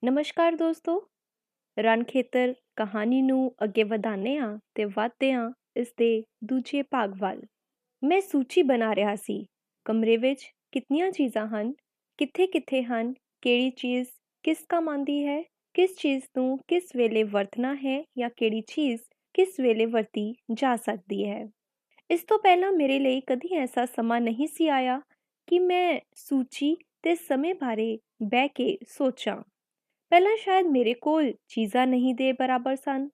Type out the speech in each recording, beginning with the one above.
ਨਮਸਕਾਰ ਦੋਸਤੋ। ਰਣ ਖੇਤਰ ਕਹਾਣੀ ਨੂੰ ਅੱਗੇ ਵਧਾਉਂਦੇ ਹਾਂ ਤੇ ਵਧਦੇ ਹਾਂ ਇਸ ਦੇ ਦੂਜੇ ਭਾਗ ਵੱਲ। ਮੈਂ ਸੂਚੀ ਬਣਾ ਰਿਹਾ ਸੀ। ਕਮਰੇ ਵਿੱਚ ਕਿੰਨੀਆਂ ਚੀਜ਼ਾਂ ਹਨ, ਕਿੱਥੇ ਕਿੱਥੇ ਹਨ, ਕਿਹੜੀ ਚੀਜ਼ ਕਿਸ ਕੰਮ ਆਉਂਦੀ ਹੈ, ਕਿਸ ਚੀਜ਼ ਨੂੰ ਕਿਸ ਵੇਲੇ ਵਰਤਣਾ ਹੈ ਜਾਂ ਕਿਹੜੀ ਚੀਜ਼ ਕਿਸ ਵੇਲੇ ਵਰਤੀ ਜਾ ਸਕਦੀ ਹੈ। ਇਸ ਤੋਂ ਪਹਿਲਾਂ ਮੇਰੇ ਲਈ ਕਦੀ ਐਸਾ ਸਮਾਂ ਨਹੀਂ ਸੀ ਆਇਆ ਕਿ ਮੈਂ ਸੂਚੀ ਤੇ ਸਮੇਂ ਬਾਰੇ ਬਹਿ ਕੇ ਸੋਚਾਂ। ਪਹਿਲਾਂ ਸ਼ਾਇਦ ਮੇਰੇ ਕੋਲ ਚੀਜ਼ਾਂ ਨਹੀਂ ਦੇ ਬਰਾਬਰ ਸਨ,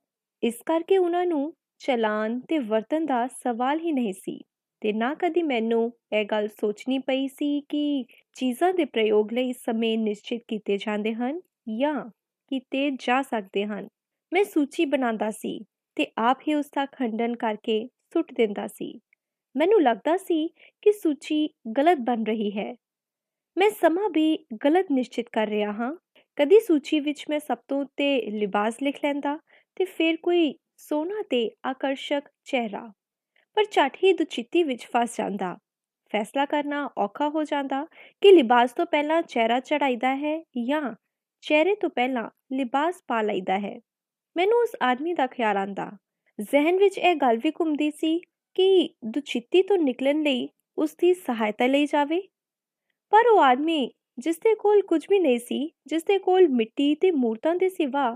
ਇਸ ਕਰਕੇ ਉਹਨਾਂ ਨੂੰ ਚਲਾਨ ਤੇ ਵਰਤਣ ਦਾ ਸਵਾਲ ਹੀ ਨਹੀਂ ਸੀ। ਤੇ ਨਾ ਕਦੀ ਮੈਨੂੰ ਇਹ ਗੱਲ ਸੋਚਣੀ ਪਈ ਸੀ ਕਿ ਚੀਜ਼ਾਂ ਦੇ ਪ੍ਰਯੋਗ ਲਈ ਸਮੇਂ ਨਿਸ਼ਚਿਤ ਕੀਤੇ ਜਾਂਦੇ ਹਨ ਜਾਂ ਕੀਤੇ ਜਾ ਸਕਦੇ ਹਨ। ਮੈਂ ਸੂਚੀ ਬਣਾਉਂਦਾ ਸੀ ਤੇ ਆਪ ਹੀ ਉਸ ਦਾ ਖੰਡਨ ਕਰਕੇ ਸੁੱਟ ਦਿੰਦਾ ਸੀ। ਮੈਨੂੰ ਲੱਗਦਾ ਸੀ ਕਿ ਸੂਚੀ ਗਲਤ ਬਣ ਰਹੀ ਹੈ। ਮੈਂ ਸਮਾਂ ਵੀ ਗਲਤ ਨਿਸ਼ਚਿਤ ਕਰ ਰਿਹਾ ਹਾਂ। ਕਦੀ ਸੂਚੀ ਵਿੱਚ ਮੈਂ ਸਭ ਤੋਂ ਉੱਤੇ ਲਿਬਾਸ ਲਿਖ ਲੈਂਦਾ ਤੇ ਫਿਰ ਕੋਈ ਸੋਹਣਾ ਤੇ ਆਕਰਸ਼ਕ ਚਿਹਰਾ, ਪਰ ਝੱਟ ਹੀ ਦੁਚਿੱਤੀ ਵਿੱਚ ਫਸ ਜਾਂਦਾ। ਫੈਸਲਾ ਕਰਨਾ ਔਖਾ ਹੋ ਜਾਂਦਾ ਕਿ ਲਿਬਾਸ ਤੋਂ ਪਹਿਲਾਂ ਚਿਹਰਾ ਚੜਾਈਦਾ ਹੈ ਜਾਂ ਚਿਹਰੇ ਤੋਂ ਪਹਿਲਾਂ ਲਿਬਾਸ ਪਾ ਲਈਦਾ ਹੈ। ਮੈਨੂੰ ਉਸ ਆਦਮੀ ਦਾ ਖਿਆਲ ਆਂਦਾ। ਜ਼ਿਹਨ ਵਿੱਚ ਇਹ ਗੱਲ ਵੀ ਘੁੰਮਦੀ ਸੀ ਕਿ ਦੁਚਿੱਤੀ ਤੋਂ ਨਿਕਲਣ ਲਈ ਉਸ ਦੀ ਸਹਾਇਤਾ ਲਈ ਜਾਵੇ। ਪਰ ਉਹ ਆਦਮੀ ਜਿਸ ਦੇ ਕੋਲ ਕੁਝ ਵੀ ਨਹੀਂ ਸੀ, ਜਿਸ ਦੇ ਕੋਲ ਮਿੱਟੀ ਤੇ ਮੂਰਤਾਂ ਦੇ ਸਿਵਾ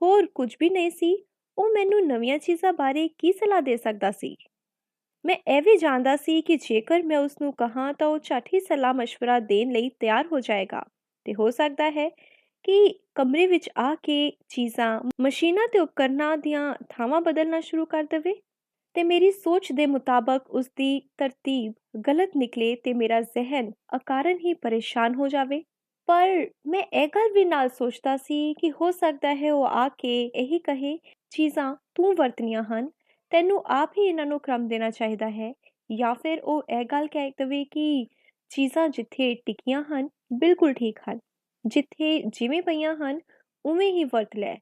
ਹੋਰ ਕੁਝ ਵੀ ਨਹੀਂ ਸੀ, ਉਹ ਮੈਨੂੰ ਨਵੀਆਂ ਚੀਜ਼ਾਂ ਬਾਰੇ ਕੀ ਸਲਾਹ ਦੇ ਸਕਦਾ ਸੀ। ਮੈਂ ਇਹ ਵੀ ਜਾਣਦਾ ਸੀ ਕਿ ਜੇਕਰ ਮੈਂ ਉਸ ਨੂੰ ਕਹਾਂ ਤਾਂ ਉਹ ਝੱਟ ਹੀ ਸਲਾਹ ਮਸ਼ਵਰਾ ਦੇਣ ਲਈ ਤਿਆਰ ਹੋ ਜਾਏਗਾ ਤੇ ਹੋ ਸਕਦਾ ਹੈ ਕਿ ਕਮਰੇ ਵਿੱਚ ਆ ਕੇ ਚੀਜ਼ਾਂ, ਮਸ਼ੀਨਾਂ ਤੇ ਉਪਕਰਨਾਂ ਦੀਆਂ ਥਾਵਾਂ ਬਦਲਣਾ ਸ਼ੁਰੂ ਕਰ ਦੇਵੇ ਤੇ ਮੇਰੀ ਸੋਚ ਦੇ ਮੁਤਾਬਕ ਉਸ ਦੀ ਤਰਤੀਬ ਗਲਤ ਨਿਕਲੇ ਤੇ ਮੇਰਾ ਜ਼ਿਹਨ ਅਕਾਰਨ ਹੀ ਪਰੇਸ਼ਾਨ ਹੋ ਜਾਵੇ। ਪਰ ਮੈਂ ਇਹ ਗੱਲ ਵੀ ਨਾਲ ਸੋਚਦਾ ਸੀ ਕਿ ਹੋ ਸਕਦਾ ਹੈ ਉਹ ਆ ਕੇ ਇਹੀ ਕਹੇ, ਚੀਜ਼ਾਂ ਤੂੰ ਵਰਤਣੀਆਂ ਹਨ, ਤੈਨੂੰ ਆਪ ਹੀ ਇਹਨਾਂ ਨੂੰ ਕ੍ਰਮ ਦੇਣਾ ਚਾਹੀਦਾ ਹੈ। ਜਾਂ ਫਿਰ ਉਹ ਇਹ ਗੱਲ ਕਹਿ ਦੇਵੇ ਕਿ ਚੀਜ਼ਾਂ ਜਿੱਥੇ ਟਿਕੀਆਂ ਹਨ ਬਿਲਕੁਲ ਠੀਕ ਹਨ, ਜਿੱਥੇ ਜਿਵੇਂ ਪਈਆਂ ਹਨ ਉਵੇਂ ਹੀ ਵਰਤ ਲੈ।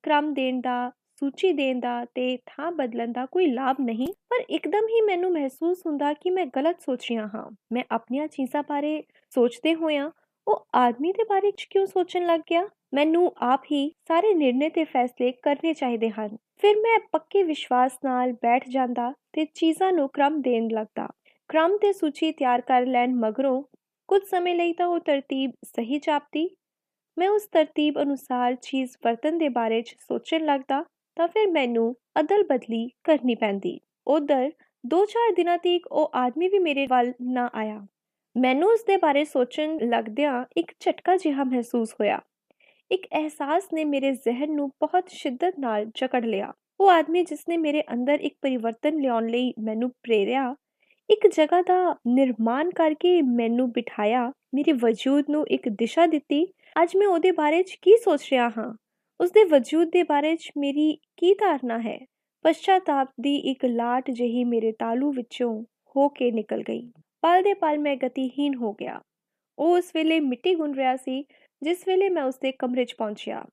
ਕ੍ਰਮ ਦੇਣ ਦਾ, ਸੂਚੀ ਦੇਣ ਦਾ ਤੇ ਥਾਂ ਬਦਲਣ ਦਾ ਕੋਈ ਲਾਭ ਨਹੀਂ। ਪਰ ਇੱਕਦਮ ਹੀ ਮੈਨੂੰ ਮਹਿਸੂਸ ਹੁੰਦਾ ਕਿ ਮੈਂ ਗਲਤ ਸੋਚ ਰਿਹਾ ਹਾਂ। ਮੈਂ ਆਪਣੀਆਂ ਚੀਜ਼ਾਂ ਬਾਰੇ ਸੋਚਦੇ ਹੋਇਆਂ ਉਹ ਆਦਮੀ ਦੇ ਬਾਰੇ ਚ ਕਿਉਂ ਸੋਚਣ ਲੱਗ ਗਿਆ। ਮੈਨੂੰ ਆਪ ਹੀ ਸਾਰੇ ਨਿਰਣੇ ਤੇ ਫੈਸਲੇ ਕਰਨੇ ਚਾਹੀਦੇ ਹਨ। ਫਿਰ ਮੈਂ ਪੱਕੇ ਵਿਸ਼ਵਾਸ ਨਾਲ ਬੈਠ ਜਾਂਦਾ ਤੇ ਚੀਜ਼ਾਂ ਨੂੰ ਕ੍ਰਮ ਦੇਣ ਲੱਗਦਾ। ਕ੍ਰਮ ਤੇ ਸੂਚੀ ਤਿਆਰ ਕਰ ਲੈਣ ਮਗਰੋਂ ਕੁਝ ਸਮੇਂ ਲਈ ਤਾਂ ਉਹ ਤਰਤੀਬ ਸਹੀ ਜਾਪਦੀ। ਮੈਂ ਉਸ ਤਰਤੀਬ ਅਨੁਸਾਰ ਚੀਜ਼ ਵਰਤਣ ਦੇ ਬਾਰੇ ਚ ਸੋਚਣ ਲੱਗਦਾ ਤਾਂ ਫਿਰ ਮੈਨੂੰ ਅਦਲ ਬਦਲੀ ਕਰਨੀ ਪੈਂਦੀ। ਉਧਰ 2-4 ਦਿਨਾਂ ਤੀਕ ਉਹ ਆਦਮੀ ਵੀ ਮੇਰੇ ਵੱਲ ਨਾ ਆਇਆ। ਮੈਨੂੰ ਉਸ ਦੇ ਬਾਰੇ ਸੋਚਣ ਲੱਗਦਿਆਂ ਇੱਕ ਝਟਕਾ ਜਿਹਾ ਮਹਿਸੂਸ ਹੋਇਆ। ਇੱਕ ਅਹਿਸਾਸ ਨੇ ਮੇਰੇ ਜ਼ਿਹਨ ਨੂੰ ਬਹੁਤ ਸ਼ਿੱਦਤ ਨਾਲ ਜਕੜ ਲਿਆ। ਉਹ ਆਦਮੀ ਜਿਸ ਨੇ ਮੇਰੇ ਅੰਦਰ ਇੱਕ ਪਰਿਵਰਤਨ ਲਿਆਉਣ ਲਈ ਮੈਨੂੰ ਪ੍ਰੇਰਿਆ, ਇੱਕ ਜਗ੍ਹਾ ਦਾ ਨਿਰਮਾਣ ਕਰਕੇ ਮੈਨੂੰ ਬਿਠਾਇਆ, ਮੇਰੇ ਵਜੂਦ ਨੂੰ ਇੱਕ ਦਿਸ਼ਾ ਦਿੱਤੀ, ਅੱਜ ਮੈਂ ਉਹਦੇ ਬਾਰੇ ਚ ਕੀ ਸੋਚ ਰਿਹਾ ਹਾਂ, ਉਸਦੇ ਵਜੂਦ ਦੇ ਬਾਰੇ ਚ ਮੇਰੀ ਕੀ ਧਾਰਨਾ ਹੈ। ਪਛਤਾਤਾਪ ਦੀ ਇੱਕ ਲਾਟ ਜਿਹੀ ਮੇਰੇ ਤਾਲੂ ਵਿੱਚੋਂ ਹੋ ਕੇ ਨਿਕਲ ਗਈ। ਪਲ ਦੇ ਪਲ ਮੈਂ ਗਤੀਹੀਨ ਹੋ ਗਿਆ। ਉਹ ਉਸ ਵੇਲੇ ਮਿੱਟੀ ਗੁੰਨ ਰਿਹਾ ਸੀ ਜਿਸ ਵੇਲੇ ਮੈਂ ਉਸਦੇ ਕਮਰੇ 'ਚ ਪਹੁੰਚਿਆ।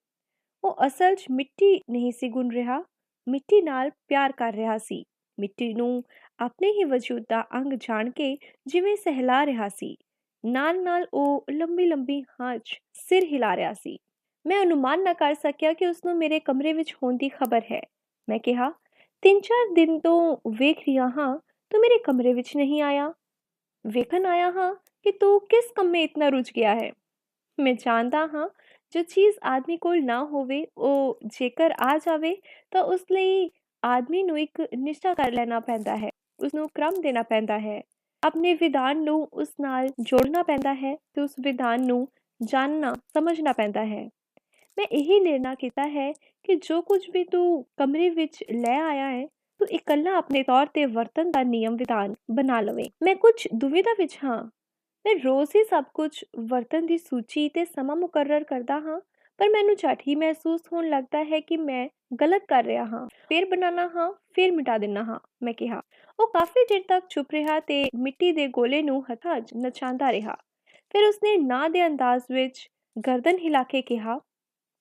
ਉਹ ਅਸਲ 'ਚ ਮਿੱਟੀ ਨਹੀਂ ਸੀ ਗੁੰਨ ਰਿਹਾ, ਮਿੱਟੀ ਨਾਲ ਪਿਆਰ ਕਰ ਰਿਹਾ ਸੀ। ਮਿੱਟੀ ਨੂੰ ਆਪਣੇ ਹੀ ਵਜੂਦ ਦਾ ਅੰਗ ਜਾਣ ਕੇ ਜਿਵੇਂ ਸਹਿਲਾ ਰਿਹਾ ਸੀ। ਨਾਲ ਨਾਲ ਉਹ ਲੰਬੀ ਲੰਬੀ ਹਾਂ 'ਚ ਸਿਰ ਹਿਲਾ ਰਿਹਾ ਸੀ। ਮੈਂ ਅਨੁਮਾਨ ਨਾ ਕਰ ਸਕਿਆ ਕਿ ਉਸਨੂੰ ਮੇਰੇ ਕਮਰੇ ਵਿੱਚ ਹੋਣ ਦੀ ਖਬਰ ਹੈ। ਮੈਂ ਕਿਹਾ, 3-4 ਦਿਨ ਤੋਂ ਵੇਖ ਰਿਹਾ ਹਾਂ ਤੂੰ ਮੇਰੇ ਕਮਰੇ ਵਿੱਚ ਨਹੀਂ ਆਇਆ। ਵੇਖਣ ਆਇਆ ਹਾਂ ਕਿ ਤੂੰ ਕਿਸ ਕੰਮ में इतना रुझ ਗਿਆ ਹੈ। ਮੈਂ ਜਾਣਦਾ ਹਾਂ ਜੋ ਚੀਜ਼ ਆਦਮੀ ਕੋਲ ਨਾ ਹੋਵੇ ਉਹ ਜੇਕਰ ਆ ਜਾਵੇ ਤਾਂ ਉਸ ਲਈ ਆਦਮੀ ਨੂੰ ਇੱਕ ਨਿਸ਼ਚਾ ਕਰ ਲੈਣਾ ਪੈਂਦਾ ਹੈ, ਉਸਨੂੰ ਕ੍ਰਮ ਦੇਣਾ ਪੈਂਦਾ ਹੈ, ਆਪਣੇ ਵਿਧਾਨ ਨੂੰ ਉਸ ਨਾਲ ਜੋੜਨਾ ਪੈਂਦਾ ਹੈ ਤੇ ਉਸ ਵਿਧਾਨ ਨੂੰ ਜਾਣਨਾ ਸਮਝਣਾ ਪੈਂਦਾ ਹੈ। ਮੈਂ ਇਹੀ ਨਿਰਣਾ ਕੀਤਾ ਹੈ ਕਿ ਜੋ ਕੁਝ ਵੀ ਤੂੰ ਕਮਰੇ ਵਿੱਚ ਲੈ ਆਇਆ ਹੈ ਤੂੰ ਇਕੱਲਾ ਆਪਣੇ ਤੌਰ ਤੇ ਵਰਤਨ ਦਾ ਨਿਯਮ ਵਿਧਾਨ ਬਣਾ ਲਵੇਂ। ਮੈਂ ਕੁਝ ਦੁਵਿਧਾ ਵਿੱਚ ਹਾਂ। ਮੈਂ ਰੋਜ਼ ਹੀ ਸਭ ਕੁਝ ਵਰਤਨ ਦੀ ਸੂਚੀ ਤੇ ਸਮਾਂ ਮੁਕਰਰ ਕਰਦਾ ਹਾਂ, ਪਰ ਮੈਨੂੰ ਝੱਟ ਹੀ ਮਹਿਸੂਸ ਹੋਣ ਲੱਗਦਾ ਹੈ ਕਿ ਮੈਂ ਗਲਤ ਕਰ ਰਿਹਾ ਹਾਂ। ਫਿਰ ਬਣਾਉਣਾ ਹਾਂ, ਫਿਰ ਮਿਟਾ ਦੇਣਾ ਹਾਂ। ਮੈਂ ਕਿਹਾ। ਉਹ ਕਾਫੀ ਚਿਰ ਤੱਕ ਚੁੱਪ ਰਿਹਾ ਤੇ ਮਿੱਟੀ ਦੇ ਗੋਲੇ ਨੂੰ ਹੱਥਾਂ 'ਚ ਨਚਾਉਂਦਾ ਰਿਹਾ। ਫਿਰ ਉਸਨੇ ਨਾ ਦੇ ਅੰਦਾਜ਼ ਵਿੱਚ ਗਰਦਨ ਹਿਲਾ ਕੇ ਕਿਹਾ,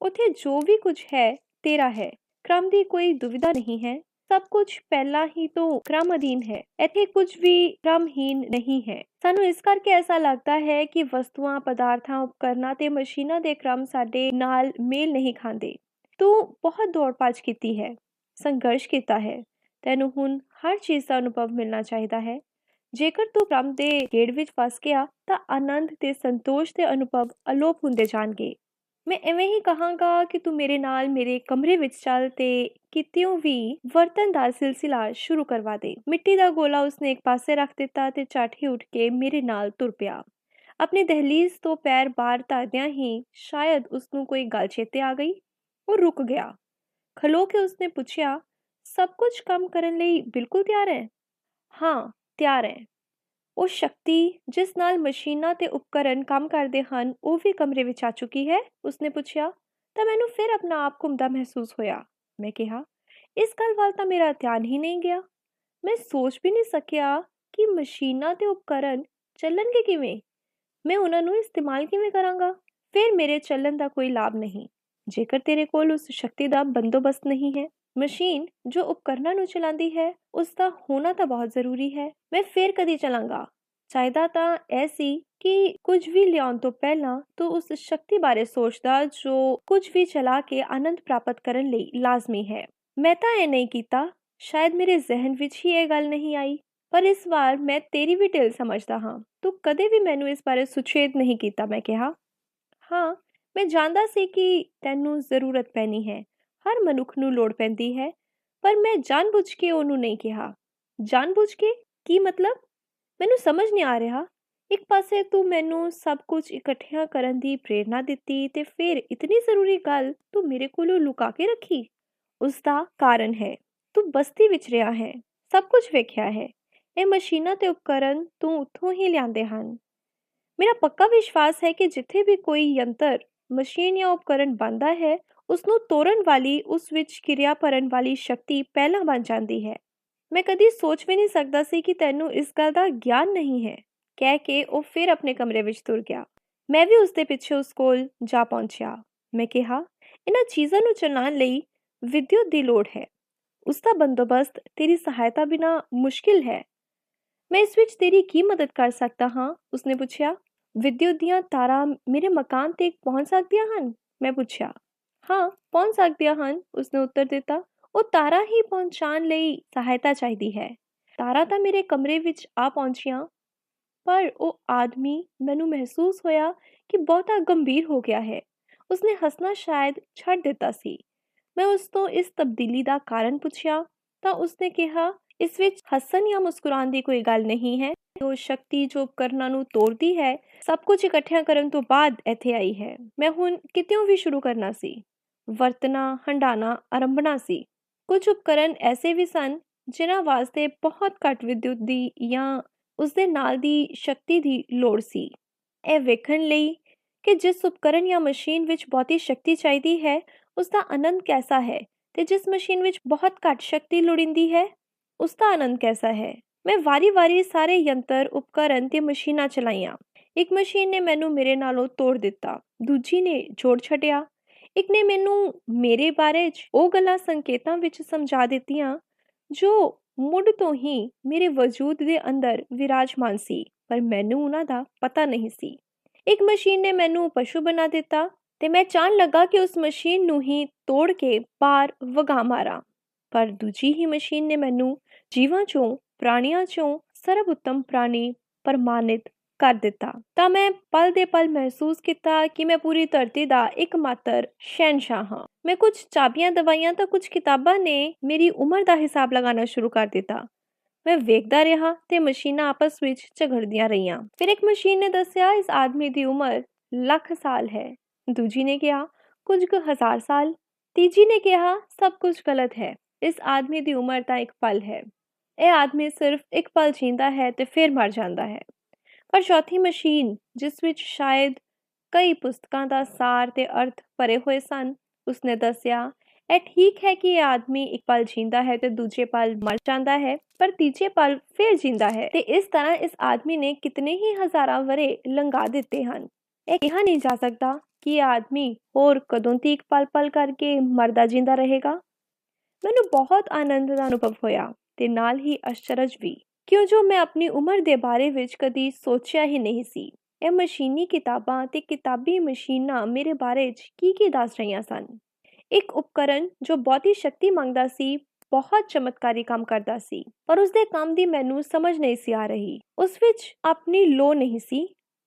ਉੱਥੇ ਜੋ ਵੀ ਕੁਝ ਹੈ ਤੇਰਾ ਹੈ, ਕ੍ਰਮ ਦੀ ਕੋਈ ਦੁਵਿਧਾ ਨਹੀਂ ਹੈ। ਸਭ ਕੁਝ ਪਹਿਲਾਂ ਹੀ ਤੋਂ ਕ੍ਰਮ ਅਧੀਨ ਹੈ। ਇੱਥੇ ਕੁਝ ਵੀ ਕ੍ਰਮਹੀਨ ਨਹੀਂ ਹੈ। ਸਾਨੂੰ ਇਸ ਕਰਕੇ ਐਸਾ ਲੱਗਦਾ ਹੈ ਕਿ ਵਸਤੂਆਂ, ਪਦਾਰਥਾਂ, ਉਪਕਰਨਾਂ ਤੇ ਮਸ਼ੀਨਾਂ ਦੇ ਕ੍ਰਮ ਸਾਡੇ ਨਾਲ ਮੇਲ ਨਹੀਂ ਖਾਂਦੇ। ਤੂੰ ਬਹੁਤ ਦੌੜ ਭੱਜ ਕੀਤੀ ਹੈ, ਸੰਘਰਸ਼ ਕੀਤਾ ਹੈ। ਤੈਨੂੰ ਹੁਣ ਹਰ ਚੀਜ਼ ਦਾ ਅਨੁਭਵ ਮਿਲਣਾ ਚਾਹੀਦਾ ਹੈ। ਜੇਕਰ ਤੂੰ ਕ੍ਰਮ ਦੇ ਗੇੜ ਵਿੱਚ ਫਸ ਗਿਆ ਤਾਂ ਆਨੰਦ ਤੇ ਸੰਤੋਸ਼ ਦੇ ਅਨੁਭਵ ਅਲੋਪ ਹੁੰਦੇ ਜਾਣਗੇ। ਮੈਂ ਐਵੇਂ ਹੀ ਕਹਾਂਗਾ ਕਿ ਤੂੰ ਮੇਰੇ ਨਾਲ ਮੇਰੇ ਕਮਰੇ ਵਿੱਚ ਚੱਲ ਤੇ ਕਿਤਿਓਂ ਵੀ ਵਰਤਨ ਦਾ ਸਿਲਸਿਲਾ ਸ਼ੁਰੂ ਕਰਵਾ ਦੇ। ਮਿੱਟੀ ਦਾ ਗੋਲਾ ਉਸਨੇ ਇੱਕ ਪਾਸੇ ਰੱਖ ਦਿੱਤਾ ਤੇ ਝੱਟ ਹੀ ਉੱਠ ਕੇ ਮੇਰੇ ਨਾਲ ਤੁਰ ਪਿਆ। ਆਪਣੀ ਦਹਲੀਜ਼ ਤੋਂ ਪੈਰ ਬਾਹਰ ਧਰਦਿਆਂ ਹੀ ਸ਼ਾਇਦ ਉਸਨੂੰ ਕੋਈ ਗੱਲ ਚੇਤੇ ਆ ਗਈ। ਉਹ ਰੁਕ ਗਿਆ। ਖਲੋ ਕੇ ਉਸਨੇ ਪੁੱਛਿਆ, ਸਭ ਕੁਝ ਕੰਮ ਕਰਨ ਲਈ ਬਿਲਕੁਲ ਤਿਆਰ ਹੈ? ਹਾਂ, ਤਿਆਰ ਹੈ। ਉਹ ਸ਼ਕਤੀ ਜਿਸ ਨਾਲ ਮਸ਼ੀਨਾਂ ਤੇ ਉਪਕਰਨ ਕੰਮ ਕਰਦੇ ਹਨ ਉਹ ਵੀ ਕਮਰੇ ਵਿੱਚ ਆ ਚੁੱਕੀ ਹੈ? ਉਸਨੇ ਪੁੱਛਿਆ। ਤਾਂ ਮੈਨੂੰ ਫਿਰ ਆਪਣਾ ਆਪ ਘੁੰਮਦਾ ਮਹਿਸੂਸ ਹੋਇਆ। ਮੈਂ ਕਿਹਾ, ਇਸ ਗੱਲ ਵੱਲ ਤਾਂ ਮੇਰਾ ਧਿਆਨ ਹੀ ਨਹੀਂ ਗਿਆ। ਮੈਂ ਸੋਚ ਵੀ ਨਹੀਂ ਸਕਿਆ ਕਿ ਮਸ਼ੀਨਾਂ ਤੇ ਉਪਕਰਨ ਚੱਲਣਗੇ ਕਿਵੇਂ। ਮੈਂ ਉਹਨਾਂ ਨੂੰ ਇਸਤੇਮਾਲ ਕਿਵੇਂ ਕਰਾਂਗਾ। ਫਿਰ ਮੇਰੇ ਚੱਲਣ ਦਾ ਕੋਈ ਲਾਭ ਨਹੀਂ ਜੇਕਰ ਤੇਰੇ ਕੋਲ ਉਸ ਸ਼ਕਤੀ ਦਾ ਬੰਦੋਬਸਤ ਨਹੀਂ ਹੈ। ਮਸ਼ੀਨ ਜੋ ਉਪਕਰਨਾਂ ਨੂੰ ਚਲਾਉਂਦੀ ਹੈ ਉਸ ਦਾ ਹੋਣਾ ਤਾਂ ਬਹੁਤ ਜ਼ਰੂਰੀ ਹੈ। ਮੈਂ ਫਿਰ ਕਦੀ ਚਲਾਂਗਾ। ਚਾਹੀਦਾ ਤਾਂ ਇਹ ਸੀ ਕਿ ਕੁਝ ਵੀ ਲਿਆਉਣ ਤੋਂ ਪਹਿਲਾਂ ਤੂੰ ਉਸ ਸ਼ਕਤੀ ਬਾਰੇ ਸੋਚਦਾ ਜੋ ਕੁਝ ਵੀ ਚਲਾ ਕੇ ਆਨੰਦ ਪ੍ਰਾਪਤ ਕਰਨ ਲਈ ਲਾਜ਼ਮੀ ਹੈ। ਮੈਂ ਤਾਂ ਇਹ ਨਹੀਂ ਕੀਤਾ। ਸ਼ਾਇਦ ਮੇਰੇ ਜ਼ਿਹਨ ਵਿੱਚ ਹੀ ਇਹ ਗੱਲ ਨਹੀਂ ਆਈ। ਪਰ ਇਸ ਵਾਰ ਮੈਂ ਤੇਰੀ ਵੀ ਢਿੱਲ ਸਮਝਦਾ ਹਾਂ। ਤੂੰ ਕਦੇ ਵੀ ਮੈਨੂੰ ਇਸ ਬਾਰੇ ਸੁਚੇਤ ਨਹੀਂ ਕੀਤਾ। ਮੈਂ ਕਿਹਾ, ਹਾਂ, ਮੈਂ ਜਾਣਦਾ ਸੀ ਕਿ ਤੈਨੂੰ ਜ਼ਰੂਰਤ ਪੈਣੀ ਹੈ। ਹਰ ਮਨੁੱਖ ਨੂੰ ਲੋੜ ਪੈਂਦੀ ਹੈ। ਪਰ ਮੈਂ ਜਾਣਬੁੱਝ ਕੇ ਉਹਨੂੰ ਨਹੀਂ ਕਿਹਾ। ਜਾਣਬੁੱਝ ਕੇ ਕੀ ਮਤਲਬ? ਮੈਨੂੰ ਸਮਝ ਨਹੀਂ ਆ ਰਿਹਾ। ਇੱਕ ਪਾਸੇ ਤੂੰ ਮੈਨੂੰ ਸਭ ਕੁਝ ਇਕੱਠਿਆਂ ਕਰਨ ਦੀ ਪ੍ਰੇਰਨਾ ਦਿੱਤੀ ਤੇ ਫਿਰ ਇਤਨੀ ਜ਼ਰੂਰੀ ਗੱਲ ਤੂੰ ਮੇਰੇ ਕੋਲੋਂ ਲੁਕਾ ਕੇ ਰੱਖੀ। ਉਸ ਦਾ ਕਾਰਨ ਹੈ, ਤੂੰ ਬਸਤੀ ਵਿੱਚ ਰਿਹਾ ਹੈ, ਸਭ ਕੁਝ ਵੇਖਿਆ ਹੈ। ਇਹ ਮਸ਼ੀਨਾਂ ਤੇ ਉਪਕਰਨ ਤੂੰ ਉੱਥੋਂ ਹੀ ਲਿਆਂਦੇ ਹਨ। ਮੇਰਾ ਪੱਕਾ ਵਿਸ਼ਵਾਸ ਹੈ ਕਿ ਜਿੱਥੇ ਵੀ ਕੋਈ ਯੰਤਰ, ਮਸ਼ੀਨ ਜਾਂ ਉਪਕਰਨ ਬਣਦਾ ਹੈ ਉਸ ਨੂੰ ਤੋੜਨ ਵਾਲੀ, ਉਸ ਵਿੱਚ ਕਿਰਿਆ ਭਰਨ ਵਾਲੀ ਸ਼ਕਤੀ ਪਹਿਲਾਂ ਬਣ ਜਾਂਦੀ ਹੈ। ਮੈਂ ਕਦੀ ਸੋਚ ਵੀ ਨਹੀਂ ਸਕਦਾ ਸੀ ਕਿ ਤੈਨੂੰ ਇਸ ਗੱਲ ਦਾ ਗਿਆਨ ਨਹੀਂ ਹੈ। ਕਹਿ ਕੇ ਉਹ ਫਿਰ ਆਪਣੇ ਕਮਰੇ ਵਿੱਚ ਤੁਰ ਗਿਆ। ਮੈਂ ਵੀ ਉਸਦੇ ਪਿੱਛੇ ਉਸ ਕੋਲ ਜਾ ਪਹੁੰਚਿਆ। ਮੈਂ ਕਿਹਾ, ਇਹਨਾਂ ਚੀਜ਼ਾਂ ਨੂੰ ਚਲਾਉਣ ਲਈ ਵਿਦਯੁਤ ਦੀ ਲੋੜ ਹੈ। ਉਸ ਦਾ ਬੰਦੋਬਸਤ ਤੇਰੀ ਸਹਾਇਤਾ ਬਿਨਾਂ ਮੁਸ਼ਕਿਲ ਹੈ। ਮੈਂ ਇਸ ਵਿੱਚ ਤੇਰੀ ਕੀ ਮਦਦ ਕਰ ਸਕਦਾ ਹਾਂ? ਉਸਨੇ ਪੁੱਛਿਆ। ਵਿਦਯੁਤ ਦੀਆਂ ਤਾਰਾਂ ਮੇਰੇ ਮਕਾਨ ਤੇ ਪਹੁੰਚ ਸਕਦੀਆਂ ਹਨ? ਮੈਂ ਪੁੱਛਿਆ। ਹਾਂ, ਪਹੁੰਚ ਸਕਦੀਆਂ ਹਨ, ਉਸਨੇ ਉੱਤਰ ਦਿੱਤਾ। ਉਹ ਤਾਰਾਂ ਹੀ ਪਹੁੰਚਾਉਣ ਲਈ ਸਹਾਇਤਾ ਚਾਹੀਦੀ ਹੈ। ਤਾਰਾਂ ਤਾਂ ਮੇਰੇ ਕਮਰੇ ਵਿੱਚ ਆ ਪਹੁੰਚੀਆਂ, ਪਰ ਉਹ ਆਦਮੀ, ਮੈਨੂੰ ਮਹਿਸੂਸ ਹੋਇਆ ਕਿ ਬਹੁਤਾ ਗੰਭੀਰ ਹੋ ਗਿਆ ਹੈ। ਉਸਨੇ ਹੱਸਣਾ ਸ਼ਾਇਦ ਛੱਡ ਦਿੱਤਾ ਸੀ। ਮੈਂ ਉਸ ਤੋਂ ਇਸ ਤਬਦੀਲੀ ਦਾ ਕਾਰਨ ਪੁੱਛਿਆ ਤਾਂ ਉਸਨੇ ਕਿਹਾ, ਇਸ ਵਿੱਚ ਹੱਸਣ ਜਾਂ ਮੁਸਕਰਾਉਣ ਦੀ ਕੋਈ ਗੱਲ ਨਹੀਂ ਹੈ। ਉਹ ਸ਼ਕਤੀ ਜੋ ਉਪਕਰਨਾਂ ਨੂੰ ਤੋੜਦੀ ਹੈ ਸਭ ਕੁਝ ਇਕੱਠਿਆਂ ਕਰਨ ਤੋਂ ਬਾਅਦ ਇੱਥੇ ਆਈ ਹੈ। ਮੈਂ ਹੁਣ ਕਿਤਿਓਂ ਵੀ ਸ਼ੁਰੂ ਕਰਨਾ ਸੀ। ਵਰਤਣਾ, ਹੰਡਾਣਾ, ਆਰੰਭਣਾ ਸੀ। ਕੁਝ ਉਪਕਰਨ ਐਸੇ ਵੀ ਸਨ ਜਿਨ੍ਹਾਂ ਵਾਸਤੇ ਬਹੁਤ ਘੱਟ ਵਿਦਯੁਤ ਦੀ ਜਾਂ ਉਸਦੇ ਨਾਲ ਦੀ ਸ਼ਕਤੀ ਦੀ ਲੋੜ ਸੀ। ਇਹ ਵੇਖਣ ਲਈ ਕਿ ਜਿਸ ਉਪਕਰਨ ਜਾਂ ਮਸ਼ੀਨ ਵਿੱਚ ਬਹੁਤੀ ਸ਼ਕਤੀ ਚਾਹੀਦੀ ਹੈ ਉਸ ਦਾ ਆਨੰਦ ਕੈਸਾ ਹੈ ਤੇ ਜਿਸ ਮਸ਼ੀਨ ਵਿੱਚ ਬਹੁਤ ਘੱਟ ਸ਼ਕਤੀ ਲੋੜੀਂਦੀ ਹੈ ਉਸ ਦਾ ਆਨੰਦ ਕੈਸਾ ਹੈ। ਮੈਂ ਵਾਰੀ-ਵਾਰੀ ਸਾਰੇ ਯੰਤਰ, ਉਪਕਰਨ ਤੇ ਮਸ਼ੀਨਾਂ ਚਲਾਈਆਂ। ਇੱਕ ਮਸ਼ੀਨ ਨੇ ਮੈਨੂੰ ਮੇਰੇ ਨਾਲੋਂ ਤੋੜ ਦਿੱਤਾ, ਦੂਜੀ ਨੇ ਜੋੜ ਛੱਡਿਆ। ਇੱਕ ਨੇ ਮੈਨੂੰ ਮੇਰੇ ਬਾਰੇ 'ਚ ਉਹ ਗੱਲਾਂ ਸੰਕੇਤਾਂ ਵਿੱਚ ਸਮਝਾ ਦਿੱਤੀਆਂ ਜੋ ਮੁੱਢ ਤੋਂ ਹੀ ਮੇਰੇ ਵਜੂਦ ਦੇ ਅੰਦਰ ਵਿਰਾਜਮਾਨ ਸੀ, ਪਰ ਮੈਨੂੰ ਉਹਨਾਂ ਦਾ ਪਤਾ ਨਹੀਂ ਸੀ। ਇੱਕ ਮਸ਼ੀਨ ਨੇ ਮੈਨੂੰ ਪਸ਼ੂ ਬਣਾ ਦਿੱਤਾ ਤੇ ਮੈਂ ਚਾਹਣ ਲੱਗਾ ਕਿ ਉਸ ਮਸ਼ੀਨ ਨੂੰ ਹੀ ਤੋੜ ਕੇ ਬਾਹਰ ਵਗਾ ਮਾਰਾਂ। ਪਰ ਦੂਜੀ ਹੀ ਮਸ਼ੀਨ ਨੇ ਮੈਨੂੰ ਜੀਵਾਂ ਚੋਂ, ਪ੍ਰਾਣੀਆਂ ਚੋਂ ਸਰਵਉੱਤਮ ਪ੍ਰਾਣੀ ਪ੍ਰਮਾਣਿਤ ਕਰ ਦਿੱਤਾ। ਤਾਂ ਮੈਂ ਪਲ ਦੇ ਪਲ ਮਹਿਸੂਸ ਕੀਤਾ ਕਿ ਮੈਂ ਪੂਰੀ ਧਰਤੀ ਦਾ ਇੱਕਮਾਤਰ ਸ਼ਹਿਨशाह ਹਾਂ। ਮੈਂ ਕੁਝ ਚਾਬੀਆਂ ਦਵਾਈਆਂ ਤਾਂ ਕੁਝ ਕਿਤਾਬਾਂ ਨੇ ਮੇਰੀ ਉਮਰ ਦਾ ਹਿਸਾਬ ਲਗਾਉਣਾ ਸ਼ੁਰੂ ਕਰ ਦਿੱਤਾ। ਮੈਂ ਵੇਖਦਾ ਰਿਹਾ ਤੇ ਮਸ਼ੀਨਾਂ ਆਪਸ ਵਿੱਚ ਝਗੜਦੀਆਂ ਰਹੀਆਂ। ਫਿਰ ਇੱਕ ਮਸ਼ੀਨ ਨੇ ਦੱਸਿਆ, ਇਸ ਆਦਮੀ ਦੀ ਉਮਰ ਲੱਖ ਸਾਲ ਹੈ। ਦੂਜੀ ਨੇ ਕਿਹਾ, ਕੁਝ ਕੁ ਹਜ਼ਾਰ ਸਾਲ। ਤੀਜੀ ਨੇ ਕਿਹਾ, ਸਭ ਕੁਝ ਗਲਤ ਹੈ। ਇਸ ਆਦਮੀ ਦੀ ਉਮਰ ਤਾਂ ਇੱਕ ਪਲ ਹੈ। ਇਹ ਆਦਮੀ ਸਿਰਫ ਇੱਕ ਪਲ ਜੀਂਦਾ ਹੈ ਤੇ ਫਿਰ ਮਰ ਜਾਂਦਾ ਹੈ। ਪਰ ਚੌਥੀ ਮਸ਼ੀਨ, ਜਿਸ ਵਿੱਚ ਸ਼ਾਇਦ ਕਈ ਪੁਸਤਕਾਂ ਦਾ ਸਾਰ ਤੇ ਅਰਥ ਭਰੇ ਹੋਏ ਸਨ, ਉਸਨੇ ਦੱਸਿਆ, ਇਹ ਠੀਕ ਹੈ ਕਿ ਇਹ ਆਦਮੀ ਇੱਕ ਪਲ ਜੀਂਦਾ ਹੈ ਤੇ ਦੂਜੇ ਪਲ ਮਰ ਜਾਂਦਾ ਹੈ, ਪਰ ਤੀਜੇ ਪਲ ਫਿਰ ਜੀਂਦਾ ਹੈ ਤੇ ਇਸ ਤਰ੍ਹਾਂ ਇਸ ਆਦਮੀ ਨੇ ਕਿਤਨੇ ਹੀ ਹਜ਼ਾਰਾਂ ਵਰੇ ਲੰਘਾ ਦਿੱਤੇ ਹਨ। ਇਹ ਕਿਹਾ ਨਹੀਂ ਜਾ ਸਕਦਾ ਕਿ ਇਹ ਆਦਮੀ ਹੋਰ ਕਦੋਂ ਤੀਕ ਪਲ ਪਲ ਕਰਕੇ ਮਰਦਾ ਜੀਂਦਾ ਰਹੇਗਾ। ਮੈਨੂੰ ਬਹੁਤ ਆਨੰਦ ਦਾ ਅਨੁਭਵ ਹੋਇਆ ਤੇ ਨਾਲ ਹੀ ਅਚਰਜ ਵੀ, ਕਿਉਂ ਜੋ ਮੈਂ ਆਪਣੀ ਉਮਰ ਦੇ ਬਾਰੇ ਵਿੱਚ ਕਦੀ ਸੋਚਿਆ ਹੀ ਨਹੀਂ ਸੀ। ਇਹ ਮਸ਼ੀਨੀ ਕਿਤਾਬਾਂ ਤੇ ਕਿਤਾਬੀ ਮਸ਼ੀਨਾਂ ਮੇਰੇ ਬਾਰੇ 'ਚ ਕੀ ਦੱਸ ਰਹੀਆਂ ਸਨ। ਇੱਕ ਉਪਕਰਨ ਜੋ ਬਹੁਤੀ ਸ਼ਕਤੀ ਮੰਗਦਾ ਸੀ, ਬਹੁਤ ਚਮਤਕਾਰੀ ਕੰਮ ਕਰਦਾ ਸੀ, ਪਰ ਉਸਦੇ ਕੰਮ ਦੀ ਮੈਨੂੰ ਸਮਝ ਨਹੀਂ ਸੀ ਆ ਰਹੀ। ਉਸ ਵਿੱਚ ਆਪਣੀ ਲੋੜ ਨਹੀਂ ਸੀ।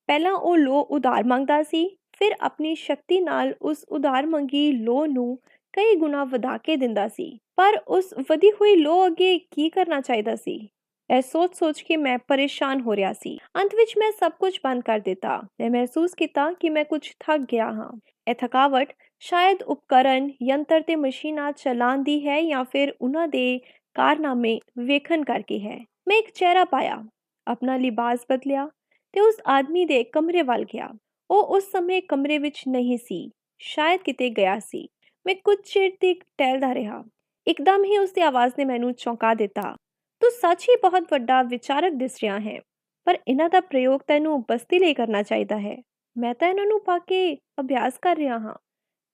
ਪਹਿਲਾਂ ਉਹ ਲੋੜ ਉਧਾਰ ਮੰਗਦਾ ਸੀ, ਫਿਰ ਆਪਣੀ ਸ਼ਕਤੀ ਨਾਲ ਉਸ ਉਧਾਰ ਮੰਗੀ ਲੋੜ ਨੂੰ ਕਈ ਗੁਣਾ ਵਧਾ ਕੇ ਦਿੰਦਾ ਸੀ। ਪਰ ਉਸ ਵਧੀ ਹੋਈ ਲੋੜ ਅੱਗੇ ਕੀ ਕਰਨਾ ਚਾਹੀਦਾ ਸੀ? ਇਹ ਸੋਚ ਕੇ ਮੈਂ ਪਰੇਸ਼ਾਨ ਹੋ ਰਿਹਾ ਸੀ। ਅੰਤ ਵਿੱਚ ਮੈਂ ਸਭ ਕੁਝ ਬੰਦ ਕਰ ਦਿੱਤਾ। ਮੈਂ ਮਹਿਸੂਸ ਕੀਤਾ ਕਿ ਮੈਂ ਕੁਝ ਥੱਕ ਗਿਆ ਹਾਂ। ਇਹ ਥਕਾਵਟ ਸ਼ਾਇਦ ਉਪਕਰਨ, ਯੰਤਰ ਤੇ ਮਸ਼ੀਨਾਂ ਚਲਾਉਣ ਦੀ ਹੈ ਜਾਂ ਫਿਰ ਉਹਨਾਂ ਦੇ ਕਾਰਨਾਮੇ ਵੇਖਣ ਕਰਕੇ ਹੈ। ਮੈਂ ਇੱਕ ਚਿਹਰਾ ਪਾਇਆ, ਆਪਣਾ ਲਿਬਾਸ ਬਦਲਿਆ ਤੇ ਉਸ ਆਦਮੀ ਦੇ ਕਮਰੇ ਵੱਲ ਗਿਆ। ਉਹ ਉਸ ਸਮੇਂ ਕਮਰੇ ਵਿੱਚ ਨਹੀਂ ਸੀ, ਸ਼ਾਇਦ ਕਿਤੇ ਗਿਆ ਸੀ। ਮੈਂ ਕੁਝ ਚਿਰ ਤੱਕ ਟਹਿਲਦਾ ਰਿਹਾ। ਇੱਕਦਮ ਹੀ ਉਸਦੀ ਆਵਾਜ਼ ਨੇ ਮੈਨੂੰ ਚੌਂਕਾ ਦਿੱਤਾ। ਤੂੰ ਸੱਚ ਹੀ ਬਹੁਤ ਵੱਡਾ ਵਿਚਾਰਕ ਦਿਸ ਰਿਹਾ ਹੈ, ਪਰ ਇਹਨਾਂ ਦਾ ਪ੍ਰਯੋਗ ਤੈਨੂੰ ਬਸਤੀ ਲਈ ਕਰਨਾ ਚਾਹੀਦਾ ਹੈ। ਮੈਂ ਤਾਂ ਇਹਨਾਂ ਨੂੰ ਪਾ ਕੇ ਅਭਿਆਸ ਕਰ ਰਿਹਾ ਹਾਂ।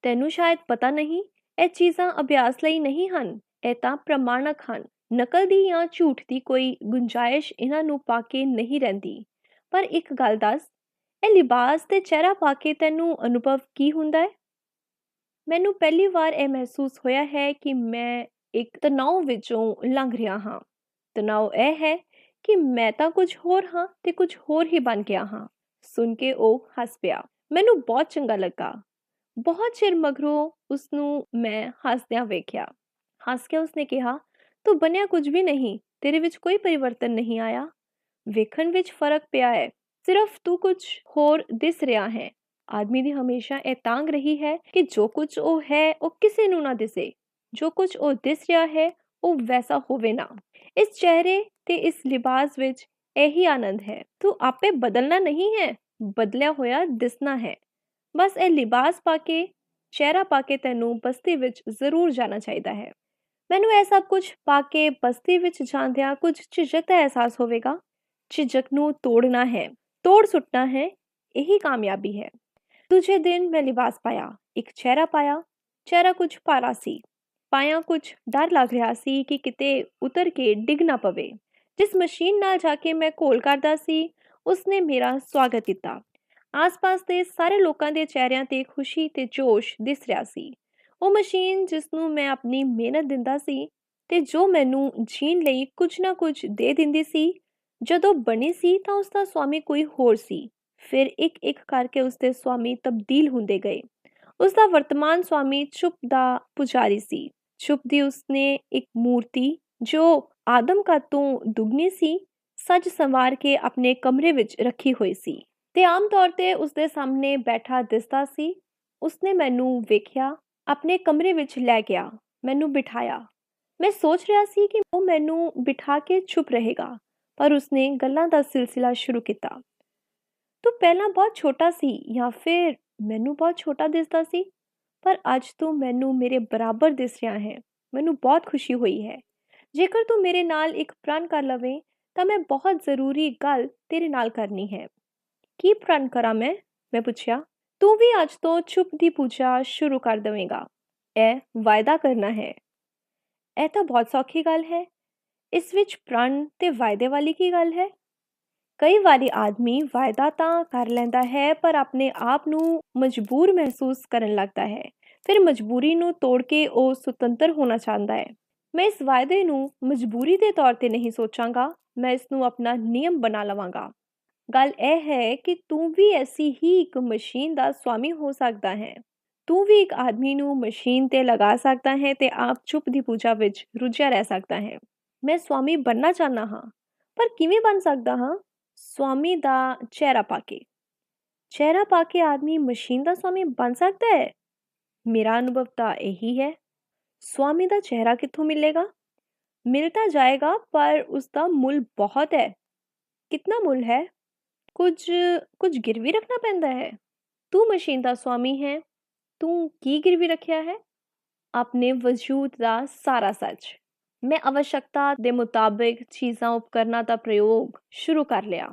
ਤੈਨੂੰ ਸ਼ਾਇਦ ਪਤਾ ਨਹੀਂ, ਇਹ ਚੀਜ਼ਾਂ ਅਭਿਆਸ ਲਈ ਨਹੀਂ ਹਨ, ਇਹ ਤਾਂ ਪ੍ਰਮਾਣਕ ਹਨ। ਨਕਲ ਦੀ ਜਾਂ ਝੂਠ ਦੀ ਕੋਈ ਗੁੰਜਾਇਸ਼ ਇਹਨਾਂ ਨੂੰ ਪਾ ਕੇ ਨਹੀਂ ਰਹਿੰਦੀ। ਪਰ ਇੱਕ ਗੱਲ ਦੱਸ, ਇਹ ਲਿਬਾਸ ਤੇ ਚਿਹਰਾ ਪਾ ਕੇ ਤੈਨੂੰ ਅਨੁਭਵ ਕੀ ਹੁੰਦਾ ਹੈ? ਮੈਨੂੰ ਪਹਿਲੀ ਵਾਰ ਇਹ ਮਹਿਸੂਸ ਹੋਇਆ ਹੈ ਕਿ ਮੈਂ ਇੱਕ ਤਣਾਅ ਵਿੱਚੋਂ ਲੰਘ ਰਿਹਾ ਹਾਂ। ਤਣਾਅ ਇਹ ਹੈ ਕਿ ਮੈਂ ਤਾਂ ਕੁਝ ਹੋਰ ਹਾਂ ਤੇ ਕੁਝ ਹੋਰ ਹੀ ਬਣ ਗਿਆ ਹਾਂ। ਸੁਣ ਕੇ ਉਹ ਹੱਸ ਪਿਆ। ਮੈਨੂੰ ਬਹੁਤ ਚੰਗਾ ਲੱਗਾ। ਬਹੁਤ ਚਿਰ ਮਗਰੋਂ ਉਸਨੂੰ ਮੈਂ ਹੱਸਦਿਆਂ ਵੇਖਿਆ। ਹੱਸ ਕੇ ਉਸਨੇ ਕਿਹਾ, ਤੂੰ ਬਣਿਆ ਕੁਝ ਵੀ ਨਹੀਂ, ਤੇਰੇ ਵਿੱਚ ਕੋਈ ਪਰਿਵਰਤਨ ਨਹੀਂ ਆਇਆ। ਵੇਖਣ ਵਿੱਚ ਫਰਕ ਪਿਆ ਹੈ, ਸਿਰਫ ਤੂੰ ਕੁਝ ਹੋਰ ਦਿਸ ਰਿਹਾ ਹੈ। ਆਦਮੀ ਦੀ ਹਮੇਸ਼ਾ ਇਹ ਤਾਂਘ ਰਹੀ ਹੈ ਕਿ ਜੋ ਕੁਝ ਉਹ ਹੈ ਉਹ ਕਿਸੇ ਨੂੰ ਨਾ ਦਿਸੇ। ਜੋ ਕੁਝ ਉਹ ਦਿਸ ਰਿਹਾ ਹੈ ਉਹ ਵੈਸਾ ਹੋਵੇ ਨਾ। ਇਸ ਚਿਹਰੇ ਤੇ ਇਸ ਲਿਬਾਸ ਵਿੱਚ ਇਹੀ ਆਨੰਦ ਹੈ। ਤੂੰ ਆਪੇ ਬਦਲਣਾ ਨਹੀਂ ਹੈ, ਬਦਲਿਆ ਹੋਇਆ ਦਿਸਣਾ ਹੈ। ਬਸ ਇਹ ਲਿਬਾਸ ਪਾ ਕੇ, ਚਿਹਰਾ ਪਾ ਕੇ ਤੈਨੂੰ ਬਸਤੀ ਵਿੱਚ ਜ਼ਰੂਰ ਜਾਣਾ ਚਾਹੀਦਾ ਹੈ। ਮੈਨੂੰ ਇਹ ਸਭ ਕੁਝ ਪਾ ਕੇ ਬਸਤੀ ਵਿੱਚ ਜਾਂਦਿਆਂ ਕੁਝ ਝਿਜਕ ਦਾ ਅਹਿਸਾਸ ਹੋਵੇਗਾ। ਝਿਜਕ ਨੂੰ ਤੋੜਨਾ ਹੈ, ਤੋੜ ਸੁੱਟਣਾ ਹੈ, ਇਹੀ ਕਾਮਯਾਬੀ ਹੈ। ਦੂਜੇ ਦਿਨ ਮੈਂ ਲਿਬਾਸ ਪਾਇਆ, ਇੱਕ ਚਿਹਰਾ ਪਾਇਆ। ਚਿਹਰਾ ਕੁਝ ਭਾਰਾ ਸੀ, ਪਾਇਆ ਕੁਝ ਡਰ ਲੱਗ ਰਿਹਾ ਸੀ ਕਿ ਕਿਤੇ ਉਤਰ ਕੇ ਡਿੱਗ ਨਾ ਪਵੇ। ਜਿਸ ਮਸ਼ੀਨ ਨਾਲ ਜਾ ਕੇ ਮੈਂ ਘੋਲ ਕਰਦਾ ਸੀ, ਉਸਨੇ ਮੇਰਾ ਸਵਾਗਤ ਕੀਤਾ। ਆਸ-ਪਾਸ ਦੇ ਸਾਰੇ ਲੋਕਾਂ ਦੇ ਚਿਹਰਿਆਂ ਤੇ ਖੁਸ਼ੀ ਤੇ ਜੋਸ਼ ਦਿਸ ਰਿਹਾ ਸੀ। ਉਹ ਮਸ਼ੀਨ ਜਿਸ ਨੂੰ ਮੈਂ ਆਪਣੀ ਮਿਹਨਤ ਦਿੰਦਾ ਸੀ ਤੇ ਜੋ ਮੈਨੂੰ ਜੀਣ ਲਈ ਕੁਝ ਨਾ ਕੁਝ ਦੇ ਦਿੰਦੀ ਸੀ, ਜਦੋਂ ਬਣੀ ਸੀ ਤਾਂ ਉਸਦਾ ਸਵਾਮੀ ਕੋਈ ਹੋਰ ਸੀ। ਫਿਰ ਇੱਕ ਕਰਕੇ ਉਸਦੇ ਸਵਾਮੀ ਤਬਦੀਲ ਹੁੰਦੇ ਗਏ। ਉਸਦਾ ਵਰਤਮਾਨ ਸਵਾਮੀ ਚੁੱਪ ਦਾ ਪੁਜਾਰੀ ਸੀ। ਚੁੱਪ ਦੀ ਉਸਨੇ ਇੱਕ ਮੂਰਤੀ ਜੋ ਆਦਮ ਕਾ ਤੋਂ ਦੁਗਣੀ ਸੀ, ਸਜ ਸੰਵਾਰ ਕੇ ਆਪਣੇ ਕਮਰੇ ਵਿੱਚ ਰੱਖੀ ਹੋਈ ਸੀ ਤੇ ਆਮ ਤੌਰ ਤੇ ਉਸਦੇ ਸਾਹਮਣੇ ਬੈਠਾ ਦਿਸਦਾ ਸੀ। ਉਸਨੇ ਮੈਨੂੰ ਵੇਖਿਆ, ਆਪਣੇ ਕਮਰੇ ਵਿੱਚ ਲੈ ਗਿਆ, ਮੈਨੂੰ ਬਿਠਾਇਆ। ਮੈਂ ਸੋਚ ਰਿਹਾ ਸੀ ਕਿ ਉਹ ਮੈਨੂੰ ਬਿਠਾ ਕੇ ਚੁੱਪ ਰਹੇਗਾ, ਪਰ ਉਸਨੇ ਗੱਲਾਂ ਦਾ ਸਿਲਸਿਲਾ ਸ਼ੁਰੂ ਕੀਤਾ। ਤੂੰ ਪਹਿਲਾਂ ਬਹੁਤ ਛੋਟਾ ਸੀ ਜਾਂ ਫਿਰ ਮੈਨੂੰ ਬਹੁਤ ਛੋਟਾ ਦਿਸਦਾ ਸੀ, ਪਰ ਅੱਜ ਤੂੰ ਮੈਨੂੰ ਮੇਰੇ ਬਰਾਬਰ ਦਿਸ ਰਿਹਾ ਹੈ। ਮੈਨੂੰ ਬਹੁਤ ਖੁਸ਼ੀ ਹੋਈ ਹੈ। ਜੇਕਰ ਤੂੰ ਮੇਰੇ ਨਾਲ ਇੱਕ ਪ੍ਰਣ ਕਰ ਲਵੇਂ ਤਾਂ ਮੈਂ ਬਹੁਤ ਜ਼ਰੂਰੀ ਗੱਲ ਤੇਰੇ ਨਾਲ ਕਰਨੀ ਹੈ। ਕੀ ਪ੍ਰਣ ਕਰਾਂ ਮੈਂ ਪੁੱਛਿਆ। ਤੂੰ ਵੀ ਅੱਜ ਤੋਂ ਚੁੱਪ ਦੀ ਪੂਜਾ ਸ਼ੁਰੂ ਕਰ ਦੇਵੇਂਗਾ। ਇਹ ਵਾਅਦਾ ਕਰਨਾ ਹੈ। ਇਹ ਤਾਂ ਬਹੁਤ ਸੌਖੀ ਗੱਲ ਹੈ। ਇਸ ਵਿੱਚ ਪ੍ਰਣ ਤੇ ਵਾਅਦੇ ਵਾਲੀ ਕੀ ਗੱਲ ਹੈ? ਕਈ ਵਾਰੀ ਆਦਮੀ ਵਾਅਦਾ ਤਾਂ ਕਰ ਲੈਂਦਾ ਹੈ, ਪਰ ਆਪਣੇ ਆਪ ਨੂੰ ਮਜਬੂਰ ਮਹਿਸੂਸ ਕਰਨ ਲੱਗਦਾ ਹੈ। ਫਿਰ ਮਜਬੂਰੀ ਨੂੰ ਤੋੜ ਕੇ ਉਹ ਸੁਤੰਤਰ ਹੋਣਾ ਚਾਹੁੰਦਾ ਹੈ। ਮੈਂ ਇਸ ਵਾਅਦੇ ਨੂੰ ਮਜਬੂਰੀ ਦੇ ਤੌਰ ਤੇ ਨਹੀਂ ਸੋਚਾਂਗਾ, ਮੈਂ ਇਸ ਨੂੰ ਆਪਣਾ ਨਿਯਮ ਬਣਾ ਲਵਾਂਗਾ। ਗੱਲ ਇਹ ਹੈ ਕਿ ਤੂੰ ਵੀ ਐਸੀ ਹੀ ਇੱਕ ਮਸ਼ੀਨ ਦਾ ਸਵਾਮੀ ਹੋ ਸਕਦਾ ਹੈ। ਤੂੰ ਵੀ ਇੱਕ ਆਦਮੀ ਨੂੰ ਮਸ਼ੀਨ ਤੇ ਲਗਾ ਸਕਦਾ ਹੈ ਤੇ ਆਪ ਚੁੱਪ ਦੀ ਪੂਜਾ ਵਿੱਚ ਰੁੱਝਿਆ ਰਹਿ ਸਕਦਾ ਹੈ। ਮੈਂ ਸਵਾਮੀ ਬਣਨਾ ਚਾਹੁੰਦਾ ਹਾਂ, ਪਰ ਕਿਵੇਂ ਬਣ ਸਕਦਾ ਹਾਂ? ਸਵਾਮੀ ਦਾ ਚਿਹਰਾ ਪਾ ਕੇ। ਚਿਹਰਾ ਪਾ ਕੇ ਆਦਮੀ ਮਸ਼ੀਨ ਦਾ ਸਵਾਮੀ ਬਣ ਸਕਦਾ ਹੈ? ਮੇਰਾ ਅਨੁਭਵ ਤਾਂ ਇਹੀ ਹੈ। ਸਵਾਮੀ ਦਾ ਚਿਹਰਾ ਕਿੱਥੋਂ ਮਿਲੇਗਾ? ਮਿਲ ਤਾਂ ਜਾਏਗਾ, ਪਰ ਉਸਦਾ ਮੁੱਲ ਬਹੁਤ ਹੈ। ਕਿੰਨਾ ਮੁੱਲ ਹੈ? ਕੁਝ ਗਿਰਵੀ ਰੱਖਣਾ ਪੈਂਦਾ ਹੈ। ਤੂੰ ਮਸ਼ੀਨ ਦਾ ਸਵਾਮੀ ਹੈ, ਤੂੰ ਕੀ ਗਿਰਵੀ ਰੱਖਿਆ ਹੈ? ਆਪਣੇ ਵਜੂਦ ਦਾ ਸਾਰਾ ਸੱਚ। ਮੈਂ आवश्यकता ਦੇ ਮੁਤਾਬਿਕ ਚੀਜ਼ਾਂ ਉਪਕਰਨਾਂ ਦਾ ਪ੍ਰਯੋਗ ਸ਼ੁਰੂ ਕਰ ਲਿਆ।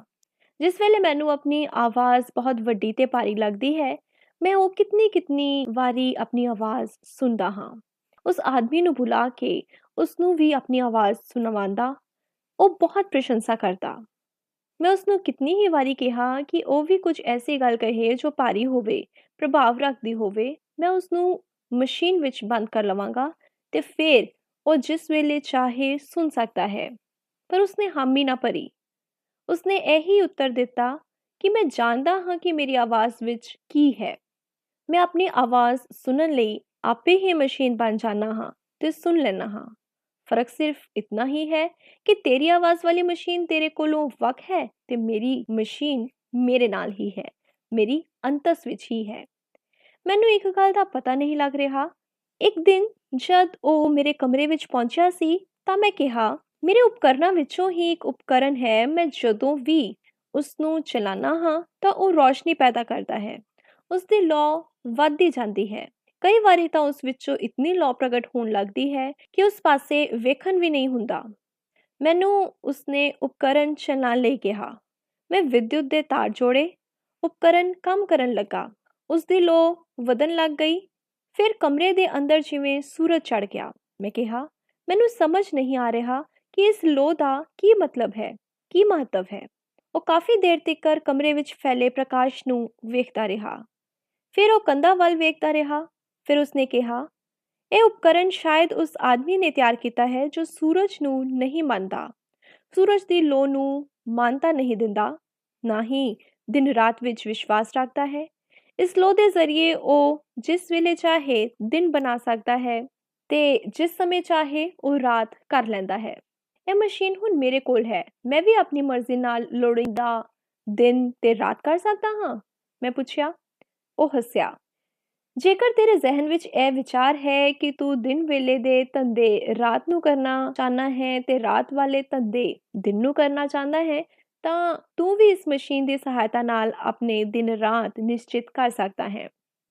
ਜਿਸ ਵੇਲੇ ਮੈਨੂੰ ਆਪਣੀ ਆਵਾਜ਼ ਬਹੁਤ ਵੱਡੀ ਤੇ ਭਾਰੀ ਲੱਗਦੀ ਹੈ, ਮੈਂ ਉਹ ਕਿਤਨੀ ਵਾਰੀ ਆਪਣੀ ਆਵਾਜ਼ ਸੁਣਦਾ ਹਾਂ। ਉਸ ਆਦਮੀ ਨੂੰ ਬੁਲਾ ਕੇ ਉਸਨੂੰ ਵੀ ਆਪਣੀ ਆਵਾਜ਼ ਸੁਣਵਾਉਂਦਾ। ਉਹ ਬਹੁਤ ਪ੍ਰਸ਼ੰਸਾ ਕਰਦਾ। ਮੈਂ ਉਸਨੂੰ ਕਿਤਨੀ ਹੀ ਵਾਰੀ ਕਿਹਾ ਕਿ ਉਹ ਵੀ ਕੁਝ ਐਸੀ ਗੱਲ ਕਹੇ ਜੋ ਭਾਰੀ ਹੋਵੇ, ਪ੍ਰਭਾਵ ਰੱਖਦੀ ਹੋਵੇ। ਮੈਂ ਉਸਨੂੰ ਮਸ਼ੀਨ ਵਿੱਚ ਬੰਦ ਕਰ ਲਵਾਂਗਾ ਤੇ ਫਿਰ ਉਹ ਜਿਸ ਵੇਲੇ ਚਾਹੇ ਸੁਣ ਸਕਦਾ ਹੈ। ਪਰ ਉਸਨੇ ਹਾਮੀ ਨਾ ਭਰੀ। ਉਸਨੇ ਇਹੀ ਉੱਤਰ ਦਿੱਤਾ ਕਿ ਮੈਂ ਜਾਣਦਾ ਹਾਂ ਕਿ ਮੇਰੀ ਆਵਾਜ਼ ਵਿੱਚ ਕੀ ਹੈ। ਮੈਂ ਆਪਣੀ ਆਵਾਜ਼ ਸੁਣਨ ਲਈ ਆਪੇ ਹੀ ਮਸ਼ੀਨ ਬਣ ਜਾਣਾ ਹਾਂ ਤੇ ਸੁਣ ਲੈਣਾ ਹਾਂ। ਫਰਕ ਸਿਰਫ ਇਤਨਾ ਹੀ ਹੈ ਕਿ ਤੇਰੀ ਆਵਾਜ਼ ਵਾਲੀ ਮਸ਼ੀਨ ਤੇਰੇ ਕੋਲੋਂ ਵੱਖ ਹੈ ਤੇ ਮੇਰੀ ਮਸ਼ੀਨ ਮੇਰੇ ਨਾਲ ਹੀ ਹੈ, ਮੇਰੀ ਅੰਤਸ ਵਿੱਚ ਹੀ ਹੈ। ਮੈਨੂੰ ਇੱਕ ਗੱਲ ਦਾ ਪਤਾ ਨਹੀਂ ਲੱਗ ਰਿਹਾ। ਇੱਕ ਦਿਨ ਜਦ ਉਹ ਮੇਰੇ ਕਮਰੇ ਵਿੱਚ ਪਹੁੰਚਿਆ ਸੀ ਤਾਂ ਮੈਂ ਕਿਹਾ, ਮੇਰੇ ਉਪਕਰਨਾਂ ਵਿੱਚੋਂ ਹੀ ਇੱਕ ਉਪਕਰਨ ਹੈ। ਮੈਂ ਜਦੋਂ ਵੀ ਉਸ ਨੂੰ ਚਲਾਉਂਦਾ ਹਾਂ ਤਾਂ ਉਹ ਰੌਸ਼ਨੀ ਪੈਦਾ ਕਰਦਾ ਹੈ। ਉਸ ਦੀ ਲੌ ਵੱਧਦੀ ਜਾਂਦੀ ਹੈ। ਕਈ ਵਾਰੀ ਤਾਂ ਉਸ ਵਿੱਚੋਂ ਇਤਨੀ ਲੌ ਪ੍ਰਗਟ ਹੋਣ ਲੱਗਦੀ ਹੈ ਕਿ ਉਸ ਪਾਸੇ ਵੇਖਣ ਵੀ ਨਹੀਂ ਹੁੰਦਾ। ਮੈਨੂੰ ਉਸਨੇ ਉਪਕਰਨ ਚਲਾਉਣ ਲਈ ਕਿਹਾ। ਮੈਂ ਵਿਦਯੁਤ ਦੇ ਤਾਰ ਜੋੜੇ। ਉਪਕਰਨ ਕੰਮ ਕਰਨ ਲੱਗਾ। ਉਸ ਦੀ ਲੌ ਵਧਣ ਲੱਗ ਗਈ। ਫਿਰ ਕਮਰੇ ਦੇ ਅੰਦਰ ਜਿਵੇਂ ਸੂਰਜ ਚੜ੍ਹ ਗਿਆ। ਮੈਂ ਕਿਹਾ, ਮੈਨੂੰ ਸਮਝ ਨਹੀਂ ਆ ਰਿਹਾ ਕਿ ਇਸ ਲੌ ਦਾ ਕੀ ਮਤਲਬ ਹੈ, ਕੀ ਮਹੱਤਵ ਹੈ। ਉਹ ਕਾਫੀ ਦੇਰ ਤੀਕਰ ਕਮਰੇ ਵਿੱਚ ਫੈਲੇ ਪ੍ਰਕਾਸ਼ ਨੂੰ ਵੇਖਦਾ ਰਿਹਾ। ਫਿਰ ਉਹ ਕੰਧਾਂ ਵੱਲ ਵੇਖਦਾ ਰਿਹਾ। ਫਿਰ ਉਸਨੇ ਕਿਹਾ, ਇਹ ਉਪਕਰਨ ਸ਼ਾਇਦ ਉਸ ਆਦਮੀ ਨੇ ਤਿਆਰ ਕੀਤਾ ਹੈ ਜੋ ਸੂਰਜ ਨੂੰ ਨਹੀਂ ਮੰਨਦਾ, ਸੂਰਜ ਦੀ ਲੌ ਨੂੰ ਮਾਨਤਾ ਨਹੀਂ ਦਿੰਦਾ, ਨਾ ਹੀ ਦਿਨ ਰਾਤ ਵਿੱਚ ਵਿਸ਼ਵਾਸ ਰੱਖਦਾ ਹੈ। ਇਸ ਲੌ ਦੇ ਜ਼ਰੀਏ ਉਹ ਜਿਸ ਵੇਲੇ ਚਾਹੇ ਦਿਨ ਬਣਾ ਸਕਦਾ ਹੈ ਤੇ ਜਿਸ ਸਮੇਂ ਚਾਹੇ ਉਹ ਰਾਤ ਕਰ ਲੈਂਦਾ ਹੈ। ਇਹ ਮਸ਼ੀਨ ਹੁਣ ਮੇਰੇ ਕੋਲ ਹੈ। ਮੈਂ ਵੀ ਆਪਣੀ ਮਰਜ਼ੀ ਨਾਲ ਲੋੜੀਂਦਾ ਦਿਨ ਤੇ ਰਾਤ ਕਰ ਸਕਦਾ ਹਾਂ। ਮੈਂ ਪੁੱਛਿਆ। ਉਹ ਹੱਸਿਆ। ਜੇਕਰ ਤੇਰੇ ਜ਼ਿਹਨ ਵਿੱਚ ਇਹ ਵਿਚਾਰ ਹੈ ਕਿ ਤੂੰ ਦਿਨ ਵੇਲੇ ਦੇ ਧੰਦੇ ਰਾਤ ਨੂੰ ਕਰਨਾ ਚਾਹੁੰਦਾ ਹੈ ਤੇ ਰਾਤ ਵਾਲੇ ਧੰਦੇ ਦਿਨ ਨੂੰ ਕਰਨਾ ਚਾਹੁੰਦਾ ਹੈ, ਤਾਂ ਤੂੰ ਵੀ ਇਸ ਮਸ਼ੀਨ ਦੀ ਸਹਾਇਤਾ ਨਾਲ ਆਪਣੇ ਦਿਨ ਰਾਤ ਨਿਸ਼ਚਿਤ ਕਰ ਸਕਦਾ ਹੈ।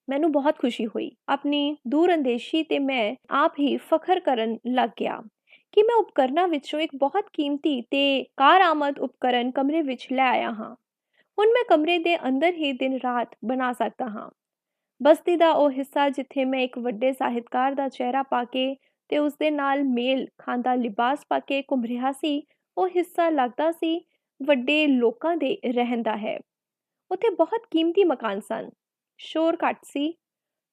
ਮੈਨੂੰ ਬਹੁਤ ਖੁਸ਼ੀ ਹੋਈ। ਆਪਣੀ ਦੂਰਅੰਦੇਸ਼ੀ ਤੇ ਮੈਂ ਆਪ ਹੀ ਫਖਰ ਕਰਨ ਲੱਗ ਗਿਆ ਕਿ ਮੈਂ ਉਪਕਰਨਾਂ ਵਿੱਚੋਂ ਇੱਕ ਬਹੁਤ ਕੀਮਤੀ ਤੇ ਕਾਰਆਮਦ ਉਪਕਰਨ ਕਮਰੇ ਵਿੱਚ ਲੈ ਆਇਆ ਹਾਂ। ਹੁਣ ਮੈਂ ਕਮਰੇ ਦੇ ਅੰਦਰ ਹੀ ਦਿਨ ਰਾਤ ਬਣਾ ਸਕਦਾ ਹਾਂ। ਬਸਤੀ ਦਾ ਉਹ ਹਿੱਸਾ ਜਿੱਥੇ ਮੈਂ ਇੱਕ ਵੱਡੇ ਸਾਹਿਤਕਾਰ ਦਾ ਚਿਹਰਾ ਪਾ ਕੇ ਤੇ ਉਸਦੇ ਨਾਲ ਮੇਲ ਖਾਂਦਾ ਲਿਬਾਸ ਪਾ ਕੇ ਘੁੰਮ ਰਿਹਾ ਸੀ, ਉਹ ਹਿੱਸਾ ਲੱਗਦਾ ਸੀ ਵੱਡੇ ਲੋਕਾਂ ਦੇ ਰਹਿਣ ਦਾ ਹੈ। ਉੱਥੇ ਬਹੁਤ ਕੀਮਤੀ ਮਕਾਨ ਸਨ। ਸ਼ੋਰ ਘੱਟ ਸੀ।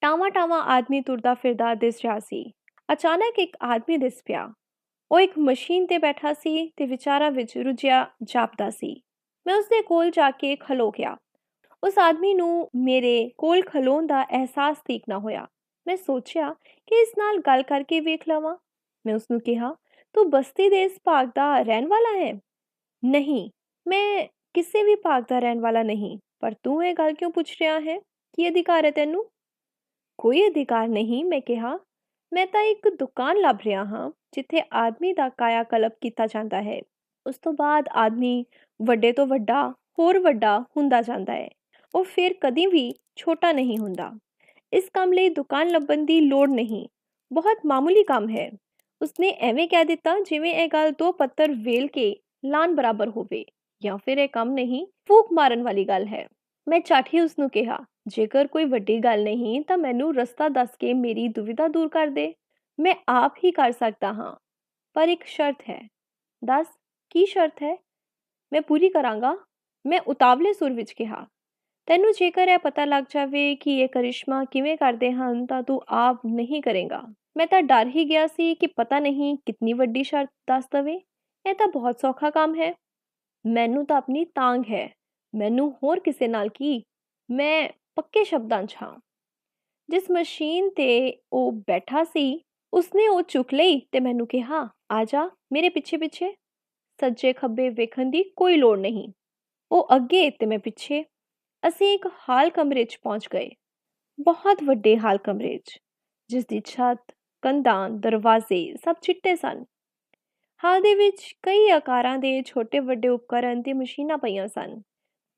ਟਾਵਾਂ ਟਾਵਾਂ ਆਦਮੀ ਤੁਰਦਾ ਫਿਰਦਾ ਦਿਸ ਰਿਹਾ ਸੀ। ਅਚਾਨਕ ਇੱਕ ਆਦਮੀ ਦਿਸ ਪਿਆ। ਉਹ ਇੱਕ ਮਸ਼ੀਨ ਤੇ ਬੈਠਾ ਸੀ ਤੇ ਵਿਚਾਰਾਂ ਵਿੱਚ ਰੁੱਝਿਆ ਜਾਪਦਾ ਸੀ। ਮੈਂ ਉਸਦੇ ਕੋਲ ਜਾ ਕੇ ਖਲੋ ਗਿਆ। ਉਸ ਆਦਮੀ ਨੂੰ ਮੇਰੇ ਕੋਲ ਖਲੋਣ ਦਾ ਅਹਿਸਾਸ ਠੀਕ ਨਾ ਹੋਇਆ। ਮੈਂ ਸੋਚਿਆ ਕਿ ਇਸ ਨਾਲ ਗੱਲ ਕਰਕੇ ਵੇਖ ਲਵਾਂ। ਮੈਂ ਉਸਨੂੰ ਕਿਹਾ, ਤੂੰ ਬਸਤੀ ਦੇ ਇਸ ਭਾਗ ਦਾ ਰਹਿਣ ਵਾਲਾ ਹੈ? ਨਹੀਂ, ਮੈਂ ਕਿਸੇ ਵੀ ਭਾਗ ਦਾ ਰਹਿਣ ਵਾਲਾ ਨਹੀਂ। ਪਰ ਤੂੰ ਇਹ ਗੱਲ ਕਿਉਂ ਪੁੱਛ ਰਿਹਾ ਹੈ? ਕੀ ਅਧਿਕਾਰ ਹੈ ਤੈਨੂੰ? ਕੋਈ ਅਧਿਕਾਰ ਨਹੀਂ, ਮੈਂ ਕਿਹਾ। ਮੈਂ ਤਾਂ ਇੱਕ ਦੁਕਾਨ ਲੱਭ ਰਿਹਾ ਹਾਂ ਜਿੱਥੇ ਆਦਮੀ ਦਾ ਕਾਇਆ ਕਲਪ ਕੀਤਾ ਜਾਂਦਾ ਹੈ। ਉਸ ਤੋਂ ਬਾਅਦ ਆਦਮੀ ਵੱਡੇ ਤੋਂ ਵੱਡਾ ਹੋਰ ਵੱਡਾ ਹੁੰਦਾ ਜਾਂਦਾ ਹੈ। ਉਹ ਫਿਰ ਕਦੀ ਵੀ ਛੋਟਾ ਨਹੀਂ ਹੁੰਦਾ। ਇਸ ਕੰਮ ਲਈ ਦੁਕਾਨ ਲੱਭਣ ਦੀ ਲੋੜ ਨਹੀਂ। ਬਹੁਤ ਮਾਮੂਲੀ ਕੰਮ ਹੈ। ਉਸਨੇ ਐਵੇਂ ਕਹਿ ਦਿੱਤਾ ਜਿਵੇਂ ਇਹ ਗੱਲ ਦੋ ਪੱਤਰ ਵੇਲ ਕੇ ਲਾਣ ਬਰਾਬਰ ਹੋਵੇ, ਜਾਂ ਫਿਰ ਇਹ ਕੰਮ ਨਹੀਂ, ਫੂਕ ਮਾਰਨ ਵਾਲੀ ਗੱਲ ਹੈ। ਮੈਂ ਝੱਟ ਹੀ ਉਸਨੂੰ ਕਿਹਾ, ਜੇਕਰ ਕੋਈ ਵੱਡੀ ਗੱਲ ਨਹੀਂ ਤਾਂ ਮੈਨੂੰ ਰਸਤਾ ਦੱਸ ਕੇ ਮੇਰੀ ਦੁਵਿਧਾ ਦੂਰ ਕਰ ਦੇ। ਮੈਂ ਆਪ ਹੀ ਕਰ ਸਕਦਾ ਹਾਂ, ਪਰ ਇੱਕ ਸ਼ਰਤ ਹੈ। ਦੱਸ, ਕੀ ਸ਼ਰਤ ਹੈ? ਮੈਂ ਪੂਰੀ ਕਰਾਂਗਾ, ਮੈਂ ਉਤਾਵਲੇ ਸੁਰ ਵਿੱਚ ਕਿਹਾ। ਤੈਨੂੰ ਜੇਕਰ ਇਹ ਪਤਾ ਲੱਗ ਜਾਵੇ ਕਿ ਇਹ ਕਰਿਸ਼ਮਾ ਕਿਵੇਂ ਕਰਦੇ ਹਨ ਤਾਂ ਤੂੰ ਆਪ ਨਹੀਂ ਕਰੇਗਾ। ਮੈਂ ਤਾਂ ਡਰ ਹੀ ਗਿਆ ਸੀ ਕਿ ਪਤਾ ਨਹੀਂ ਕਿਤਨੀ ਵੱਡੀ ਸ਼ਰਤ ਦੱਸ ਦਵੇ। ਇਹ ਤਾਂ ਬਹੁਤ ਸੌਖਾ ਕੰਮ ਹੈ। ਮੈਨੂੰ ਤਾਂ ਆਪਣੀ ਤਾਂਘ ਹੈ। ਮੈਨੂੰ ਹੋਰ ਕਿਸੇ ਨਾਲ ਕੀ। ਮੈਂ ਪੱਕੇ ਸ਼ਬਦਾਂ 'ਚ ਹਾਂ। ਜਿਸ ਮਸ਼ੀਨ ਤੇ ਉਹ ਬੈਠਾ ਸੀ ਉਸਨੇ ਉਹ ਚੁੱਕ ਲਈ ਤੇ ਮੈਨੂੰ ਕਿਹਾ, ਆ ਜਾ ਮੇਰੇ ਪਿੱਛੇ ਪਿੱਛੇ। ਸੱਜੇ ਖੱਬੇ ਵੇਖਣ ਦੀ ਕੋਈ ਲੋੜ ਨਹੀਂ। ਉਹ ਅੱਗੇ ਤੇ ਮੈਂ ਪਿੱਛੇ। ਅਸੀਂ ਇੱਕ ਹਾਲ ਕਮਰੇ 'ਚ ਪਹੁੰਚ ਗਏ। ਬਹੁਤ ਵੱਡੇ ਹਾਲ ਕਮਰੇ 'ਚ, ਜਿਸ ਦੀ ਛੱਤ, ਕੰਧਾਂ, ਦਰਵਾਜ਼ੇ ਸਭ ਚਿੱਟੇ ਸਨ। ਹਾਲ ਦੇ ਵਿੱਚ ਕਈ ਆਕਾਰਾਂ ਦੇ ਛੋਟੇ ਵੱਡੇ ਉਪਕਰਨ ਤੇ ਮਸ਼ੀਨਾਂ ਪਈਆਂ ਸਨ।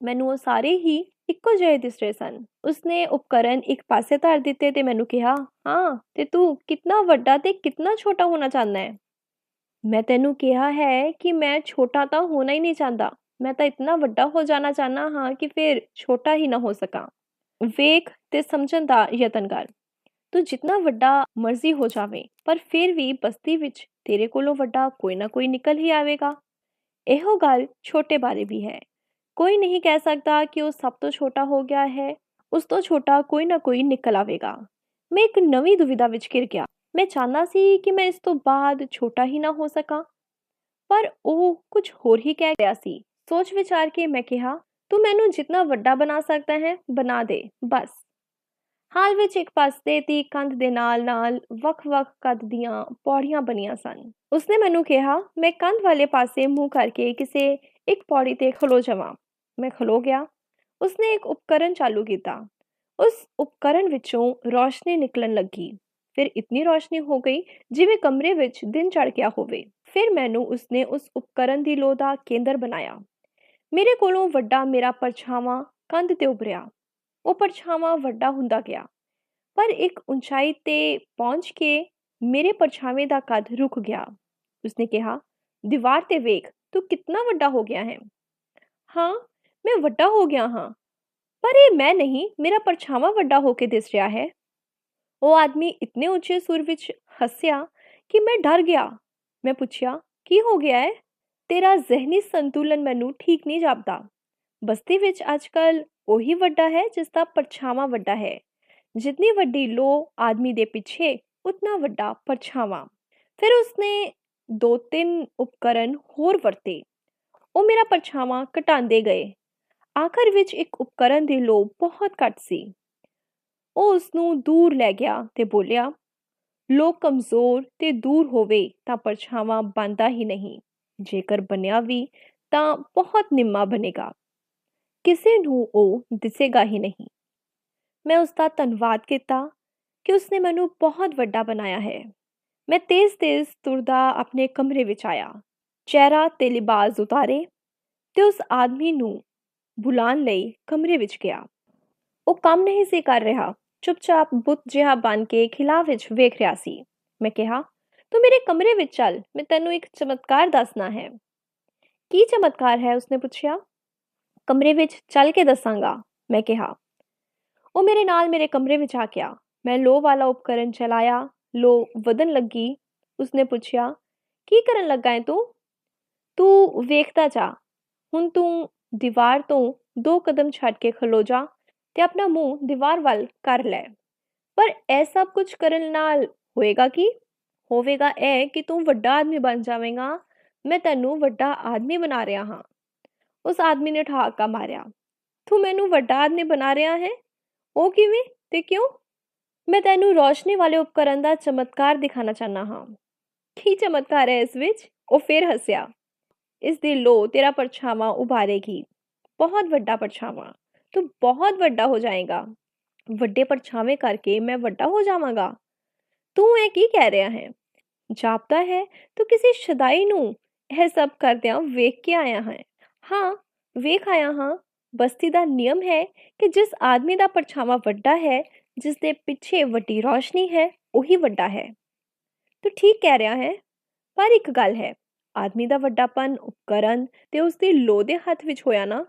ਮੈਨੂੰ ਉਹ ਸਾਰੇ ਹੀ ਇੱਕੋ ਜਿਹੇ ਦਿਸ ਰਹੇ ਸਨ। ਉਸਨੇ ਉਪਕਰਨ ਇੱਕ ਪਾਸੇ ਧਰ ਦਿੱਤੇ ਤੇ ਮੈਨੂੰ ਕਿਹਾ, ਹਾਂ, ਤੇ ਤੂੰ ਕਿਤਨਾ ਵੱਡਾ ਤੇ ਕਿਤਨਾ ਛੋਟਾ ਹੋਣਾ ਚਾਹੁੰਦਾ ਹੈ? ਮੈਂ ਤੈਨੂੰ ਕਿਹਾ ਹੈ ਕਿ ਮੈਂ ਛੋਟਾ ਤਾਂ ਹੋਣਾ ਹੀ ਨਹੀਂ ਚਾਹੁੰਦਾ। ਮੈਂ ਤਾਂ ਇਤਨਾ ਵੱਡਾ ਹੋ ਜਾਣਾ ਚਾਹੁੰਦਾ ਹਾਂ ਕਿ ਫਿਰ ਛੋਟਾ ਹੀ ਨਾ ਹੋ ਸਕਾਂ। ਵੇਖ ਤੇ ਸਮਝਣ ਦਾ ਯਤਨ ਕਰ। ਤੂੰ ਜਿੰਨਾ ਵੱਡਾ ਮਰਜ਼ੀ ਹੋ ਜਾਵੇਂ, ਪਰ ਫਿਰ ਵੀ ਬਸਤੀ ਵਿੱਚ ਤੇਰੇ ਕੋਲੋਂ ਵੱਡਾ ਕੋਈ ਨਾ ਕੋਈ ਨਿਕਲ ਹੀ ਆਵੇਗਾ। ਇਹੋ ਗੱਲ ਛੋਟੇ ਬਾਰੇ ਵੀ ਹੈ। ਕੋਈ ਨਹੀਂ ਕਹਿ ਸਕਦਾ ਕਿ ਉਹ ਸਭ ਤੋਂ ਛੋਟਾ ਹੋ ਗਿਆ ਹੈ। ਉਸ ਤੋਂ ਛੋਟਾ ਕੋਈ ਨਾ ਕੋਈ ਨਿਕਲ ਆਵੇਗਾ। ਮੈਂ ਇੱਕ ਨਵੀਂ ਦੁਵਿਧਾ ਵਿੱਚ ਘਿਰ ਗਿਆ। ਮੈਂ ਚਾਹੁੰਦਾ ਸੀ ਕਿ ਮੈਂ ਇਸ ਤੋਂ ਬਾਅਦ ਛੋਟਾ ਹੀ ਨਾ ਹੋ ਸਕਾਂ, ਪਰ ਉਹ ਕੁਝ ਹੋਰ ਹੀ ਕਹਿ ਰਿਹਾ ਸੀ। ਸੋਚ ਵਿਚਾਰ ਕੇ ਮੈਂ ਕਿਹਾ, ਤੂੰ ਮੈਨੂੰ ਜਿੰਨਾ ਵੱਡਾ ਬਣਾ ਸਕਦਾ ਹੈ ਬਣਾ ਦੇ, ਬਸ। ਹਾਲ ਵਿੱਚ ਇੱਕ ਪਾਸੇ ਦੀ ਕੰਧ ਦੇ ਨਾਲ-ਨਾਲ ਵੱਖ-ਵੱਖ ਕੱਦ ਦੀਆਂ ਪੌੜੀਆਂ ਬਣੀਆਂ ਸਨ। ਉਸਨੇ ਮੈਨੂੰ ਕਿਹਾ, ਮੈਂ ਕੰਧ ਵਾਲੇ ਪਾਸੇ ਮੂੰਹ ਕਰਕੇ ਕਿਸੇ ਇੱਕ ਪੌੜੀ ਤੇ ਖਲੋ ਜਾਵਾਂ। ਮੈਂ ਖਲੋ ਗਿਆ। ਉਸਨੇ ਇੱਕ ਉਪਕਰਨ ਚਾਲੂ ਕੀਤਾ। ਉਸ ਉਪਕਰਨ ਵਿੱਚੋਂ ਰੌਸ਼ਨੀ ਨਿਕਲਣ ਲੱਗੀ। ਫਿਰ ਇਤਨੀ ਰੌਸ਼ਨੀ ਹੋ ਗਈ ਜਿਵੇਂ ਕਮਰੇ ਵਿੱਚ ਦਿਨ ਚੜ੍ਹ ਗਿਆ ਹੋਵੇ। ਫਿਰ ਮੈਨੂੰ ਉਸਨੇ ਉਸ ਉਪਕਰਨ ਦੀ ਲੋ ਦਾ ਕੇਂਦਰ ਬਣਾਇਆ। ਮੇਰੇ ਕੋਲੋਂ ਵੱਡਾ ਮੇਰਾ ਪਰਛਾਵਾਂ ਕੰਧ ਤੇ ਉਭਰਿਆ। ਉਹ ਪਰਛਾਵਾਂ ਵੱਡਾ ਹੁੰਦਾ ਗਿਆ, ਪਰ ਇੱਕ ਉਚਾਈ ਤੇ ਪਹੁੰਚ ਕੇ ਮੇਰੇ ਪਰਛਾਵੇਂ ਦਾ ਕੱਦ ਰੁਕ ਗਿਆ। ਉਸਨੇ ਕਿਹਾ, ਦੀਵਾਰ ਤੇ ਵੇਖ, ਤੂੰ ਕਿੰਨਾ ਵੱਡਾ ਹੋ ਗਿਆ ਹੈ। ਹਾਂ, ਮੈਂ ਵੱਡਾ ਹੋ ਗਿਆ ਹਾਂ, ਪਰ ਇਹ ਮੈਂ ਨਹੀਂ, ਮੇਰਾ ਪਰਛਾਵਾਂ ਵੱਡਾ ਹੋ ਕੇ ਦਿਸ ਰਿਹਾ ਹੈ। ਉਹ ਆਦਮੀ ਇਤਨੇ ਉੱਚੇ ਸੁਰ ਵਿੱਚ ਹੱਸਿਆ ਕਿ ਮੈਂ ਡਰ ਗਿਆ। ਮੈਂ ਪੁੱਛਿਆ, ਕੀ ਹੋ ਗਿਆ ਹੈ? ਤੇਰਾ ਜ਼ਹਿਨੀ ਸੰਤੁਲਨ ਮੈਨੂੰ ਠੀਕ ਨਹੀਂ ਜਾਪਦਾ। ਬਸਤੀ ਵਿੱਚ ਅੱਜ-ਕੱਲ੍ਹ ਉਹੀ ਵੱਡਾ ਹੈ ਜਿਸ ਦਾ ਪਰਛਾਵਾਂ ਵੱਡਾ ਹੈ। ਜਿਤਨੀ ਵੱਡੀ ਲੋ ਆਦਮੀ ਦੇ ਪਿੱਛੇ, ਉਤਨਾ ਵੱਡਾ ਪਰਛਾਵਾਂ। ਫਿਰ ਉਸਨੇ 2-3 ਉਪਕਰਨ ਹੋਰ ਵਰਤੇ। ਉਹ ਮੇਰਾ ਪਰਛਾਵਾਂ ਘਟਾਉਂਦੇ ਗਏ। ਆਖਰ ਵਿੱਚ ਇੱਕ ਉਪਕਰਨ ਦੀ ਲੋ ਬਹੁਤ ਘੱਟ ਸੀ। ਉਹ ਉਸਨੂੰ ਦੂਰ ਲੈ ਗਿਆ ਤੇ ਬੋਲਿਆ, ਲੋ ਕਮਜ਼ੋਰ ਤੇ ਦੂਰ ਹੋਵੇ ਤਾਂ ਪਰਛਾਵਾਂ ਬਣਦਾ ਹੀ ਨਹੀਂ। ਜੇਕਰ ਬਣਿਆ ਵੀ ਤਾਂ ਬਹੁਤ ਨਿੰਮਾ ਬਣੇਗਾ। ਕਿਸੇ ਨੂੰ ਉਹ ਦਿਸੇਗਾ ਹੀ ਨਹੀਂ। ਮੈਂ ਉਸਦਾ ਧੰਨਵਾਦ ਕੀਤਾ ਕਿ ਉਸਨੇ ਮੈਨੂੰ ਬਹੁਤ ਵੱਡਾ ਬਣਾਇਆ ਹੈ। ਮੈਂ ਤੇਜ਼-ਤੇਜ਼ ਤੁਰਦਾ ਆਪਣੇ ਕਮਰੇ ਵਿੱਚ ਆਇਆ। ਚਿਹਰਾ ਤੇ ਲਿਬਾਸ ਉਤਾਰੇ ਤੇ ਉਸ ਆਦਮੀ ਨੂੰ ਬੁਲਾਉਣ ਲਈ ਕਮਰੇ ਵਿੱਚ ਗਿਆ। ਉਹ ਕੰਮ ਨਹੀਂ ਸੀ ਕਰ ਰਿਹਾ, ਚੁੱਪਚਾਪ ਬੁੱਤ ਜਿਹਾ ਬਣ ਕੇ ਖਿਲਾਫ ਵਿੱਚ ਵੇਖ ਰਿਹਾ ਸੀ। ਮੈਂ ਕਿਹਾ, ਤੂੰ ਮੇਰੇ ਕਮਰੇ ਵਿੱਚ ਚੱਲ, ਮੈਂ ਤੈਨੂੰ ਇੱਕ ਚਮਤਕਾਰ ਦੱਸਣਾ ਹੈ। ਕੀ ਚਮਤਕਾਰ ਹੈ? ਉਸਨੇ ਪੁੱਛਿਆ। ਕਮਰੇ ਵਿੱਚ ਚੱਲ ਕੇ ਦੱਸਾਂਗਾ, ਮੈਂ ਕਿਹਾ। ਉਹ ਮੇਰੇ ਨਾਲ ਮੇਰੇ ਕਮਰੇ ਵਿੱਚ ਆ ਗਿਆ। ਮੈਂ ਲੋ ਵਾਲਾ ਉਪਕਰਨ ਚਲਾਇਆ। ਲੋ ਵਧਣ ਲੱਗੀ। ਉਸਨੇ ਪੁੱਛਿਆ, ਕੀ ਕਰਨ ਲੱਗਾ ਹੈ ਤੂੰ? ਤੂੰ ਵੇਖਦਾ ਜਾ। ਹੁਣ ਤੂੰ ਦੀਵਾਰ ਤੋਂ 2 ਕਦਮ ਛੱਡ ਕੇ ਖਲੋ ਜਾ ਤੇ ਆਪਣਾ ਮੂੰਹ ਦੀਵਾਰ ਵੱਲ ਕਰ ਲੈ। ਪਰ ਇਹ ਸਭ ਕੁਝ ਕਰਨ ਨਾਲ ਹੋਏਗਾ ਕੀ? ਹੋਵੇਗਾ ਇਹ ਕਿ ਤੂੰ ਵੱਡਾ ਆਦਮੀ ਬਣ ਜਾਵੇਂਗਾ। ਮੈਂ ਤੈਨੂੰ ਵੱਡਾ ਆਦਮੀ ਬਣਾ ਰਿਹਾ ਹਾਂ। ਉਸ ਆਦਮੀ ਨੇ ਠਹਾਕਾ ਮਾਰਿਆ। ਤੂੰ ਮੈਨੂੰ ਵੱਡਾ ਆਦਮੀ ਬਣਾ ਰਿਹਾ ਹੈ? ਉਹ ਕਿਵੇਂ ਤੇ ਕਿਉਂ? ਮੈਂ ਤੈਨੂੰ ਰੌਸ਼ਨੀ ਵਾਲੇ ਉਪਕਰਨ ਦਾ ਚਮਤਕਾਰ ਦਿਖਾਣਾ ਚਾਹੁੰਦਾ ਹਾਂ। ਕੀ ਚਮਤਕਾਰ ਹੈ ਇਸ ਵਿੱਚ? ਉਹ ਫਿਰ ਹੱਸਿਆ। ਇਸ ਦੀ ਲੋ ਤੇਰਾ ਪਰਛਾਵਾਂ ਉਭਾਰੇਗੀ। ਬਹੁਤ ਵੱਡਾ ਪਰਛਾਵਾਂ। ਤੂੰ ਬਹੁਤ ਵੱਡਾ ਹੋ ਜਾਏਗਾ। ਵੱਡੇ ਪਰਛਾਵੇਂ ਕਰਕੇ ਮੈਂ ਵੱਡਾ ਹੋ ਜਾਵਾਂਗਾ। ਤੂੰ ਇਹ ਕੀ ਕਹਿ ਰਿਹਾ ਹੈ? ਜਾਪਦਾ ਹੈ ਤੂੰ ਕਿਸੇ ਸ਼ਦਾਈ ਨੂੰ ਇਹ ਸਭ ਕਰਦਿਆਂ ਵੇਖ ਕੇ ਆਇਆ ਹੈ। ਹਾਂ, ਵੇਖ ਆਇਆ ਹਾਂ। ਬਸਤੀ ਦਾ ਨਿਯਮ ਹੈ ਕਿ ਜਿਸ ਆਦਮੀ ਦਾ ਪਰਛਾਵਾਂ ਵੱਡਾ ਹੈ, ਜਿਸ ਦੇ ਪਿੱਛੇ ਵੱਡੀ ਰੌਸ਼ਨੀ ਹੈ, ਉਹੀ ਵੱਡਾ ਹੈ। ਤੂੰ ਠੀਕ ਕਹਿ ਰਿਹਾ ਹੈ, ਪਰ ਇੱਕ ਗੱਲ ਹੈ, ਆਦਮੀ ਦਾ ਵੱਡਾਪਨ ਉਪਕਰਨ ਤੇ ਉਸਦੀ ਲੋ ਦੇ ਹੱਥ ਵਿੱਚ ਹੋਇਆ ਨਾ।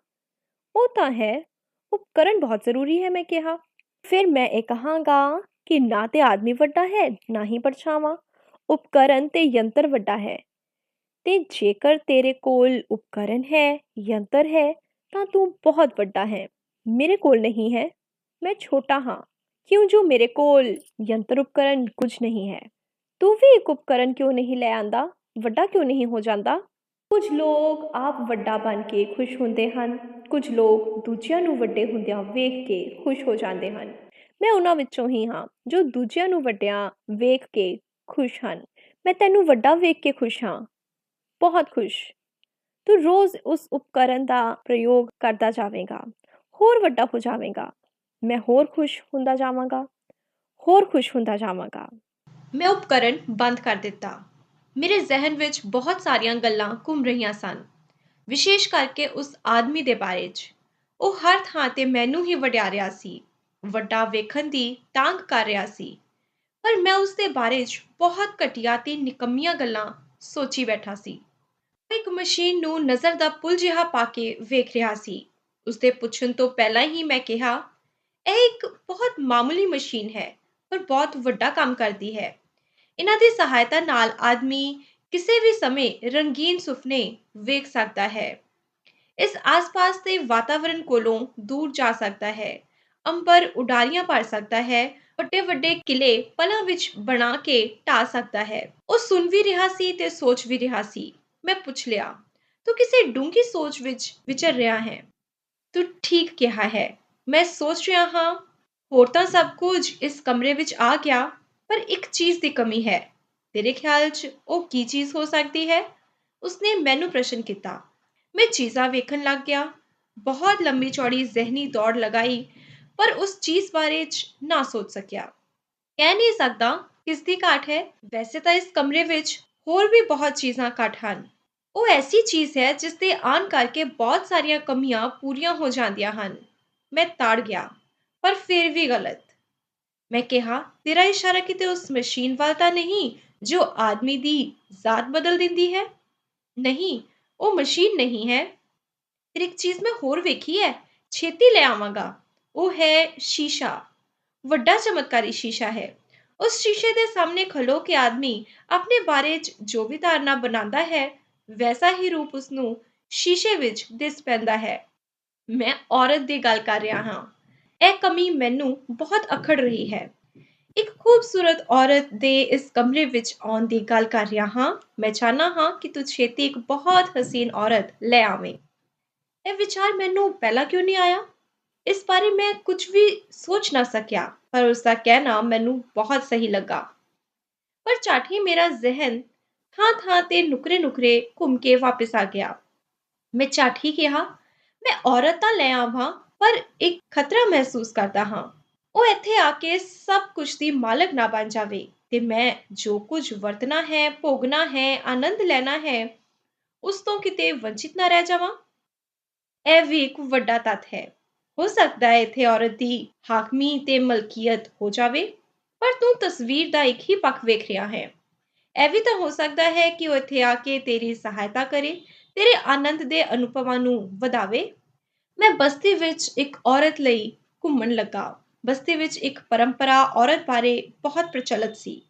ਉਹ ਤਾਂ ਹੈ, ਉਪਕਰਨ ਬਹੁਤ ਜ਼ਰੂਰੀ ਹੈ, ਮੈਂ ਕਿਹਾ। ਫਿਰ ਮੈਂ ਇਹ ਕਹਾਂਗਾ ਕਿ ਨਾ ਤੇ ਆਦਮੀ ਵੱਡਾ ਹੈ, ਨਾ ਹੀ ਪਰਛਾਵਾਂ। ਉਪਕਰਨ ਤੇ ਯੰਤਰ ਵੱਡਾ ਹੈ। ਤੇ ਜੇਕਰ ਤੇਰੇ ਕੋਲ ਉਪਕਰਨ ਹੈ, ਯੰਤਰ ਹੈ, ਤਾਂ ਤੂੰ ਬਹੁਤ ਵੱਡਾ ਹੈ। ਮੇਰੇ ਕੋਲ ਨਹੀਂ ਹੈ, ਮੈਂ ਛੋਟਾ ਹਾਂ। ਕਿਉਂ ਜੋ ਮੇਰੇ ਕੋਲ ਯੰਤਰ ਉਪਕਰਨ ਕੁਝ ਨਹੀਂ ਹੈ। ਤੂੰ ਵੀ ਇੱਕ ਉਪਕਰਨ ਕਿਉਂ ਨਹੀਂ ਲੈ ਆਂਦਾ? ਵੱਡਾ ਕਿਉਂ ਨਹੀਂ ਹੋ ਜਾਂਦਾ? ਕੁਝ ਲੋਕ ਆਪ ਵੱਡਾ ਬਣ ਕੇ ਖੁਸ਼ ਹੁੰਦੇ ਹਨ। ਕੁਝ ਲੋਕ ਦੂਜਿਆਂ ਨੂੰ ਵੱਡੇ ਹੁੰਦਿਆਂ ਵੇਖ ਕੇ ਖੁਸ਼ ਹੋ ਜਾਂਦੇ ਹਨ। ਮੈਂ ਉਹਨਾਂ ਵਿੱਚੋਂ ਹੀ ਹਾਂ ਜੋ ਦੂਜਿਆਂ ਨੂੰ ਵੱਡਿਆਂ ਵੇਖ ਕੇ ਖੁਸ਼ ਹਨ। ਮੈਂ ਤੈਨੂੰ ਵੱਡਾ ਵੇਖ ਕੇ ਖੁਸ਼ ਹਾਂ, ਬਹੁਤ ਖੁਸ਼। ਤੂੰ ਰੋਜ਼ ਉਸ ਉਪਕਰਨ ਦਾ ਪ੍ਰਯੋਗ ਕਰਦਾ ਜਾਵੇਂਗਾ, ਹੋਰ ਵੱਡਾ ਹੋ ਜਾਵੇਂਗਾ। ਮੈਂ ਹੋਰ ਖੁਸ਼ ਹੁੰਦਾ ਜਾਵਾਂਗਾ, ਹੋਰ ਖੁਸ਼ ਹੁੰਦਾ ਜਾਵਾਂਗਾ। ਮੈਂ ਉਪਕਰਨ ਬੰਦ ਕਰ ਦਿੱਤਾ। ਮੇਰੇ ਜ਼ਿਹਨ ਵਿੱਚ ਬਹੁਤ ਸਾਰੀਆਂ ਗੱਲਾਂ ਘੁੰਮ ਰਹੀਆਂ ਸਨ, ਵਿਸ਼ੇਸ਼ ਕਰਕੇ ਉਸ ਆਦਮੀ ਦੇ ਬਾਰੇ 'ਚ। ਉਹ ਹਰ ਥਾਂ ਤੇ ਮੈਨੂੰ ਹੀ ਵਡਿਆ ਰਿਹਾ ਸੀ, ਵੱਡਾ ਵੇਖਣ ਦੀ ਤਾਂਘ ਕਰ ਰਿਹਾ ਸੀ। ਪਰ ਮੈਂ ਉਸ ਦੇ ਬਾਰੇ 'ਚ ਬਹੁਤ ਘਟੀਆ ਤੇ ਨਿਕੰਮੀਆਂ ਗੱਲਾਂ ਸੋਚੀ ਬੈਠਾ ਸੀ। ਇੱਕ ਮਸ਼ੀਨ ਨੂੰ ਨਜ਼ਰ ਦਾ ਪੁਲ ਜਿਹਾ ਪਾ ਕੇ ਵੇਖ ਰਿਹਾ ਸੀ। ਉਸਦੇ ਪੁੱਛਣ ਤੋਂ ਪਹਿਲਾਂ ਹੀ ਮੈਂ ਕਿਹਾ, ਇਹ ਇੱਕ ਬਹੁਤ ਮਾਮੂਲੀ ਮਸ਼ੀਨ ਹੈ, ਪਰ ਬਹੁਤ ਵੱਡਾ ਕੰਮ ਕਰਦੀ ਹੈ। ਇਹਨਾਂ ਦੀ ਸਹਾਇਤਾ ਨਾਲ ਆਦਮੀ ਕਿਸੇ ਵੀ ਸਮੇਂ ਰੰਗੀਨ ਸੁਪਨੇ ਵੇਖ ਸਕਦਾ ਹੈ। ਇਸ ਆਸ-ਪਾਸ ਦੇ ਵਾਤਾਵਰਣ ਕੋਲੋਂ ਦੂਰ ਜਾ ਸਕਦਾ ਹੈ। ਅੰਬਰ ਉਡਾਰੀਆਂ ਭਰ ਸਕਦਾ ਹੈ। ਵੱਡੇ-ਵੱਡੇ ਕਿਲੇ ਪਲਾਂ ਵਿੱਚ ਬਣਾ ਕੇ ਢਾਹ ਸਕਦਾ ਹੈ। ਉਹ ਸੁਣ ਵੀ ਰਿਹਾ ਸੀ ਤੇ ਸੋਚ ਵੀ ਰਿਹਾ ਸੀ। ਮੈਂ ਪੁੱਛ ਲਿਆ, ਤੂੰ ਕਿਸੇ ਡੂੰਘੀ ਸੋਚ ਵਿੱਚ ਵਿਚਰ ਰਿਹਾ ਹੈ। ਤੂੰ ਠੀਕ ਕਿਹਾ ਹੈ। ਮੈਂ ਸੋਚ ਰਿਹਾ ਹਾਂ, ਹੋਰ ਤਾਂ ਸਭ ਕੁਝ ਇਸ ਕਮਰੇ ਵਿੱਚ ਆ ਗਿਆ, ਪਰ ਇੱਕ ਚੀਜ਼ ਦੀ ਕਮੀ ਹੈ। ਤੇਰੇ ਖਿਆਲ 'ਚ ਉਹ ਕੀ ਚੀਜ਼ ਹੋ ਸਕਦੀ ਹੈ? ਉਸਨੇ ਮੈਨੂੰ ਪ੍ਰਸ਼ਨ ਕੀਤਾ। ਮੈਂ ਚੀਜ਼ਾਂ ਵੇਖਣ ਲੱਗ ਗਿਆ। ਬਹੁਤ ਲੰਬੀ ਚੌੜੀ ਜ਼ਹਿਨੀ ਦੌੜ ਲਗਾਈ, ਪਰ ਉਸ ਚੀਜ਼ ਬਾਰੇ 'ਚ ਨਾ ਸੋਚ ਸਕਿਆ। ਕਹਿ ਨਹੀਂ ਸਕਦਾ ਕਿਸ ਦੀ ਘਾਟ ਹੈ। ਵੈਸੇ ਤਾਂ ਇਸ ਕਮਰੇ ਵਿੱਚ ਹੋਰ ਵੀ ਬਹੁਤ ਚੀਜ਼ਾਂ ਘੱਟ ਹਨ। ਉਹ ਐਸੀ ਚੀਜ਼ ਹੈ ਜਿਸ ਦੇ ਆਉਣ ਕਰਕੇ ਬਹੁਤ ਸਾਰੀਆਂ ਕਮੀਆਂ ਪੂਰੀਆਂ ਹੋ ਜਾਂਦੀਆਂ ਹਨ। ਮੈਂ ਤੜ ਗਿਆ, ਪਰ ਫਿਰ ਵੀ ਗਲਤ। ਮੈਂ ਕਿਹਾ, ਤੇਰਾ ਇਸ਼ਾਰਾ ਕਿਤੇ ਉਸ ਮਸ਼ੀਨ ਵੱਲ ਤਾਂ ਨਹੀਂ ਜੋ ਆਦਮੀ ਦੀ ਜ਼ਾਤ ਬਦਲ ਦਿੰਦੀ ਹੈ? ਨਹੀਂ, ਉਹ ਮਸ਼ੀਨ ਨਹੀਂ ਹੈ। ਫਿਰ ਇੱਕ ਚੀਜ਼ ਮੈਂ ਹੋਰ ਵੇਖੀ ਹੈ, ਛੇਤੀ ਲੈ ਆਵਾਂਗਾ। ਉਹ ਹੈ ਸ਼ੀਸ਼ਾ। ਵੱਡਾ ਚਮਤਕਾਰੀ ਸ਼ੀਸ਼ਾ ਹੈ। ਉਸ ਸ਼ੀਸ਼ੇ ਦੇ ਸਾਹਮਣੇ ਖਲੋ ਕੇ ਆਦਮੀ ਆਪਣੇ ਬਾਰੇ 'ਚ ਜੋ ਵੀ ਧਾਰਨਾ ਬਣਾਉਂਦਾ ਹੈ, ਵੈਸਾ ਹੀ ਰੂਪ ਉਸਨੂੰ ਸ਼ੀਸ਼ੇ ਵਿੱਚ ਦਿਸ ਪੈਂਦਾ ਹੈ। ਮੈਂ ਔਰਤ ਦੀ ਗੱਲ ਕਰ ਰਿਹਾ ਹਾਂ। ਇਹ ਕਮੀ ਮੈਨੂੰ ਬਹੁਤ ਅਖੜ ਰਹੀ ਹੈ। ਇੱਕ ਖੂਬਸੂਰਤ ਔਰਤ ਦੇ ਇਸ ਕਮਰੇ ਵਿੱਚ ਆਉਣ ਦੀ ਗੱਲ ਕਰ ਰਿਹਾ ਹਾਂ। ਮੈਂ ਚਾਹੁੰਦਾ ਹਾਂ ਕਿ ਤੂੰ ਛੇਤੀ ਇੱਕ ਬਹੁਤ ਹਸੀਨ ਔਰਤ ਲੈ ਆਵੇਂ। ਇਹ ਵਿਚਾਰ ਮੈਨੂੰ ਪਹਿਲਾਂ ਕਿਉਂ ਨਹੀਂ ਆਇਆ? ਇਸ ਬਾਰੇ ਮੈਂ ਕੁਝ ਵੀ ਸੋਚ ਨਾ ਸਕਿਆ, ਪਰ ਉਸਦਾ ਕਹਿਣਾ ਮੈਨੂੰ ਬਹੁਤ ਸਹੀ ਲੱਗਾ। ਪਰ ਝੱਟ ਹੀ ਮੇਰਾ ਜ਼ਿਹਨ ਥਾਂ-ਥਾਂ ਤੇ ਨੁਕਰੇ-ਨੁਕਰੇ ਘੁੰਮ ਕੇ ਵਾਪਸ ਆ ਗਿਆ। ਮੈਂ ਝੱਟ ਹੀ ਕਿਹਾ, ਮੈਂ ਔਰਤ ਤਾਂ ਲੈ ਆਵਾਂ, ਪਰ ਇੱਕ ਖਤਰਾ ਮਹਿਸੂਸ ਕਰਦਾ ਹਾਂ। ਉਹ ਇੱਥੇ ਆ ਕੇ ਸਭ ਕੁਝ ਦੀ ਮਾਲਕ ਨਾ ਬਣ ਜਾਵੇ ਤੇ ਮੈਂ ਜੋ ਕੁਝ ਵਰਤਣਾ ਹੈ, ਭੋਗਣਾ ਹੈ, ਆਨੰਦ ਲੈਣਾ ਹੈ, ਉਸ ਤੋਂ ਕਿਤੇ ਵੰਚਿਤ ਨਾ ਰਹਿ ਜਾਵਾਂ। ਇਹ ਵੀ ਇੱਕ ਵੱਡਾ ਤੱਥ ਹੈ। ਹੋ ਸਕਦਾ ਹੈ ਇੱਥੇ ਔਰਤ ਦੀ ਹਾਕਮੀ ਤੇ ਮਲਕੀਅਤ ਹੋ ਜਾਵੇ, ਪਰ ਤੂੰ ਤਸਵੀਰ ਦਾ ਇੱਕ ਹੀ ਪੱਖ ਵੇਖ ਰਿਹਾ ਹੈ। ਇਹ ਵੀ ਤਾਂ ਹੋ ਸਕਦਾ ਹੈ ਕਿ ਉਹ ਇੱਥੇ ਆ ਕੇ ਤੇਰੀ ਸਹਾਇਤਾ ਕਰੇ, ਤੇਰੇ ਆਨੰਦ ਦੇ ਅਨੁਭਵਾਂ ਨੂੰ ਵਧਾਵੇ। ਮੈਂ ਬਸਤੀ ਵਿੱਚ ਇੱਕ ਔਰਤ ਲਈ ਘੁੰਮਣ ਲੱਗਾ। ਬਸਤੀ ਵਿੱਚ ਇੱਕ ਪਰੰਪਰਾ ਔਰਤ ਬਾਰੇ ਬਹੁਤ ਪ੍ਰਚਲਿਤ ਸੀ।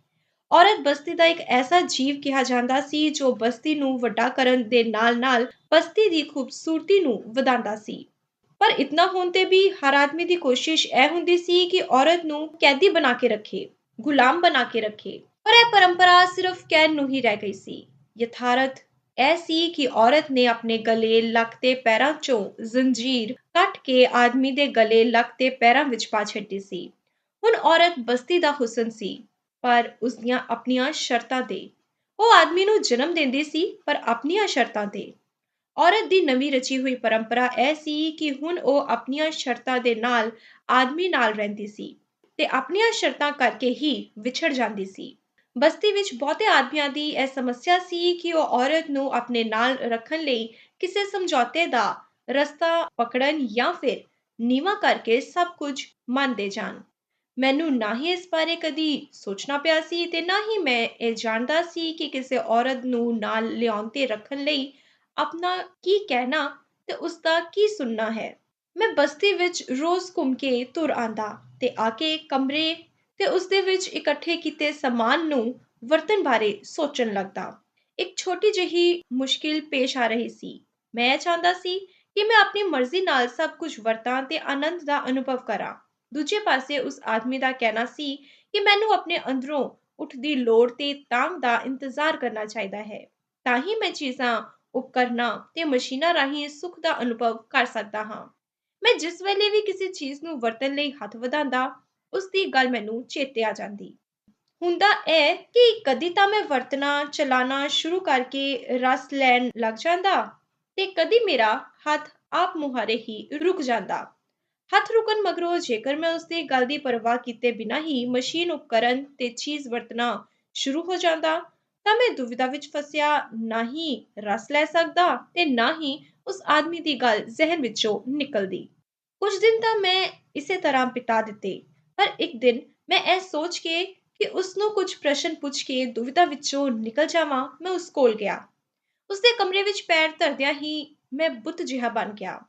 ਔਰਤ ਬਸਤੀ ਦਾ ਇੱਕ ਐਸਾ ਜੀਵ ਕਿਹਾ ਜਾਂਦਾ ਸੀ ਜੋ ਬਸਤੀ ਨੂੰ ਵੱਡਾ ਕਰਨ ਦੇ ਨਾਲ-ਨਾਲ ਬਸਤੀ ਦੀ ਖੂਬਸੂਰਤੀ ਨੂੰ ਵਧਾਉਂਦਾ ਸੀ। ਪਰ ਇਤਨਾ ਹੋਣ ਤੇ ਵੀ ਹਰ ਆਦਮੀ ਦੀ ਕੋਸ਼ਿਸ਼ ਇਹ ਹੁੰਦੀ ਸੀ ਕਿ ਔਰਤ ਨੂੰ ਕੈਦੀ ਬਣਾ ਕੇ ਰੱਖੇ, ਗੁਲਾਮ ਬਣਾ ਕੇ ਰੱਖੇ। ਪਰ ਇਹ ਪਰੰਪਰਾ ਸਿਰਫ ਕਹਿਣ ਨੂੰ ਹੀ ਰਹਿ ਗਈ ਸੀ। ਯਥਾਰਥ ਇਹ ਸੀ ਕਿ ਔਰਤ ਨੇ ਆਪਣੇ ਗਲੇ, ਲੱਕ ਤੇ ਪੈਰਾਂ 'ਚੋਂ ਜ਼ੰਜੀਰ ਕੱਟ ਕੇ ਆਦਮੀ ਦੇ ਗਲੇ, ਲੱਕ ਤੇ ਪੈਰਾਂ ਵਿੱਚ ਪਾ ਛੱਡੀ ਸੀ। ਹੁਣ ਔਰਤ ਬਸਤੀ ਦਾ ਹੁਸਨ ਸੀ, ਪਰ ਉਸਦੀਆਂ ਆਪਣੀਆਂ ਸ਼ਰਤਾਂ ਤੇ। ਉਹ ਆਦਮੀ ਨੂੰ ਜਨਮ ਦਿੰਦੀ ਸੀ, ਪਰ ਆਪਣੀਆਂ ਸ਼ਰਤਾਂ ਤੇ। ਔਰਤ ਦੀ ਨਵੀਂ ਰਚੀ ਹੋਈ ਪਰੰਪਰਾ ਇਹ ਸੀ ਕਿ ਹੁਣ ਉਹ ਆਪਣੀਆਂ ਸ਼ਰਤਾਂ ਦੇ ਨਾਲ ਆਦਮੀ ਨਾਲ ਰਹਿੰਦੀ ਸੀ ਤੇ ਆਪਣੀਆਂ ਸ਼ਰਤਾਂ ਕਰਕੇ ਹੀ ਵਿਛੜ ਜਾਂਦੀ ਸੀ। ਬਸਤੀ ਵਿੱਚ ਬਹੁਤੇ ਆਦਮੀਆਂ ਦੀ ਇਹ ਸਮੱਸਿਆ ਸੀ ਕਿ ਉਹ ਔਰਤ ਨੂੰ ਆਪਣੇ ਨਾਲ ਰੱਖਣ ਲਈ ਕਿਸੇ ਸਮਝੌਤੇ ਦਾ ਰਸਤਾ ਪਕੜਨ ਜਾਂ ਫਿਰ ਨੀਵਾਂ ਕਰਕੇ ਸਭ ਕੁਝ ਮੰਨਦੇ ਜਾਣ। ਮੈਨੂੰ ਨਾ ਹੀ ਇਸ ਬਾਰੇ ਕਦੀ ਸੋਚਣਾ ਪਿਆ ਸੀ ਤੇ ਨਾ ਹੀ ਮੈਂ ਇਹ ਜਾਣਦਾ ਸੀ ਕਿ ਕਿਸੇ ਔਰਤ ਨੂੰ ਨਾਲ ਲਿਆਉਣ ਤੇ ਰੱਖਣ ਲਈ ਆਪਣਾ ਕੀ ਕਹਿਣਾ ਤੇ ਉਸਦਾ ਕੀ ਸੁਣਨਾ ਹੈ। ਮੈਂ ਬਸਤੀ ਵਿੱਚ ਰੋਜ਼ ਘੁੰਮ ਕੇ ਤੁਰ ਆਂਦਾ ਤੇ ਆ ਕੇ ਕਮਰੇ ਤੇ ਉਸਦੇ ਵਿੱਚ ਇਕੱਠੇ ਕੀਤੇ ਸਮਾਨ ਨੂੰ ਵਰਤਣ ਬਾਰੇ ਸੋਚਣ ਲੱਗਦਾ। ਇੱਕ ਛੋਟੀ ਜਿਹੀ ਮੁਸ਼ਕਿਲ ਪੇਸ਼ ਆ ਰਹੀ ਸੀ। ਮੈਂ ਚਾਹੁੰਦਾ ਸੀ ਕਿ ਮੈਂ ਆਪਣੀ ਮਰਜ਼ੀ ਨਾਲ ਸਭ ਕੁਝ ਵਰਤਾਂ ਤੇ ਆਨੰਦ ਦਾ ਅਨੁਭਵ ਕਰਾਂ। ਦੂਜੇ ਪਾਸੇ ਉਸ ਆਦਮੀ ਦਾ ਕਹਿਣਾ ਸੀ ਕਿ ਮੈਨੂੰ ਆਪਣੇ ਅੰਦਰੋਂ ਉੱਠਦੀ ਲੋੜ ਤੇ ਤਾਂਘ ਦਾ ਇੰਤਜ਼ਾਰ ਕਰਨਾ ਚਾਹੀਦਾ ਹੈ। ਤਾਂ ਹੀ ਮੈਂ ਚੀਜ਼ਾਂ, ਉਪਕਰਨਾਂ ਤੇ ਮਸ਼ੀਨਾਂ ਰਾਹੀਂ ਸੁੱਖ ਦਾ ਅਨੁਭਵ ਕਰ ਸਕਦਾ ਹਾਂ। ਮੈਂ ਜਿਸ ਵੇਲੇ ਵੀ ਕਿਸੇ ਚੀਜ਼ ਨੂੰ ਵਰਤਣ ਲਈ ਹੱਥ ਵਧਾਉਂਦਾ, ਉਸ ਦੀ ਗੱਲ ਮੈਨੂੰ ਚੇਤੇ ਆ ਜਾਂਦੀ। ਹੁੰਦਾ ਇਹ ਕਿ ਕਦੀ ਤਾਂ ਮੈਂ ਵਰਤਣਾ, ਚਲਾਣਾ ਸ਼ੁਰੂ ਕਰਕੇ ਰਸ ਲੈਣ ਲੱਗ ਜਾਂਦਾ ਤੇ ਕਦੀ ਮੇਰਾ ਹੱਥ ਆਪ ਮੁਹਾਰੇ ਹੀ ਰੁਕ ਜਾਂਦਾ। ਹੱਥ ਰੁਕਣ ਮਗਰੋਂ ਜੇਕਰ ਮੈਂ ਉਸਦੀ ਗੱਲ ਦੀ ਪਰਵਾਹ ਕੀਤੇ ਬਿਨਾਂ ਹੀ ਮਸ਼ੀਨ, ਉਪਕਰਨ ਤੇ ਚੀਜ਼ ਵਰਤਣਾ ਸ਼ੁਰੂ ਹੋ ਜਾਂਦਾ, ਤਾਂ ਮੈਂ ਦੁਵਿਧਾ ਵਿੱਚ ਫਸਿਆ ਨਾ ਹੀ ਰਸ ਲੈ ਸਕਦਾ ਤੇ ਨਾ ਹੀ ਉਸ ਆਦਮੀ ਦੀ ਗੱਲ ਜ਼ਿਹਨ ਵਿੱਚੋਂ ਨਿਕਲਦੀ। ਕੁਝ ਦਿਨ ਤਾਂ ਮੈਂ ਇਸੇ ਤਰ੍ਹਾਂ ਬਿਤਾ ਦਿੱਤੇ, ਪਰ ਇੱਕ ਦਿਨ ਮੈਂ ਇਹ ਸੋਚ ਕੇ ਕਿ ਉਸ ਨੂੰ ਕੁਝ ਪ੍ਰਸ਼ਨ ਪੁੱਛ ਕੇ ਦੁਵਿਧਾ ਵਿੱਚੋਂ ਨਿਕਲ ਜਾਵਾਂ, ਮੈਂ ਉਸ ਕੋਲ ਗਿਆ। ਉਸਦੇ ਕਮਰੇ ਵਿੱਚ ਪੈਰ ਧਰਦਿਆਂ ਹੀ ਮੈਂ ਬੁੱਤ ਜਿਹਾ ਬਣ ਗਿਆ।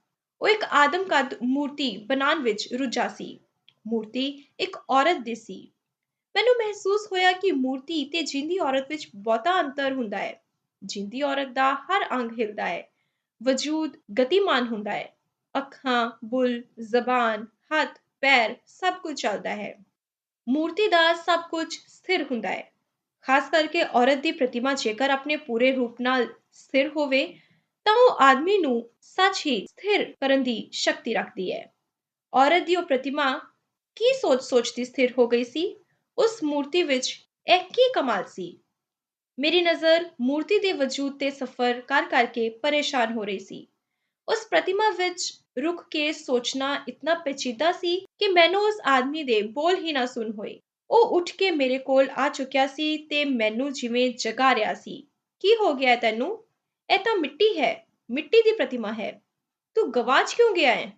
ਉਹ ਇੱਕ ਆਦਮਕਦ ਮੂਰਤੀ ਬਣਾਉਣ ਵਿੱਚ ਰੁੱਝਾ ਸੀ। ਮੂਰਤੀ ਇੱਕ ਔਰਤ ਦੀ ਸੀ। ਮੈਨੂੰ ਮਹਿਸੂਸ ਹੋਇਆ ਕਿ ਮੂਰਤੀ ਤੇ ਜਿੰਦੀ ਔਰਤ ਵਿੱਚ ਬਹੁਤਾ ਅੰਤਰ ਹੁੰਦਾ ਹੈ। ਜਿੰਦੀ ਔਰਤ ਦਾ ਹਰ ਅੰਗ ਹਿਲਦਾ ਹੈ, ਵਜੂਦ ਗਤੀਮਾਨ ਹੁੰਦਾ ਹੈ। ਅੱਖਾਂ, ਬੁੱਲ, ਜ਼ਬਾਨ, ਹੱਥ, ਪੈਰ ਸਭ ਕੁਝ ਚੱਲਦਾ ਹੈ। ਮੂਰਤੀ ਦਾ ਸਭ ਕੁਝ ਸਥਿਰ ਹੁੰਦਾ ਹੈ। ਖਾਸ ਕਰਕੇ ਔਰਤ ਦੀ ਪ੍ਰਤਿਮਾ ਜੇਕਰ ਆਪਣੇ ਪੂਰੇ ਰੂਪ ਨਾਲ ਸਥਿਰ ਹੋਵੇ ਤਾਂ ਉਹ ਆਦਮੀ ਨੂੰ ਸੱਚ ਹੀ ਸਥਿਰ ਕਰਨ ਦੀ ਸ਼ਕਤੀ ਰੱਖਦੀ ਹੈ। ਔਰਤ ਦੀ ਉਹ ਪ੍ਰਤਿਮਾ ਕੀ ਸੋਚਦੀ ਸਥਿਰ ਹੋ ਗਈ ਸੀ? ਉਸ ਮੂਰਤੀ ਵਿੱਚ ਇਹ ਕੀ ਕਮਾਲ ਸੀ? ਮੇਰੀ ਨਜ਼ਰ ਮੂਰਤੀ ਦੇ ਵਜੂਦ ਤੇ ਸਫ਼ਰ ਕਰ ਕਰਕੇ ਪਰੇਸ਼ਾਨ ਹੋ ਰਹੀ ਸੀ। ਉਸ ਪ੍ਰਤਿਮਾ ਵਿੱਚ ਰੁਕ ਕੇ ਸੋਚਣਾ ਇਤਨਾ ਪੇਚੀਦਾ ਸੀ ਕਿ ਮੈਨੂੰ ਉਸ ਆਦਮੀ ਦੇ ਬੋਲ ਹੀ ਨਾ ਸੁਣ ਹੋਏ। ਉਹ ਉੱਠ ਕੇ ਮੇਰੇ ਕੋਲ ਆ ਚੁੱਕਿਆ ਸੀ ਤੇ ਮੈਨੂੰ ਜਿਵੇਂ ਜਗਾ ਰਿਹਾ ਸੀ। ਕੀ ਹੋ ਗਿਆ ਤੈਨੂੰ? ਇਹ ਤਾਂ ਮਿੱਟੀ ਹੈ, ਮਿੱਟੀ ਦੀ ਪ੍ਰਤਿਮਾ ਹੈ। ਤੂੰ ਗਵਾਚ ਕਿਉਂ ਗਿਆ ਹੈ?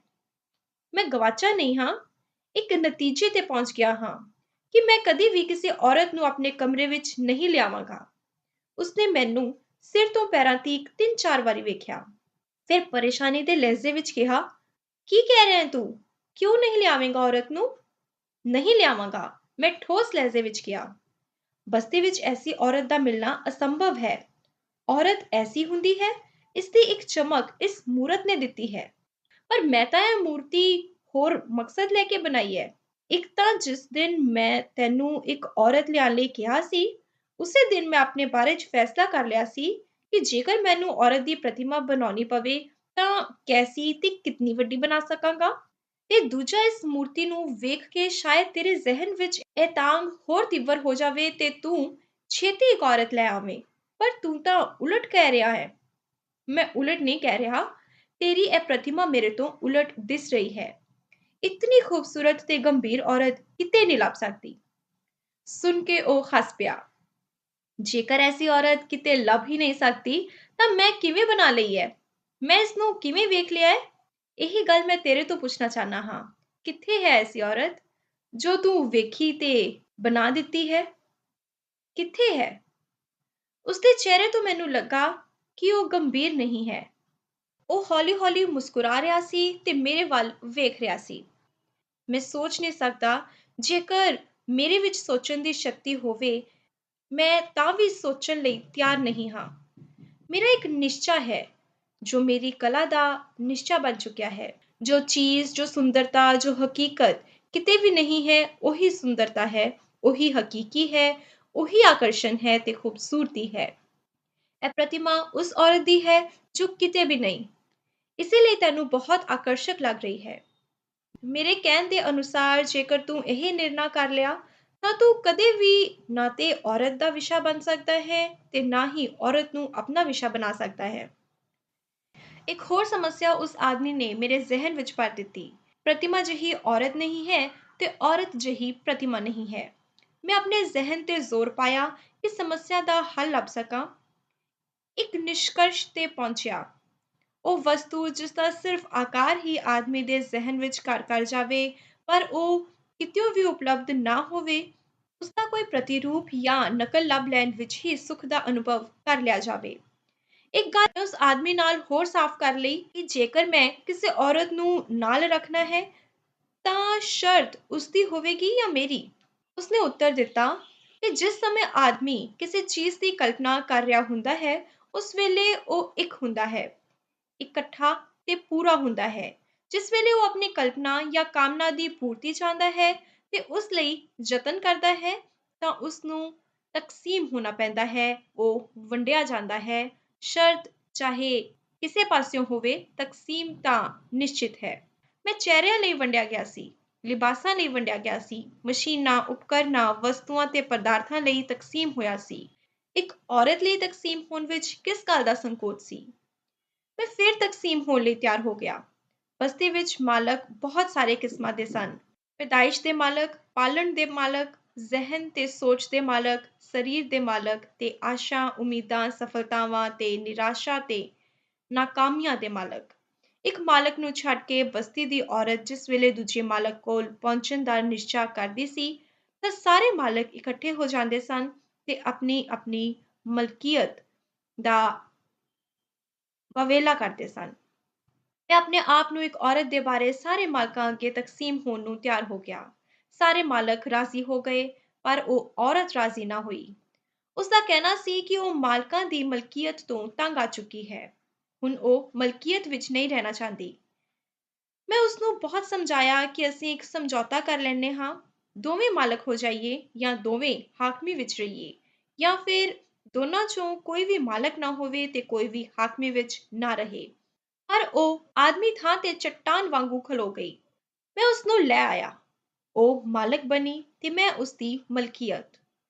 ਮੈਂ ਗਵਾਚਾ ਨਹੀਂ ਹਾਂ, ਇੱਕ ਨਤੀਜੇ ਤੇ ਪਹੁੰਚ ਗਿਆ ਹਾਂ ਕਿ ਮੈਂ ਕਦੀ ਵੀ ਕਿਸੇ ਔਰਤ ਨੂੰ ਆਪਣੇ ਕਮਰੇ ਵਿੱਚ ਨਹੀਂ ਲਿਆਵਾਂਗਾ। ਉਸਨੇ ਮੈਨੂੰ ਸਿਰ ਤੋਂ ਪੈਰਾਂ ਤੀਕ 3-4 ਵਾਰੀ ਵੇਖਿਆ। ਫਿਰ ਪਰੇਸ਼ਾਨੀ ਦੇ ਲਹਿਜ਼ੇ ਵਿੱਚ ਕਿਹਾ, ਕੀ ਕਹਿ ਰਿਹਾ ਹੈ ਤੂੰ? ਕਿਉਂ ਨਹੀਂ ਲਿਆਵੇਂਗਾ ਔਰਤ ਨੂੰ? ਨਹੀਂ ਲਿਆਵਾਂਗਾ, ਮੈਂ ਠੋਸ ਲਹਿਜ਼ੇ ਵਿੱਚ ਕਿਹਾ। ਬਸਤੀ ਵਿੱਚ ਐਸੀ ਔਰਤ ਦਾ ਮਿਲਣਾ ਅਸੰਭਵ ਹੈ। ਔਰਤ ਐਸੀ ਹੁੰਦੀ ਹੈ, ਇਸ ਦੀ ਇੱਕ ਚਮਕ ਇਸ ਮੂਰਤ ਨੇ ਦਿੱਤੀ ਹੈ। ਪਰ ਮੈਂ ਤਾਂ ਇਹ ਮੂਰਤੀ ਹੋਰ ਮਕਸਦ ਲੈ ਕੇ ਬਣਾਈ ਹੈ। ਇੱਕ ਤਾਂ ਜਿਸ ਦਿਨ ਮੈਂ ਤੈਨੂੰ ਇੱਕ ਔਰਤ ਲਿਆਉਣ ਲਈ ਕਿਹਾ ਸੀ, ਉਸੇ ਦਿਨ ਮੈਂ ਆਪਣੇ ਬਾਰੇ 'ਚ ਫੈਸਲਾ ਕਰ ਲਿਆ ਸੀ ਕਿ ਜੇਕਰ ਮੈਨੂੰ ਔਰਤ ਦੀ ਪ੍ਰਤਿਮਾ ਬਣਾਉਣੀ ਪਵੇ ਤਾਂ ਕੈਸੀ ਤੇ ਕਿਤਨੀ ਵੱਡੀ ਬਣਾ ਸਕਾਂਗਾ। ਤੇ ਦੂਜਾ, ਇਸ ਮੂਰਤੀ ਨੂੰ ਵੇਖ ਕੇ ਸ਼ਾਇਦ ਤੇਰੇ ਜ਼ਿਹਨ ਵਿੱਚ ਇਹ ਤਾਂਘ ਹੋਰ ਤੀਬਰ ਹੋ ਜਾਵੇ ਤੇ ਤੂੰ ਛੇਤੀ ਇੱਕ ਔਰਤ ਲੈ ਆਵੇਂ। ਪਰ ਤੂੰ ਤਾਂ ਉਲਟ ਕਹਿ ਰਿਹਾ ਹੈ। ਮੈਂ ਉਲਟ ਨਹੀਂ ਕਹਿ ਰਿਹਾ। ਤੇਰੀ ਇਹ ਪ੍ਰਤਿਮਾ ਮੇਰੇ ਤੋਂ ਉਲਟ ਦਿਸ ਰਹੀ ਹੈ। ਇਤਨੀ ਖੂਬਸੂਰਤ ਤੇ ਗੰਭੀਰ ਔਰਤ ਕਿਤੇ ਨਹੀਂ ਲੱਭ ਸਕਦੀ। ਸੁਣ ਕੇ ਉਹ ਹੱਸ ਪਿਆ। ਜੇਕਰ ਐਸੀ ਔਰਤ ਕਿਤੇ ਲੱਭ ਹੀ ਨਹੀਂ ਸਕਦੀ ਤਾਂ ਮੈਂ ਕਿਵੇਂ ਬਣਾ ਲਈ ਹੈ? ਮੈਂ ਇਸ ਨੂੰ ਕਿਵੇਂ ਵੇਖ ਲਿਆ ਹੈ? ਇਹੀ ਗੱਲ ਮੈਂ ਤੇਰੇ ਤੋਂ ਪੁੱਛਣਾ ਚਾਹਨਾ ਹਾਂ। ਕਿੱਥੇ ਹੈ ਐਸੀ ਔਰਤ ਜੋ ਤੂੰ ਵੇਖੀ ਤੇ ਬਣਾ ਦਿੱਤੀ ਹੈ? ਕਿੱਥੇ ਹੈ? ਉਸਦੇ ਚਿਹਰੇ ਤੋਂ ਮੈਨੂੰ ਲੱਗਾ ਕਿ ਉਹ ਗੰਭੀਰ ਨਹੀਂ ਹੈ। ਉਹ ਹੌਲੀ-ਹੌਲੀ ਮੁਸਕਰਾ ਰਿਹਾ ਸੀ ਤੇ ਮੇਰੇ ਵੱਲ ਵੇਖ ਰਿਹਾ ਸੀ। ਮੈਂ ਸੋਚ ਨਹੀਂ ਸਕਦਾ। ਜੇਕਰ ਮੇਰੇ ਵਿੱਚ ਸੋਚਣ ਦੀ ਸ਼ਕਤੀ ਹੋਵੇ, ਮੈਂ ਤਾਂ ਵੀ ਸੋਚਣ ਲਈ ਤਿਆਰ ਨਹੀਂ ਹਾਂ। ਮੇਰਾ ਇੱਕ ਨਿਸ਼ਚਾ ਹੈ ਜੋ ਮੇਰੀ ਕਲਾ ਦਾ ਨਿਸ਼ਚਾ ਬਣ ਚੁੱਕਿਆ ਹੈ। ਜੋ ਚੀਜ਼, ਜੋ ਸੁੰਦਰਤਾ, ਜੋ ਹਕੀਕਤ ਕਿਤੇ ਵੀ ਨਹੀਂ ਹੈ, ਉਹੀ ਸੁੰਦਰਤਾ ਹੈ, ਉਹੀ ਹਕੀਕੀ ਹੈ, ਉਹੀ ਆਕਰਸ਼ਣ ਹੈ ਤੇ ਖੂਬਸੂਰਤੀ ਹੈ। ਇਹ ਪ੍ਰਤਿਮਾ ਉਸ ਔਰਤ ਦੀ ਹੈ ਜੋ ਕਿਤੇ ਵੀ ਨਹੀਂ, ਇਸੇ ਲਈ ਤੈਨੂੰ ਬਹੁਤ ਆਕਰਸ਼ਕ ਲੱਗ ਰਹੀ ਹੈ। ਮੇਰੇ ਕਹਿਣ ਦੇ ਅਨੁਸਾਰ ਜੇਕਰ ਤੂੰ ਇਹ ਨਿਰਣਾ ਕਰ ਲਿਆ ਤਾਂ ਤੂੰ ਕਦੇ ਵੀ ਨਾ ਤੇ ਔਰਤ ਦਾ ਵਿਸ਼ਾ ਬਣ ਸਕਦਾ ਹੈ ਤੇ ਨਾ ਹੀ ਔਰਤ ਨੂੰ ਆਪਣਾ ਵਿਸ਼ਾ ਬਣਾ ਸਕਦਾ ਹੈ। ਇੱਕ ਹੋਰ ਸਮੱਸਿਆ ਉਸ ਆਦਮੀ ਨੇ ਮੇਰੇ ਜ਼ਿਹਨ ਵਿੱਚ ਭਰ ਦਿੱਤੀ। ਪ੍ਰਤਿਮਾ ਜਿਹੀ ਔਰਤ ਨਹੀਂ ਹੈ ਤੇ ਔਰਤ ਜਿਹੀ ਪ੍ਰਤਿਮਾ ਨਹੀਂ ਹੈ। ਮੈਂ ਆਪਣੇ ਜ਼ਿਹਨ ਤੇ ਜ਼ੋਰ ਪਾਇਆ ਕਿ ਸਮੱਸਿਆ ਦਾ ਹੱਲ ਲੱਭ ਸਕਾਂ। ਇੱਕ ਨਿਸ਼ਕਰਸ਼ ਤੇ ਪਹੁੰਚਿਆ। ਉਹ ਵਸਤੂ ਜਿਸ ਦਾ ਸਿਰਫ ਆਕਾਰ ਹੀ ਆਦਮੀ ਦੇ ਜ਼ਿਹਨ ਵਿੱਚ ਘਰ ਕਰ ਜਾਵੇ, ਪਰ ਉਹ ਕਿਤਿਓਂ ਵੀ ਉਪਲਬਧ ਨਾ ਹੋਵੇ, ਉਸਦਾ ਕੋਈ ਪ੍ਰਤੀਰੂਪ ਜਾਂ ਨਕਲ ਲੱਭ ਲੈਣ ਵਿੱਚ ਹੀ ਸੁੱਖ ਦਾ ਅਨੁਭਵ ਕਰ ਲਿਆ ਜਾਵੇ। ਇੱਕ ਗੱਲ ਉਸ ਆਦਮੀ ਨਾਲ ਹੋਰ ਸਾਫ਼ ਕਰ ਲਈ ਕਿ ਜੇਕਰ ਮੈਂ ਕਿਸੇ ਔਰਤ ਨੂੰ ਨਾਲ ਰੱਖਣਾ ਹੈ ਤਾਂ ਸ਼ਰਤ ਉਸਦੀ ਹੋਵੇਗੀ ਜਾਂ ਮੇਰੀ। ਉਸਨੇ ਉੱਤਰ ਦਿੱਤਾ ਕਿ ਜਿਸ ਸਮੇਂ ਆਦਮੀ ਕਿਸੇ ਚੀਜ਼ ਦੀ ਕਲਪਨਾ ਕਰ ਰਿਹਾ ਹੁੰਦਾ ਹੈ, ਉਸ ਵੇਲੇ ਉਹ ਇੱਕ ਹੁੰਦਾ ਹੈ, ਇਕੱਠਾ ਤੇ ਪੂਰਾ ਹੁੰਦਾ ਹੈ। ਜਿਸ ਵੇਲੇ ਉਹ ਆਪਣੀ ਕਲਪਨਾ ਜਾਂ ਕਾਮਨਾ ਦੀ ਪੂਰਤੀ ਚਾਹੁੰਦਾ ਹੈ ਤੇ ਉਸ ਲਈ ਯਤਨ ਕਰਦਾ ਹੈ ਤਾਂ ਉਸ ਨੂੰ ਤਕਸੀਮ ਹੋਣਾ ਪੈਂਦਾ ਹੈ, ਉਹ ਵੰਡਿਆ ਜਾਂਦਾ ਹੈ। ਸ਼ਰਤ ਚਾਹੇ ਕਿਸੇ ਪਾਸਿਓਂ ਹੋਵੇ, ਤਕਸੀਮ ਤਾਂ ਨਿਸ਼ਚਿਤ ਹੈ। ਮੈਂ ਚਿਹਰਿਆਂ ਲਈ ਵੰਡਿਆ ਗਿਆ ਸੀ, ਲਿਬਾਸਾਂ ਲਈ ਵੰਡਿਆ ਗਿਆ ਸੀ, ਮਸ਼ੀਨਾਂ, ਉਪਕਰਨਾਂ, ਵਸਤੂਆਂ ਤੇ ਪਦਾਰਥਾਂ ਲਈ ਤਕਸੀਮ ਹੋਇਆ ਸੀ। ਇੱਕ ਔਰਤ ਲਈ ਤਕਸੀਮ ਹੋਣ ਵਿੱਚ ਕਿਸ ਗੱਲ ਦਾ ਸੰਕੋਚ ਸੀ? ਮੈਂ ਫਿਰ ਤਕਸੀਮ ਹੋਣ ਲਈ ਤਿਆਰ ਹੋ ਗਿਆ। ਬਸਤੀ ਵਿੱਚ ਮਾਲਕ ਬਹੁਤ ਸਾਰੇ ਕਿਸਮਾਂ ਦੇ ਸਨ। ਪੈਦਾਇਸ਼ ਦੇ ਮਾਲਕ, ਪਾਲਣ ਦੇ ਮਾਲਕ, ਜ਼ਿਹਨ ਤੇ ਸੋਚ ਦੇ ਮਾਲਕ, ਸਰੀਰ ਦੇ ਮਾਲਕ ਤੇ ਆਸ਼ਾ, ਉਮੀਦਾਂ, ਸਫਲਤਾਵਾਂ ਤੇ ਨਿਰਾਸ਼ਾ ਤੇ ਨਾਕਾਮੀਆਂ ਦੇ ਮਾਲਕ। ਇੱਕ ਮਾਲਕ ਨੂੰ ਛੱਡ ਕੇ ਬਸਤੀ ਦੀ ਔਰਤ ਜਿਸ ਵੇਲੇ ਦੂਜੇ ਮਾਲਕ ਕੋਲ ਪਹੁੰਚਣ ਦਾ ਨਿਸ਼ਚਾ ਕਰਦੀ ਸੀ ਤਾਂ ਸਾਰੇ ਮਾਲਕ ਇਕੱਠੇ ਹੋ ਜਾਂਦੇ ਸਨ ਤੇ ਆਪਣੀ ਮਲਕੀਅਤ ਦਾ ਵਾਵੇਲਾ ਕਰਦੇ ਸਨ। ਮੈਂ ਆਪਣੇ ਆਪ ਨੂੰ ਇੱਕ ਔਰਤ ਦੇ ਬਾਰੇ ਸਾਰੇ ਮਾਲਕਾਂ ਅੱਗੇ ਤਕਸੀਮ ਹੋਣ ਨੂੰ ਤਿਆਰ ਹੋ ਗਿਆ। ਸਾਰੇ ਮਾਲਕ ਰਾਜ਼ੀ ਹੋ ਗਏ, ਪਰ ਉਹ ਔਰਤ ਰਾਜ਼ੀ ਨਾ ਹੋਈ। ਉਸ ਦਾ ਕਹਿਣਾ ਸੀ ਕਿ ਉਹ ਮਾਲਕਾਂ ਦੀ ਮਲਕੀਅਤ ਤੋਂ ਤੰਗ ਆ ਚੁੱਕੀ ਹੈ। ਹੁਣ ਉਹ ਮਲਕੀਅਤ ਵਿੱਚ ਨਹੀਂ ਰਹਿਣਾ ਚਾਹੁੰਦੀ। ਮੈਂ ਉਸ ਨੂੰ ਬਹੁਤ ਸਮਝਾਇਆ ਕਿ ਅਸੀਂ ਇੱਕ ਸਮਝੌਤਾ ਕਰ ਲੈਂਦੇ ਹਾਂ, ਦੋਵੇਂ ਮਾਲਕ ਹੋ ਜਾਈਏ ਜਾਂ ਦੋਵੇਂ ਹਾਕਮੀ ਵਿੱਚ ਰਹੀਏ, ਜਾਂ ਫਿਰ ਦੋਨਾਂ ਚੋਂ ਕੋਈ ਵੀ ਮਾਲਕ ਨਾ ਹੋਵੇ ਤੇ ਕੋਈ ਵੀ ਹਾਕਮੀ ਵਿੱਚ ਨਾ ਰਹੇ। ਪਰ ਉਹ ਆਦਮੀ ਥਾਂ ਤੇ ਚੱਟਾਨ ਵਾਂਗੂ ਖਲੋ ਗਈ। ਮੈਂ ਉਸ ਨੂੰ ਲੈ ਆਇਆ। ਉਹ ਮਾਲਕ ਬਣੀ ਤੇ ਮੈਂ ਉਸ ਦੀ ਮਲਕੀਅਤ।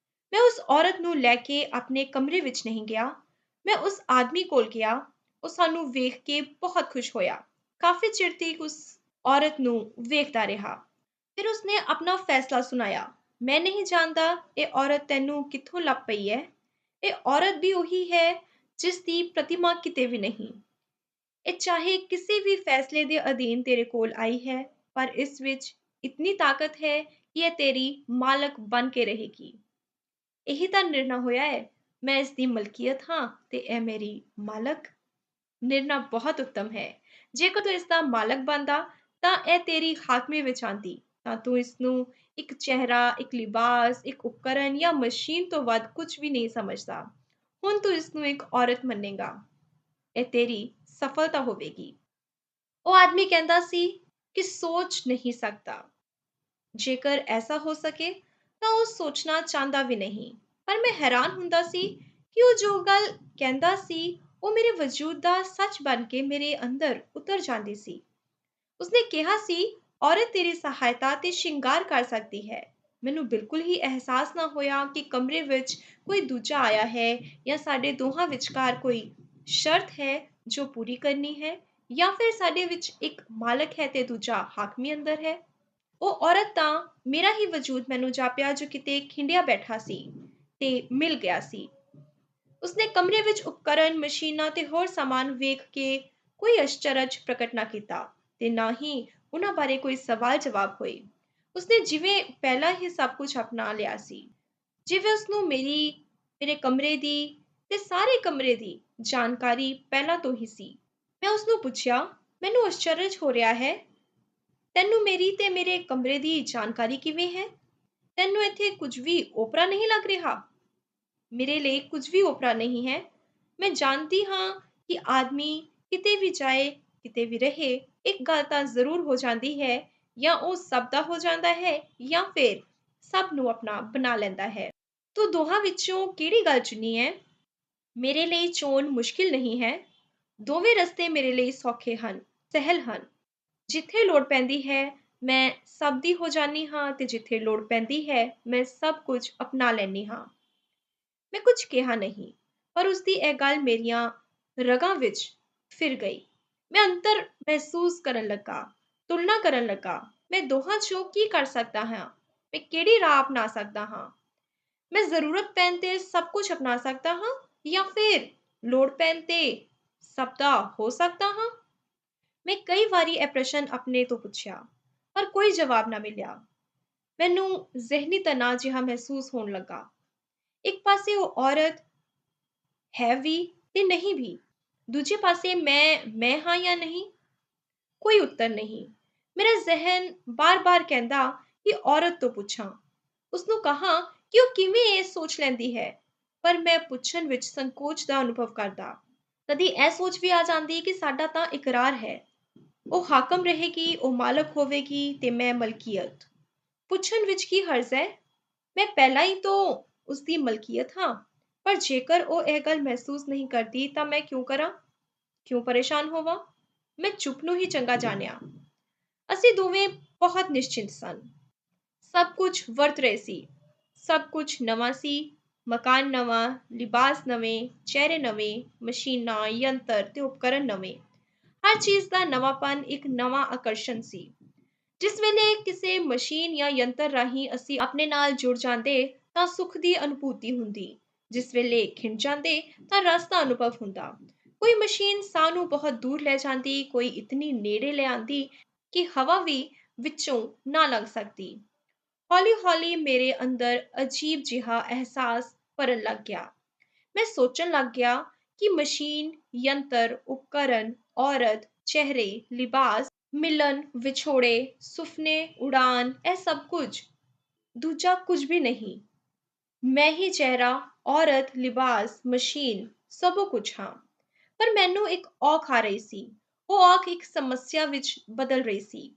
ਮੈਂ ਉਸ ਔਰਤ ਨੂੰ ਲੈ ਕੇ ਆਪਣੇ ਕਮਰੇ ਵਿੱਚ ਨਹੀਂ ਗਿਆ। ਮੈਂ ਉਸ ਆਦਮੀ ਕੋਲ ਗਿਆ। ਉਹ ਸਾਨੂੰ ਵੇਖ ਕੇ ਬਹੁਤ ਖੁਸ਼ ਹੋਇਆ। ਕਾਫੀ ਚਿਰ ਤੱਕ ਉਸ ਔਰਤ ਨੂੰ ਵੇਖਦਾ ਰਿਹਾ। ਫਿਰ ਉਸਨੇ ਆਪਣਾ ਫੈਸਲਾ ਸੁਣਾਇਆ। ਮੈਂ ਨਹੀਂ ਜਾਣਦਾ ਇਹ ਔਰਤ ਤੈਨੂੰ ਕਿੱਥੋਂ ਲੱਭ ਪਈ ਹੈ। ਇਹ ਔਰਤ ਵੀ ਉਹੀ ਹੈ ਜਿਸ ਦੀ ਪ੍ਰਤਿਮਾ ਕਿਤੇ ਵੀ ਨਹੀਂ। ਇਹ ਚਾਹੇ ਕਿਸੇ ਵੀ ਫੈਸਲੇ ਦੇ ਅਧੀਨ ਤੇਰੇ ਕੋਲ ਆਈ ਹੈ, ਪਰ ਇਸ ਵਿੱਚ ਇਤਨੀ ਤਾਕਤ ਹੈ ਕਿ ਇਹ ਤੇਰੀ ਮਾਲਕ ਬਣ ਕੇ ਰਹੇਗੀ। ਇਹੀ ਤਾਂ ਨਿਰਣਾ ਹੋਇਆ ਹੈ। ਮੈਂ ਇਸ ਦੀ ਮਲਕੀਅਤ ਹਾਂ ਤੇ ਇਹ ਮੇਰੀ ਮਾਲਕ। ਨਿਰਣਾ ਬਹੁਤ ਉੱਤਮ ਹੈ। ਜੇਕਰ ਤੂੰ ਇਸ ਦਾ ਮਾਲਕ ਬਣਦਾ ਤਾਂ ਇਹ ਤੇਰੀ ਹਾਕਮੀ ਵਿੱਚ ਆਂਦੀ, ਤਾਂ ਤੂੰ ਇਸ ਨੂੰ ਇੱਕ ਚਿਹਰਾ, ਇੱਕ ਲਿਬਾਸ, ਇੱਕ ਉਪਕਰਨ ਜਾਂ ਮਸ਼ੀਨ ਤੋਂ ਵੱਧ ਕੁਝ ਵੀ ਨਹੀਂ ਸਮਝਦਾ। ਹੁਣ ਤੂੰ ਇਸ ਨੂੰ ਇੱਕ ਔਰਤ ਮੰਨੇਗਾ। ਇਹ ਤੇਰੀ ਸਫਲਤਾ ਹੋਵੇਗੀ। ਉਹ ਆਦਮੀ ਕਹਿੰਦਾ ਸੀ ਕਿ ਸੋਚ ਨਹੀਂ ਸਕਦਾ। ਜੇਕਰ ਐਸਾ ਹੋ ਸਕੇ ਤਾਂ ਉਹ ਸੋਚਣਾ ਚਾਹੁੰਦਾ ਵੀ ਨਹੀਂ। ਪਰ ਮੈਂ ਹੈਰਾਨ ਹੁੰਦਾ ਸੀ ਕਿ ਉਹ ਜੋ ਗੱਲ ਕਹਿੰਦਾ ਸੀ ਉਹ ਮੇਰੇ ਵਜੂਦ ਦਾ ਸੱਚ ਬਣ ਕੇ ਮੇਰੇ ਅੰਦਰ ਉਤਰ ਜਾਂਦੀ ਸੀ। ਉਸਨੇ ਕਿਹਾ ਸੀ, ਔਰਤ ਤੇਰੀ ਸਹਾਇਤਾ ਤੇ ਸ਼ਿੰਗਾਰ ਕਰ ਸਕਦੀ ਹੈ। ਮੈਨੂੰ ਬਿਲਕੁਲ ਹੀ ਅਹਿਸਾਸ ਨਾ ਹੋਇਆ ਕਿ ਕਮਰੇ ਵਿੱਚ ਕੋਈ ਦੂਜਾ ਆਇਆ ਹੈ ਜਾਂ ਸਾਡੇ ਦੋਹਾਂ ਵਿਚਕਾਰ ਕੋਈ ਸ਼ਰਤ ਹੈ ਜੋ ਪੂਰੀ ਕਰਨੀ ਹੈ, ਜਾਂ ਫਿਰ ਸਾਡੇ ਵਿੱਚ ਇੱਕ ਮਾਲਕ ਹੈ ਤੇ ਦੂਜਾ ਹਾਕਮੀ ਅੰਦਰ ਹੈ। ਉਹ ਔਰਤ ਤਾਂ ਮੇਰਾ ਹੀ ਵਜੂਦ ਮੈਨੂੰ ਜਾਪਿਆ ਜੋ ਕਿਤੇ ਖਿੰਡਿਆ ਬੈਠਾ ਸੀ ਤੇ ਮਿਲ ਗਿਆ ਸੀ। ਉਸਨੇ ਕਮਰੇ ਵਿੱਚ ਉਪਕਰਨ, ਮਸ਼ੀਨਾਂ ਤੇ ਹੋਰ ਸਾਮਾਨ ਵੇਖ ਕੇ ਕੋਈ ਅਚਰਜ ਪ੍ਰਕਟ ਨਾ ਕੀਤਾ ਤੇ ਨਾ ਹੀ ਉਹਨਾਂ ਬਾਰੇ ਕੋਈ ਸਵਾਲ ਜਵਾਬ ਹੋਏ। ਉਸਨੇ ਜਿਵੇਂ ਪਹਿਲਾਂ ਹੀ ਸਭ ਕੁਝ ਅਪਣਾ ਲਿਆ ਸੀ, ਜਿਵੇਂ ਉਸਨੂੰ ਮੇਰੇ ਕਮਰੇ ਦੀ ਤੇ ਸਾਰੇ ਕਮਰੇ ਦੀ ਜਾਣਕਾਰੀ ਪਹਿਲਾਂ ਤੋਂ ਹੀ ਸੀ। ਮੈਂ ਉਸਨੂੰ ਪੁੱਛਿਆ, ਮੈਨੂੰ ਅਚਰਜ ਹੋ ਰਿਹਾ ਹੈ, ਤੈਨੂੰ ਮੇਰੀ ਤੇ ਮੇਰੇ ਕਮਰੇ ਦੀ ਜਾਣਕਾਰੀ ਕਿਵੇਂ ਹੈ? ਤੈਨੂੰ ਇੱਥੇ ਕੁਝ ਵੀ ਓਪਰਾ ਨਹੀਂ ਲੱਗ ਰਿਹਾ? ਮੇਰੇ ਲਈ ਕੁਝ ਵੀ ਓਪਰਾ ਨਹੀਂ ਹੈ। ਮੈਂ ਜਾਣਦੀ ਹਾਂ ਕਿ ਆਦਮੀ ਕਿਤੇ ਵੀ ਜਾਏ, ਕਿਤੇ ਵੀ ਰਹੇ, ਇੱਕ ਗੱਲ ਤਾਂ ਜ਼ਰੂਰ ਹੋ ਜਾਂਦੀ ਹੈ, ਜਾਂ ਉਹ ਸਭ ਦਾ ਹੋ ਜਾਂਦਾ ਹੈ ਜਾਂ ਫਿਰ ਸਭ ਨੂੰ ਆਪਣਾ ਬਣਾ ਲੈਂਦਾ ਹੈ। ਤੂੰ ਦੋਹਾਂ ਵਿੱਚੋਂ ਕਿਹੜੀ ਗੱਲ ਚੁਣੀ ਹੈ? ਮੇਰੇ ਲਈ ਚੋਣ ਮੁਸ਼ਕਿਲ ਨਹੀਂ ਹੈ। ਦੋਵੇਂ ਰਸਤੇ ਮੇਰੇ ਲਈ ਸੌਖੇ ਹਨ, ਸਹਿਲ ਹਨ। ਜਿੱਥੇ ਲੋੜ ਪੈਂਦੀ ਹੈ ਮੈਂ ਸਭ ਦੀ ਹੋ ਜਾਂਦੀ ਹਾਂ ਤੇ ਜਿੱਥੇ ਲੋੜ ਪੈਂਦੀ ਹੈ ਮੈਂ ਸਭ ਕੁਝ ਅਪਣਾ ਲੈਂਦੀ ਹਾਂ। ਮੈਂ ਕੁਝ ਕਿਹਾ ਨਹੀਂ, ਪਰ ਉਸਦੀ ਇਹ ਗੱਲ ਮੇਰੀਆਂ ਰਗਾਂ ਵਿੱਚ ਫਿਰ ਗਈ। ਮੈਂ ਅੰਤਰ ਮਹਿਸੂਸ ਕਰਨ ਲੱਗਾ, ਤੁਲਨਾ ਕਰਨ ਲੱਗਾ। ਮੈਂ ਦੋਹਾਂ ਚੋਂ ਕੀ ਕਰ ਸਕਦਾ ਹਾਂ? ਮੈਂ ਕਿਹੜੀ ਰਾਹ ਅਪਣਾ ਸਕਦਾ ਹਾਂ? ਮੈਂ ਜ਼ਰੂਰਤ ਪੈਣ ਤੇ ਸਭ ਕੁਝ ਅਪਣਾ ਸਕਦਾ ਹਾਂ ਜਾਂ ਫਿਰ ਲੋੜ ਪੈਣ ਤੇ ਸਭ ਦਾ ਹੋ ਸਕਦਾ ਹਾਂ? ਮੈਂ ਕਈ ਵਾਰੀ ਇਹ ਪ੍ਰਸ਼ਨ ਆਪਣੇ ਤੋਂ ਪੁੱਛਿਆ, ਪਰ ਕੋਈ ਜਵਾਬ ਨਾ ਮਿਲਿਆ। ਮੈਨੂੰ ਜ਼ਿਹਨੀ ਤਣਾਅ ਜਿਹਾ ਮਹਿਸੂਸ ਹੋਣ ਲੱਗਾ। ਇੱਕ ਪਾਸੇ ਉਹ ਔਰਤ ਹੈ ਵੀ ਤੇ ਨਹੀਂ ਵੀ, ਦੂਜੇ ਪਾਸੇ ਮੈਂ ਹਾਂ ਜਾਂ ਨਹੀਂ। ਕੋਈ ਉੱਤਰ ਨਹੀਂ। ਮੇਰਾ ਜ਼ਿਹਨ ਬਾਰ-ਬਾਰ ਕਹਿੰਦਾ ਕਿ ਔਰਤ ਤੋਂ ਪੁੱਛਾਂ, ਉਸਨੂੰ ਕਹਾਂ ਕਿ ਉਹ ਕਿਵੇਂ ਇਹ ਸੋਚ ਲੈਂਦੀ ਹੈ, ਪਰ ਮੈਂ ਪੁੱਛਣ ਵਿੱਚ ਸੰਕੋਚ ਦਾ ਅਨੁਭਵ ਕਰਦਾ। ਕਦੀ ਇਹ ਸੋਚ ਵੀ ਆ ਜਾਂਦੀ ਕਿ ਸਾਡਾ ਤਾਂ ਇਕਰਾਰ ਹੈ, ਉਹ ਹਾਕਮ ਰਹੇਗੀ, ਉਹ ਮਾਲਕ ਹੋਵੇਗੀ ਤੇ ਮੈਂ ਮਲਕੀਅਤ। ਪੁੱਛਣ ਵਿੱਚ ਕੀ ਹਰਜ਼ ਹੈ? ਮੈਂ ਪਹਿਲਾਂ ਹੀ ਤੋਂ ਉਸਦੀ ਮਲਕੀਅਤ ਹਾਂ। ਪਰ ਜੇਕਰ ਉਹ ਇਹ ਗੱਲ ਮਹਿਸੂਸ ਨਹੀਂ ਕਰਦੀ ਤਾਂ ਮੈਂ ਕਿਉਂ ਕਰਾਂ? ਕਿਉਂ ਪਰੇਸ਼ਾਨ ਹੋਵਾਂ? ਮੈਂ ਚੁੱਪ ਨੂੰ ਹੀ ਚੰਗਾ ਜਾਣਿਆ। ਅਸੀਂ ਦੋਵੇਂ ਬਹੁਤ ਨਿਸ਼ਚਿੰਤ ਸਨ। ਸਭ ਕੁਝ ਵਰਤ ਰਹੇ ਸੀ। ਸਭ ਕੁਝ ਨਵਾਂ ਸੀ। ਮਕਾਨ ਨਵਾਂ, ਲਿਬਾਸ ਨਵੇਂ, ਚਿਹਰੇ ਨਵੇਂ, ਮਸ਼ੀਨਾਂ, ਯੰਤਰ ਤੇ ਉਪਕਰਨ ਨਵੇਂ। ਹਰ ਚੀਜ਼ ਦਾ ਨਵਾਂਪਨ ਇੱਕ ਨਵਾਂ ਆਕਰਸ਼ਣ ਸੀ। ਜਿਸ ਵੇਲੇ ਕਿਸੇ ਮਸ਼ੀਨ ਜਾਂ ਯੰਤਰ ਰਾਹੀਂ ਅਸੀਂ ਆਪਣੇ ਨਾਲ ਜੁੜ ਜਾਂਦੇ ਤਾਂ ਸੁੱਖ ਦੀ ਅਨੁਭੂਤੀ ਹੁੰਦੀ। ਜਿਸ ਵੇਲੇ ਖਿੰਡ ਜਾਂਦੇ ਤਾਂ ਰਸ ਦਾ ਅਨੁਭਵ ਹੁੰਦਾ। ਕੋਈ ਮਸ਼ੀਨ ਸਾਹ ਨੂੰ ਬਹੁਤ ਦੂਰ ਲੈ ਜਾਂਦੀ, ਕੋਈ ਇਤਨੀ ਨੇੜੇ ਲੈ ਆਂਦੀ ਕਿ ਹਵਾ ਵੀ ਵਿੱਚੋਂ ਨਾ ਲੰਘ ਸਕਦੀ। ਹੌਲੀ-ਹੌਲੀ ਮੇਰੇ ਅੰਦਰ ਅਜੀਬ ਜਿਹਾ ਅਹਿਸਾਸ ਭਰਨ ਲੱਗ ਗਿਆ। ਮੈਂ ਸੋਚਣ ਲੱਗ ਗਿਆ ਕਿ ਮਸ਼ੀਨ, ਯੰਤਰ, ਉਪਕਰਨ, ਔਰਤ, ਚਿਹਰੇ, ਲਿਬਾਸ, ਮਿਲਨ, ਵਿਛੋੜੇ, ਸੁਪਨੇ, ਉਡਾਨ, ਇਹ ਸਭ ਕੁਝ ਦੂਜਾ ਕੁਝ ਵੀ ਨਹੀਂ। ਮੈਂ ਹੀ ਚਿਹਰਾ, ਔਰਤ, ਲਿਬਾਸ, ਮਸ਼ੀਨ, ਸਭੋ ਕੁਝ ਹਾਂ। ਪਰ ਮੈਨੂੰ ਇੱਕ ਔਖ ਆ ਰਹੀ ਸੀ। ਉਹ ਔਖ ਇੱਕ ਸਮੱਸਿਆ ਵਿੱਚ ਬਦਲ ਰਹੀ ਸੀ।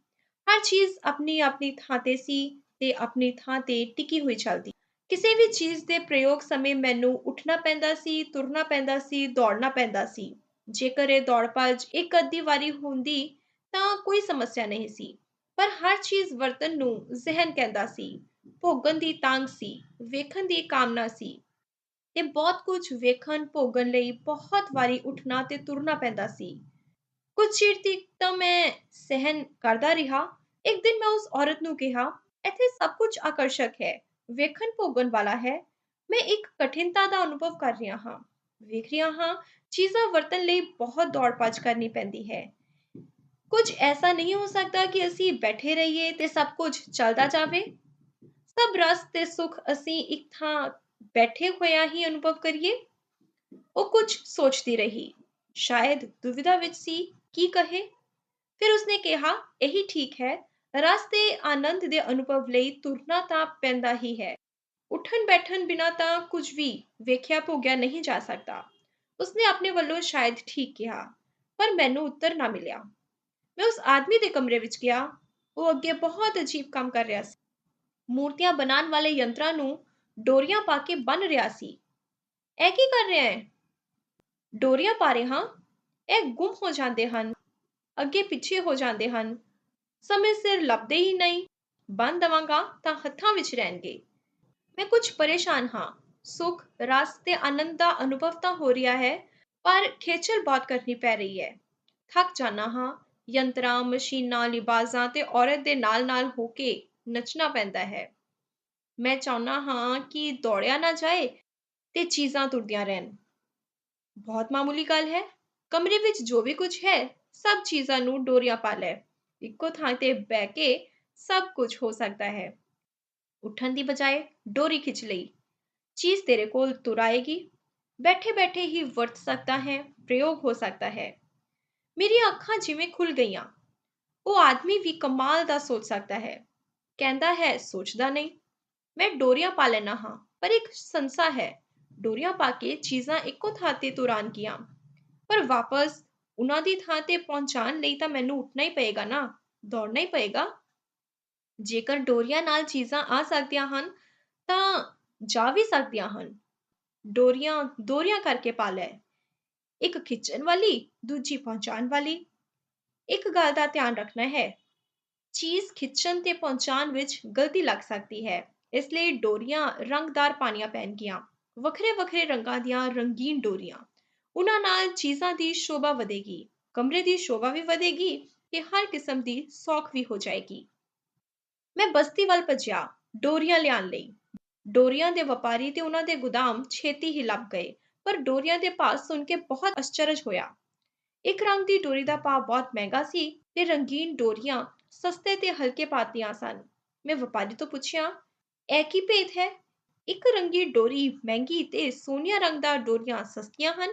ਹਰ ਚੀਜ਼ ਆਪਣੀ ਆਪਣੀ ਥਾਂ ਤੇ ਸੀ ਤੇ ਆਪਣੀ ਥਾਂ ਤੇ ਟਿਕੀ ਹੋਈ ਚੱਲਦੀ। ਕਿਸੇ ਵੀ ਚੀਜ਼ ਦੇ ਪ੍ਰਯੋਗ ਸਮੇਂ ਮੈਨੂੰ ਉੱਠਣਾ ਪੈਂਦਾ ਸੀ, ਤੁਰਨਾ ਪੈਂਦਾ ਸੀ, ਦੌੜਨਾ ਪੈਂਦਾ ਸੀ। ਜੇਕਰ ਇਹ ਦੌੜ ਭੱਜ ਇੱਕ ਅੱਧੀ ਵਾਰੀ ਹੁੰਦੀ ਤਾਂ ਕੋਈ ਸਮੱਸਿਆ ਨਹੀਂ ਸੀ। ਪਰ ਹਰ ਚੀਜ਼ ਵਰਤਣ ਨੂੰ ਜ਼ਿਹਨ ਕਹਿੰਦਾ ਸੀ, ਭੋਗਣ ਦੀ ਤਾਂਘ ਸੀ, ਵੇਖਣ ਦੀ ਕਾਮਨਾ ਸੀ। ਤੇ ਬਹੁਤ ਕੁਝ ਵੇਖਣ ਭੋਗਣ ਲਈ ਬਹੁਤ ਵਾਰੀ ਉੱਠਣਾ ਤੇ ਤੁਰਨਾ ਪੈਂਦਾ ਸੀ। ਕੁਝ ਚਿਰ ਤੱਕ ਤਾਂ ਮੈਂ ਸਹਿਨ ਕਰਦਾ ਰਿਹਾ। ਇੱਕ ਦਿਨ ਮੈਂ ਉਸ ਔਰਤ ਨੂੰ ਕਿਹਾ, ਇੱਥੇ ਸਭ ਕੁਝ ਆਕਰਸ਼ਕ ਹੈ, ਵੇਖਣ ਭੋਗਣ ਵਾਲਾ ਹੈ। ਮੈਂ ਇੱਕ ਕਠਿਨਤਾ ਦਾ ਅਨੁਭਵ ਕਰ ਰਿਹਾ ਹਾਂ। ਵੇਖ ਰਿਹਾ ਹਾਂ, ਚੀਜ਼ਾਂ ਵਰਤਣ ਲਈ ਬਹੁਤ ਦੌੜ ਭੱਜ ਕਰਨੀ ਪੈਂਦੀ ਹੈ। ਕੁਝ ਐਸਾ ਨਹੀਂ ਹੋ ਸਕਦਾ ਕਿ ਅਸੀਂ ਬੈਠੇ ਰਹੀਏ ਤੇ ਸਭ ਕੁਝ ਚੱਲਦਾ ਜਾਵੇ। ਸਭ ਰਸ ਤੇ ਸੁੱਖ ਅਸੀਂ ਇੱਕ ਥਾਂ ਬੈਠੇ ਹੋਇਆਂ ਹੀ ਅਨੁਭਵ ਕਰੀਏ। ਉਹ ਕੁਝ ਸੋਚਦੀ ਰਹੀ, ਸ਼ਾਇਦ ਦੁਵਿਧਾ ਵਿੱਚ ਸੀ ਕੀ ਕਹੇ। ਫਿਰ ਉਸਨੇ ਕਿਹਾ, ਇਹੀ ਠੀਕ ਹੈ, ਰਸ ਤੇ ਆਨੰਦ ਦੇ ਅਨੁਭਵ ਲਈ ਤੁਰਨਾ ਤਾਂ ਪੈਂਦਾ ਹੀ ਹੈ। ਉੱਠਣ ਬੈਠਣ ਬਿਨਾਂ ਤਾਂ ਕੁਝ ਵੀ ਵੇਖਿਆ ਭੋਗਿਆ ਨਹੀਂ ਜਾ ਸਕਦਾ। ਉਸਨੇ ਆਪਣੇ ਵੱਲੋਂ ਸ਼ਾਇਦ ਠੀਕ ਕਿਹਾ, ਪਰ ਮੈਨੂੰ ਉੱਤਰ ਨਾ ਮਿਲਿਆ। ਮੈਂ ਉਸ ਆਦਮੀ ਦੇ ਕਮਰੇ ਵਿੱਚ ਗਿਆ। ਉਹ ਅੱਗੇ ਬਹੁਤ ਅਜੀਬ ਕੰਮ ਕਰ ਰਿਹਾ ਸੀ। ਮੂਰਤੀਆਂ ਬਣਾਉਣ ਵਾਲੇ ਯੰਤਰਾਂ ਨੂੰ ਡੋਰੀਆਂ ਪਾ ਕੇ ਬੰਨ ਰਿਹਾ ਸੀ। ਇਹ ਕੀ ਕਰ ਰਿਹਾ ਹੈ? ਡੋਰੀਆਂ ਪਾ ਰਹੇ ਹਾਂ। ਇਹ ਗੁੰਮ ਹੋ ਜਾਂਦੇ ਹਨ, ਅੱਗੇ ਪਿੱਛੇ ਹੋ ਜਾਂਦੇ ਹਨ, ਸਮੇਂ ਸਿਰ ਲੱਭਦੇ ਹੀ ਨਹੀਂ। ਬੰਨ ਦਵਾਂਗਾ ਤਾਂ ਹੱਥਾਂ ਵਿੱਚ ਰਹਿਣਗੇ। ਮੈਂ ਕੁਝ ਪਰੇਸ਼ਾਨ ਹਾਂ। ਸੁੱਖ, ਰਸ ਤੇ ਆਨੰਦ ਦਾ ਅਨੁਭਵ ਤਾਂ ਹੋ ਰਿਹਾ ਹੈ, ਪਰ ਖੇਚਲ ਬਹੁਤ ਕਰਨੀ ਪੈ ਰਹੀ ਹੈ। ਥੱਕ ਜਾਣਾ ਹਾਂ। ਯੰਤਰਾਂ, ਮਸ਼ੀਨਾਂ, ਲਿਬਾਸਾਂ ਤੇ ਔਰਤ ਦੇ ਨਾਲ-ਨਾਲ ਹੋ ਕੇ ਨੱਚਣਾ ਪੈਂਦਾ ਹੈ। ਮੈਂ ਚਾਹੁੰਦਾ ਹਾਂ ਕਿ ਦੌੜਿਆ ਨਾ ਜਾਏ ਤੇ ਚੀਜ਼ਾਂ ਤੁਰਦੀਆਂ ਰਹਿਣ। ਬਹੁਤ ਮਾਮੂਲੀ ਗੱਲ ਹੈ। ਕਮਰੇ ਵਿੱਚ ਜੋ ਵੀ ਕੁਝ ਹੈ, ਸਭ ਚੀਜ਼ਾਂ ਨੂੰ ਡੋਰੀਆਂ ਪਾ ਲੈ। ਇੱਕੋ ਥਾਂ ਤੇ ਬਹਿ ਕੇ ਸਭ ਕੁਝ ਹੋ ਸਕਦਾ ਹੈ। ਉੱਠਣ ਦੀ ਬਜਾਏ ਡੋਰੀ ਖਿੱਚ ਲਈ, ਚੀਜ਼ ਤੇਰੇ ਕੋਲ ਤੁਰ ਆਏਗੀ। ਬੈਠੇ ਬੈਠੇ ਹੀ ਵਰਤ ਸਕਦਾ ਹੈ, ਪ੍ਰਯੋਗ ਹੋ ਸਕਦਾ ਹੈ। ਮੇਰੀਆਂ ਅੱਖਾਂ ਜਿਵੇਂ ਖੁੱਲ ਗਈਆਂ। ਉਹ ਆਦਮੀ ਵੀ ਕਮਾਲ ਦਾ ਸੋਚ ਸਕਦਾ ਹੈ। ਕਹਿੰਦਾ ਹੈ, ਸੋਚਦਾ ਨਹੀਂ। ਮੈਂ ਡੋਰੀਆਂ ਪਾ ਲੈਣਾ ਹਾਂ, ਪਰ ਇੱਕ ਸੰਸਾ ਹੈ। ਡੋਰੀਆਂ ਪਾ ਕੇ ਚੀਜ਼ਾਂ ਇੱਕੋ ਥਾਂ ਤੇ ਤੁਰ ਆਉਣਗੀਆਂ, ਪਰ ਵਾਪਸ ਉਹਨਾਂ ਦੀ ਥਾਂ ਤੇ ਪਹੁੰਚਾਉਣ ਲਈ ਤਾਂ ਮੈਨੂੰ ਉੱਠਣਾ ਹੀ ਪਏਗਾ ਨਾ, ਦੌੜਨਾ ਹੀ ਪਏਗਾ। ਜੇਕਰ ਡੋਰੀਆਂ ਨਾਲ ਚੀਜ਼ਾਂ ਆ ਸਕਦੀਆਂ ਹਨ ਤਾਂ ਜਾ ਵੀ ਸਕਦੀਆਂ ਹਨ। ਡੋਰੀਆਂ ਦੋਹਰੀਆਂ ਕਰਕੇ ਪਾ ਲੈ, ਇੱਕ ਖਿੱਚਣ ਵਾਲੀ, ਦੂਜੀ ਪਹੁੰਚਾਉਣ ਵਾਲੀ। ਇੱਕ ਗੱਲ ਦਾ ਧਿਆਨ ਰੱਖਣਾ ਹੈ, ਚੀਜ਼ ਖਿੱਚਣ ਤੇ ਪਹੁੰਚਾਉਣ ਵਿੱਚ ਗਲਤੀ ਲੱਗ ਸਕਦੀ ਹੈ। ਇਸ ਲਈ ਡੋਰੀਆਂ ਰੰਗਦਾਰ ਪਾਣੀਆਂ ਪੈਣਗੀਆਂ, ਵੱਖਰੇ ਵੱਖਰੇ ਰੰਗਾਂ ਦੀਆਂ ਰੰਗੀਨ ਡੋਰੀਆਂ। ਉਹਨਾਂ ਨਾਲ ਚੀਜ਼ਾਂ ਦੀ ਸ਼ੋਭਾ ਵਧੇਗੀ, ਕਮਰੇ ਦੀ ਸ਼ੋਭਾ ਵੀ ਵਧੇਗੀ ਤੇ ਹਰ ਕਿਸਮ ਦੀ ਸੌਖ ਵੀ ਹੋ ਜਾਏਗੀ। ਮੈਂ ਬਸਤੀ ਵੱਲ ਭੱਜਿਆ ਡੋਰੀਆਂ ਲਿਆਉਣ ਲਈ। ਡੋਰੀਆਂ ਦੇ ਵਪਾਰੀ ਤੇ ਉਹਨਾਂ ਦੇ ਗੁਦਾਮ ਛੇਤੀ ਹੀ ਲੱਭ ਗਏ, ਪਰ ਡੋਰੀਆਂ ਦੇ ਭਾਅ ਸੁਣ ਕੇ ਬਹੁਤ ਅਚਰਜ ਹੋਇਆ। ਇੱਕ ਰੰਗ ਦੀ ਡੋਰੀ ਦਾ ਭਾਅ ਬਹੁਤ ਮਹਿੰਗਾ ਸੀ ਤੇ ਰੰਗੀਨ ਡੋਰੀਆਂ ਸਸਤੇ ਤੇ ਹਲਕੇ ਭਾਅ ਦੀਆਂ ਸਨ। ਮੈਂ ਵਪਾਰੀ ਤੋਂ ਪੁੱਛਿਆ, ਇਹ ਕੀ ਭੇਦ ਹੈ? ਇੱਕ ਰੰਗੀ ਡੋਰੀ ਮਹਿੰਗੀ ਤੇ ਸੋਨੀਆ ਰੰਗਦਾਰ ਡੋਰੀਆਂ ਸਸਤੀਆਂ ਹਨ।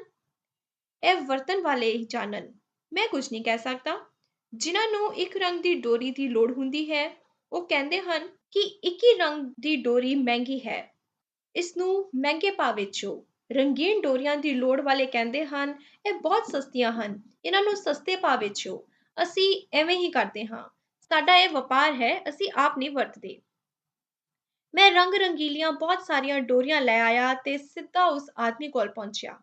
ਇਹ ਵਰਤਣ ਵਾਲੇ ਹੀ ਜਾਣਨ, ਮੈਂ ਕੁਝ ਨਹੀਂ ਕਹਿ ਸਕਦਾ। ਜਿਨ੍ਹਾਂ ਨੂੰ ਇੱਕ ਰੰਗ ਦੀ ਡੋਰੀ ਦੀ ਲੋੜ ਹੁੰਦੀ ਹੈ, ਉਹ ਕਹਿੰਦੇ ਹਨ ਕਿ ਇੱਕ ਹੀ ਰੰਗ ਦੀ ਡੋਰੀ ਮਹਿੰਗੀ ਹੈ, ਇਸ ਨੂੰ ਮਹਿੰਗੇ ਭਾਅ ਵੇਚੋ। ਰੰਗੀਨ ਡੋਰੀਆਂ ਦੀ ਲੋੜ ਵਾਲੇ ਕਹਿੰਦੇ ਹਨ, ਇਹ ਬਹੁਤ ਸਸਤੀਆਂ ਹਨ, ਇਹਨਾਂ ਨੂੰ ਸਸਤੇ ਭਾਅ ਵੇਚੋ। ਅਸੀਂ ਐਵੇਂ ਹੀ ਕਰਦੇ ਹਾਂ, ਸਾਡਾ ਇਹ ਵਪਾਰ ਹੈ, ਅਸੀਂ ਆਪ ਨਹੀਂ ਵਰਤਦੇ। ਮੈਂ ਰੰਗ ਰੰਗੀਲੀਆਂ ਬਹੁਤ ਸਾਰੀਆਂ ਡੋਰੀਆਂ ਲੈ ਆਇਆ ਤੇ ਸਿੱਧਾ ਉਸ ਆਦਮੀ ਕੋਲ ਪਹੁੰਚਿਆ।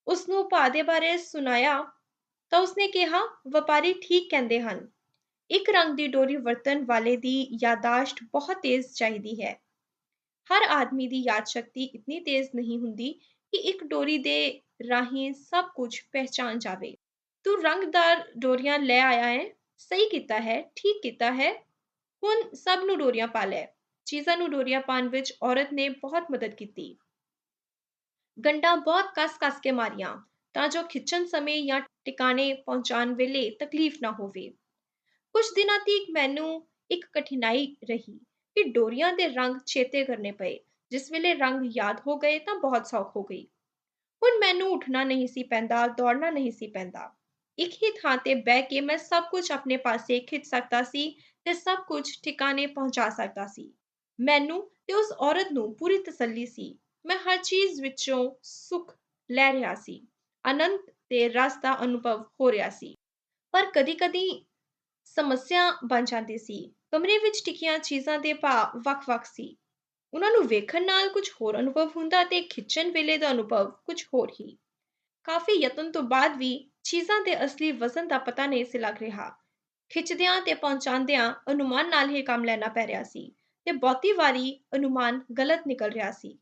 ਉਸ ਨੂੰ ਭਾਅ ਦੇ ਬਾਰੇ ਸੁਣਾਇਆ ਤਾਂ ਉਸਨੇ ਕਿਹਾ, ਵਪਾਰੀ ਠੀਕ ਕਹਿੰਦੇ ਹਨ। ਇੱਕ ਰੰਗ ਦੀ ਡੋਰੀ ਵਰਤਣ ਵਾਲੇ ਦੀ ਯਾਦਾਸ਼ਤ ਬਹੁਤ ਤੇਜ਼ ਚਾਹੀਦੀ ਹੈ। ਹਰ ਆਦਮੀ ਦੀ ਯਾਦ ਸ਼ਕਤੀ ਇਤਨੀ ਤੇਜ਼ ਨਹੀਂ ਹੁੰਦੀ ਕਿ ਇੱਕ ਡੋਰੀ ਦੇ ਰਾਹੀਂ ਸਭ ਕੁਝ ਪਹਿਚਾਨ ਜਾਵੇ। ਤੂੰ ਰੰਗਦਾਰ ਡੋਰੀਆਂ ਲੈ ਆਇਆ ਹੈ, ਸਹੀ ਕੀਤਾ ਹੈ, ਠੀਕ ਕੀਤਾ ਹੈ। ਹੁਣ ਸਭ ਨੂੰ ਡੋਰੀਆਂ ਪਾ ਲੈ। ਚੀਜ਼ਾਂ ਨੂੰ ਡੋਰੀਆਂ ਪਾਉਣ ਵਿੱਚ ਔਰਤ ਨੇ ਬਹੁਤ ਮਦਦ ਕੀਤੀ। ਗੰਢਾਂ ਬਹੁਤ ਕੱਸ-ਕੱਸ ਕੇ ਮਾਰੀਆਂ ਤਾਂ ਜੋ ਖਿੱਚਣ ਸਮੇਂ ਜਾਂ ਟਿਕਾਣੇ ਪਹੁੰਚਾਉਣ ਵੇਲੇ ਤਕਲੀਫ ਨਾ ਹੋਵੇ। ਕੁਝ ਦਿਨਾਂ ਤੱਕ ਮੈਨੂੰ ਇੱਕ ਕਠਿਨਾਈ ਰਹੀ ਕਿ ਡੋਰੀਆਂ ਦੇ ਰੰਗ ਚੇਤੇ ਕਰਨੇ ਪਏ। ਜਿਸ ਵੇਲੇ ਰੰਗ ਯਾਦ ਹੋ ਗਏ ਤਾਂ ਬਹੁਤ ਸੌਖ ਹੋ ਗਈ। ਹੁਣ ਮੈਨੂੰ ਉੱਠਣਾ ਨਹੀਂ ਸੀ ਪੈਂਦਾ, ਦੌੜਨਾ ਨਹੀਂ ਸੀ ਪੈਂਦਾ। ਇੱਕ ਹੀ ਥਾਂ ਤੇ ਬਹਿ ਕੇ ਮੈਂ ਸਭ ਕੁਝ ਆਪਣੇ ਪਾਸੇ ਖਿੱਚ ਸਕਦਾ ਸੀ ਤੇ ਸਭ ਕੁਝ ਟਿਕਾਣੇ ਪਹੁੰਚਾ ਸਕਦਾ ਸੀ। ਮੈਨੂੰ ਤੇ ਉਸ ਔਰਤ ਨੂੰ ਪੂਰੀ ਤਸੱਲੀ ਸੀ। ਮੈਂ ਹਰ ਚੀਜ਼ ਵਿੱਚੋਂ ਸੁੱਖ ਲੈ ਰਿਹਾ ਸੀ, ਆਨੰਦ ਤੇ ਰਸ ਦਾ ਅਨੁਭਵ ਹੋ ਰਿਹਾ ਸੀ। ਪਰ ਕਦੀ-ਕਦੀ ਸਮੱਸਿਆ ਬਣ ਜਾਂਦੀ ਸੀ। ਕਮਰੇ ਵਿੱਚ ਟਿਕੀਆਂ ਚੀਜ਼ਾਂ ਦੇ ਭਾਅ ਵੱਖ-ਵੱਖ ਸੀ। ਉਹਨਾਂ ਨੂੰ ਵੇਖਣ ਨਾਲ ਕੁਝ ਹੋਰ ਅਨੁਭਵ ਹੁੰਦਾ ਤੇ ਖਿੱਚਣ ਵੇਲੇ ਦਾ ਅਨੁਭਵ ਕੁਝ ਹੋਰ ਹੀ। ਕਾਫ਼ੀ ਯਤਨ ਤੋਂ ਬਾਅਦ ਵੀ ਚੀਜ਼ਾਂ ਦੇ ਅਸਲੀ ਵਜ਼ਨ ਦਾ ਪਤਾ ਨਹੀਂ ਸੀ ਲੱਗ ਰਿਹਾ। ਖਿੱਚਦਿਆਂ ਤੇ ਪਹੁੰਚਾਉਂਦਿਆਂ ਅਨੁਮਾਨ ਨਾਲ ਹੀ ਕੰਮ ਲੈਣਾ ਪੈ ਰਿਹਾ ਸੀ ਤੇ ਬਹੁਤੀ ਵਾਰੀ ਅਨੁਮਾਨ ਗਲਤ ਨਿਕਲ ਰਿਹਾ ਸੀ।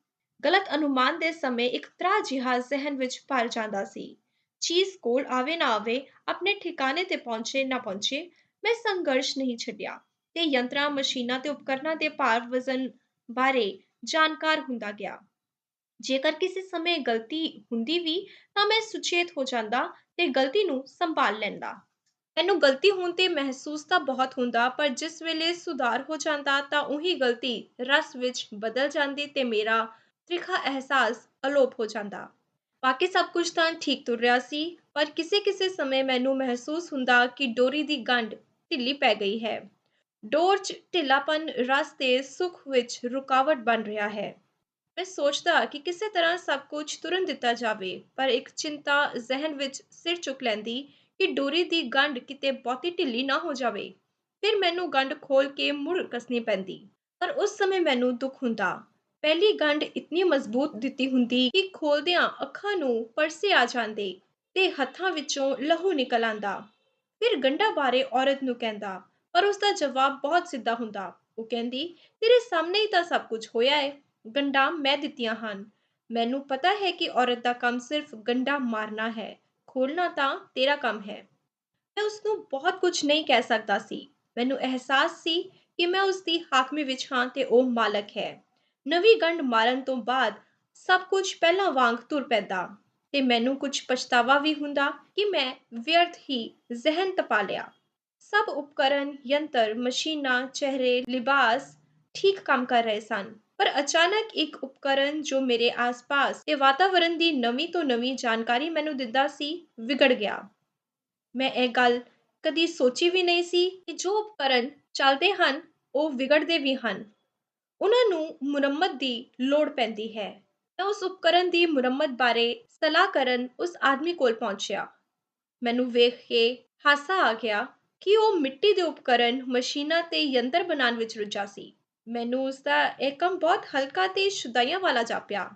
ਗਲਤ ਅਨੁਮਾਨ ਦੇ ਸਮੇਂ ਇੱਕ ਤਰ੍ਹਾਂ ਜਿਹਾ ਜ਼ਿਹਨ ਵਿੱਚ ਭਰ ਜਾਂਦਾ ਸੀ। ਚੀਜ਼ ਕੋਲ ਆਵੇ ਨਾ ਆਵੇ, ਆਪਣੇ ਠਿਕਾਣੇ ਤੇ ਪਹੁੰਚੇ ਨਾ ਪਹੁੰਚੇ, ਮੈਂ ਸੰਘਰਸ਼ ਨਹੀਂ ਛੱਡਿਆ ਤੇ ਯੰਤਰਾਂ, ਮਸ਼ੀਨਾਂ ਤੇ ਉਪਕਰਨਾਂ ਦੇ ਭਾਰ ਵਜ਼ਨ ਬਾਰੇ ਜਾਣਕਾਰ ਹੁੰਦਾ ਗਿਆ। ਜੇਕਰ ਕਿਸੇ ਸਮੇਂ ਗਲਤੀ ਹੁੰਦੀ ਵੀ ਤਾਂ ਮੈਂ ਸੁਚੇਤ ਹੋ ਜਾਂਦਾ ਤੇ ਗਲਤੀ ਨੂੰ ਸੰਭਾਲ ਲੈਂਦਾ। ਮੈਨੂੰ ਗਲਤੀ ਹੋਣ ਤੇ ਮਹਿਸੂਸ ਤਾਂ ਬਹੁਤ ਹੁੰਦਾ, ਪਰ ਜਿਸ ਵੇਲੇ ਸੁਧਾਰ ਹੋ ਜਾਂਦਾ ਤਾਂ ਉਹੀ ਗਲਤੀ ਰਸ ਵਿੱਚ ਬਦਲ ਜਾਂਦੀ ਤੇ ਮੇਰਾ ਤ੍ਰਿਖਾ ਅਹਿਸਾਸ ਅਲੋਪ ਹੋ ਜਾਂਦਾ। ਬਾਕੀ ਸਭ ਕੁਝ ਤਾਂ ਠੀਕ ਤੁਰ ਰਿਹਾ ਸੀ, ਪਰ ਕਿਸੇ-ਕਿਸੇ ਸਮੇਂ ਮੈਨੂੰ ਮਹਿਸੂਸ ਹੁੰਦਾ ਕਿ ਡੋਰੀ ਦੀ ਗੰਢ ਢਿੱਲੀ ਪੈ ਗਈ ਹੈ। ਡੋਰ 'ਚ ਢਿੱਲਾਪਨ ਰਸ ਤੇ ਸੁੱਖ ਵਿੱਚ ਰੁਕਾਵਟ ਬਣ ਰਿਹਾ ਹੈ। ਮੈਂ ਸੋਚਦਾ ਕਿ ਕਿਸੇ ਤਰ੍ਹਾਂ ਸਭ ਕੁਝ ਤੁਰਨ ਦਿੱਤਾ ਜਾਵੇ, ਪਰ ਇੱਕ ਚਿੰਤਾ ਜ਼ਿਹਨ ਵਿੱਚ ਸਿਰ ਚੁੱਕ ਲੈਂਦੀ ਕਿ ਡੋਰੀ ਦੀ ਗੰਢ ਕਿਤੇ ਬਹੁਤੀ ਢਿੱਲੀ ਨਾ ਹੋ ਜਾਵੇ। ਫਿਰ ਮੈਨੂੰ ਗੰਢ ਖੋਲ ਕੇ ਮੁੜ ਕੱਸਣੀ ਪੈਂਦੀ। ਪਰ ਉਸ ਸਮੇਂ ਮੈਨੂੰ ਦੁੱਖ ਹੁੰਦਾ। ਪਹਿਲੀ ਗੰਢ ਇਤਨੀ ਮਜ਼ਬੂਤ ਦਿੱਤੀ ਹੁੰਦੀ ਕਿ ਖੋਲਦਿਆਂ ਅੱਖਾਂ ਨੂੰ ਪਰਸੇ ਆ ਜਾਂਦੇ ਤੇ ਹੱਥਾਂ ਵਿੱਚੋਂ ਲਹੂ ਨਿਕਲ ਆਂਦਾ। ਫਿਰ ਗੰਢਾਂ ਬਾਰੇ ਔਰਤ ਨੂੰ ਕਹਿੰਦਾ, ਪਰ ਉਸ ਦਾ ਜਵਾਬ ਬਹੁਤ ਸਿੱਧਾ ਹੁੰਦਾ। ਉਹ ਕਹਿੰਦੀ, ਤੇਰੇ ਸਾਹਮਣੇ ਹੀ ਤਾਂ ਸਭ ਕੁਝ ਹੋਇਆ ਏ। ਗੰਢਾਂ ਮੈਂ ਦਿੱਤੀਆਂ ਹਨ। ਮੈਨੂੰ ਪਤਾ ਹੈ ਕਿ ਔਰਤ ਦਾ ਕੰਮ ਸਿਰਫ ਗੰਢਾਂ ਮਾਰਨਾ ਹੈ, ਖੋਲ੍ਹਣਾ ਤਾਂ ਤੇਰਾ ਕੰਮ ਹੈ। ਮੈਂ ਉਸਨੂੰ ਬਹੁਤ ਕੁਝ ਨਹੀਂ ਕਹਿ ਸਕਦਾ ਸੀ। ਮੈਨੂੰ ਅਹਿਸਾਸ ਸੀ ਕਿ ਮੈਂ ਉਸਦੀ ਹਾਕਮੀ ਵਿੱਚ ਹਾਂ ਤੇ ਉਹ ਮਾਲਕ ਹੈ। ਨਵੀਂ ਗੰਢ ਮਾਰਨ ਤੋਂ ਬਾਅਦ ਸਭ ਕੁਝ ਪਹਿਲਾਂ ਵਾਂਗ ਤੁਰ ਪੈਂਦਾ ਤੇ ਮੈਨੂੰ ਕੁਝ ਪਛਤਾਵਾ ਵੀ ਹੁੰਦਾ ਕਿ ਮੈਂ ਵਿਅਰਥ ਹੀ ਜ਼ਿਹਨ ਤਪਾ ਲਿਆ। ਸਭ ਉਪਕਰਨ, ਯੰਤਰ, ਮਸ਼ੀਨਾਂ, ਚਿਹਰੇ, ਲਿਬਾਸ ਠੀਕ ਕੰਮ ਕਰ ਰਹੇ ਸਨ। ਪਰ ਅਚਾਨਕ ਇੱਕ ਉਪਕਰਨ ਜੋ ਮੇਰੇ ਆਸ-ਪਾਸ ਦੇ ਵਾਤਾਵਰਣ ਦੀ ਨਵੀਂ ਤੋਂ ਨਵੀਂ ਜਾਣਕਾਰੀ ਮੈਨੂੰ ਦਿੰਦਾ ਸੀ, ਵਿਗੜ ਗਿਆ। ਮੈਂ ਇਹ ਗੱਲ ਕਦੀ ਸੋਚੀ ਵੀ ਨਹੀਂ ਸੀ ਕਿ ਜੋ ਉਪਕਰਨ ਚੱਲਦੇ ਹਨ, ਉਹ ਵਿਗੜਦੇ ਵੀ ਹਨ। ਉਹਨਾਂ ਨੂੰ ਮੁਰੰਮਤ ਦੀ ਲੋੜ ਪੈਂਦੀ ਹੈ। ਮੈਂ ਉਸ ਉਪਕਰਨ ਦੀ ਮੁਰੰਮਤ ਬਾਰੇ ਸਲਾਹ ਕਰਨ ਉਸ ਆਦਮੀ ਕੋਲ ਪਹੁੰਚਿਆ। ਮੈਨੂੰ ਵੇਖ ਕੇ ਹਾਸਾ ਆ ਗਿਆ ਕਿ ਉਹ ਮਿੱਟੀ ਦੇ ਉਪਕਰਨ, ਮਸ਼ੀਨਾਂ ਤੇ ਯੰਤਰ ਬਣਾਉਣ ਵਿੱਚ ਰੁੱਝਾ ਸੀ। ਮੈਨੂੰ ਉਸਦਾ ਇਹ ਕੰਮ ਬਹੁਤ ਹਲਕਾ ਤੇ ਸ਼ੁਦਾਈਆਂ ਵਾਲਾ ਜਾਪਿਆ।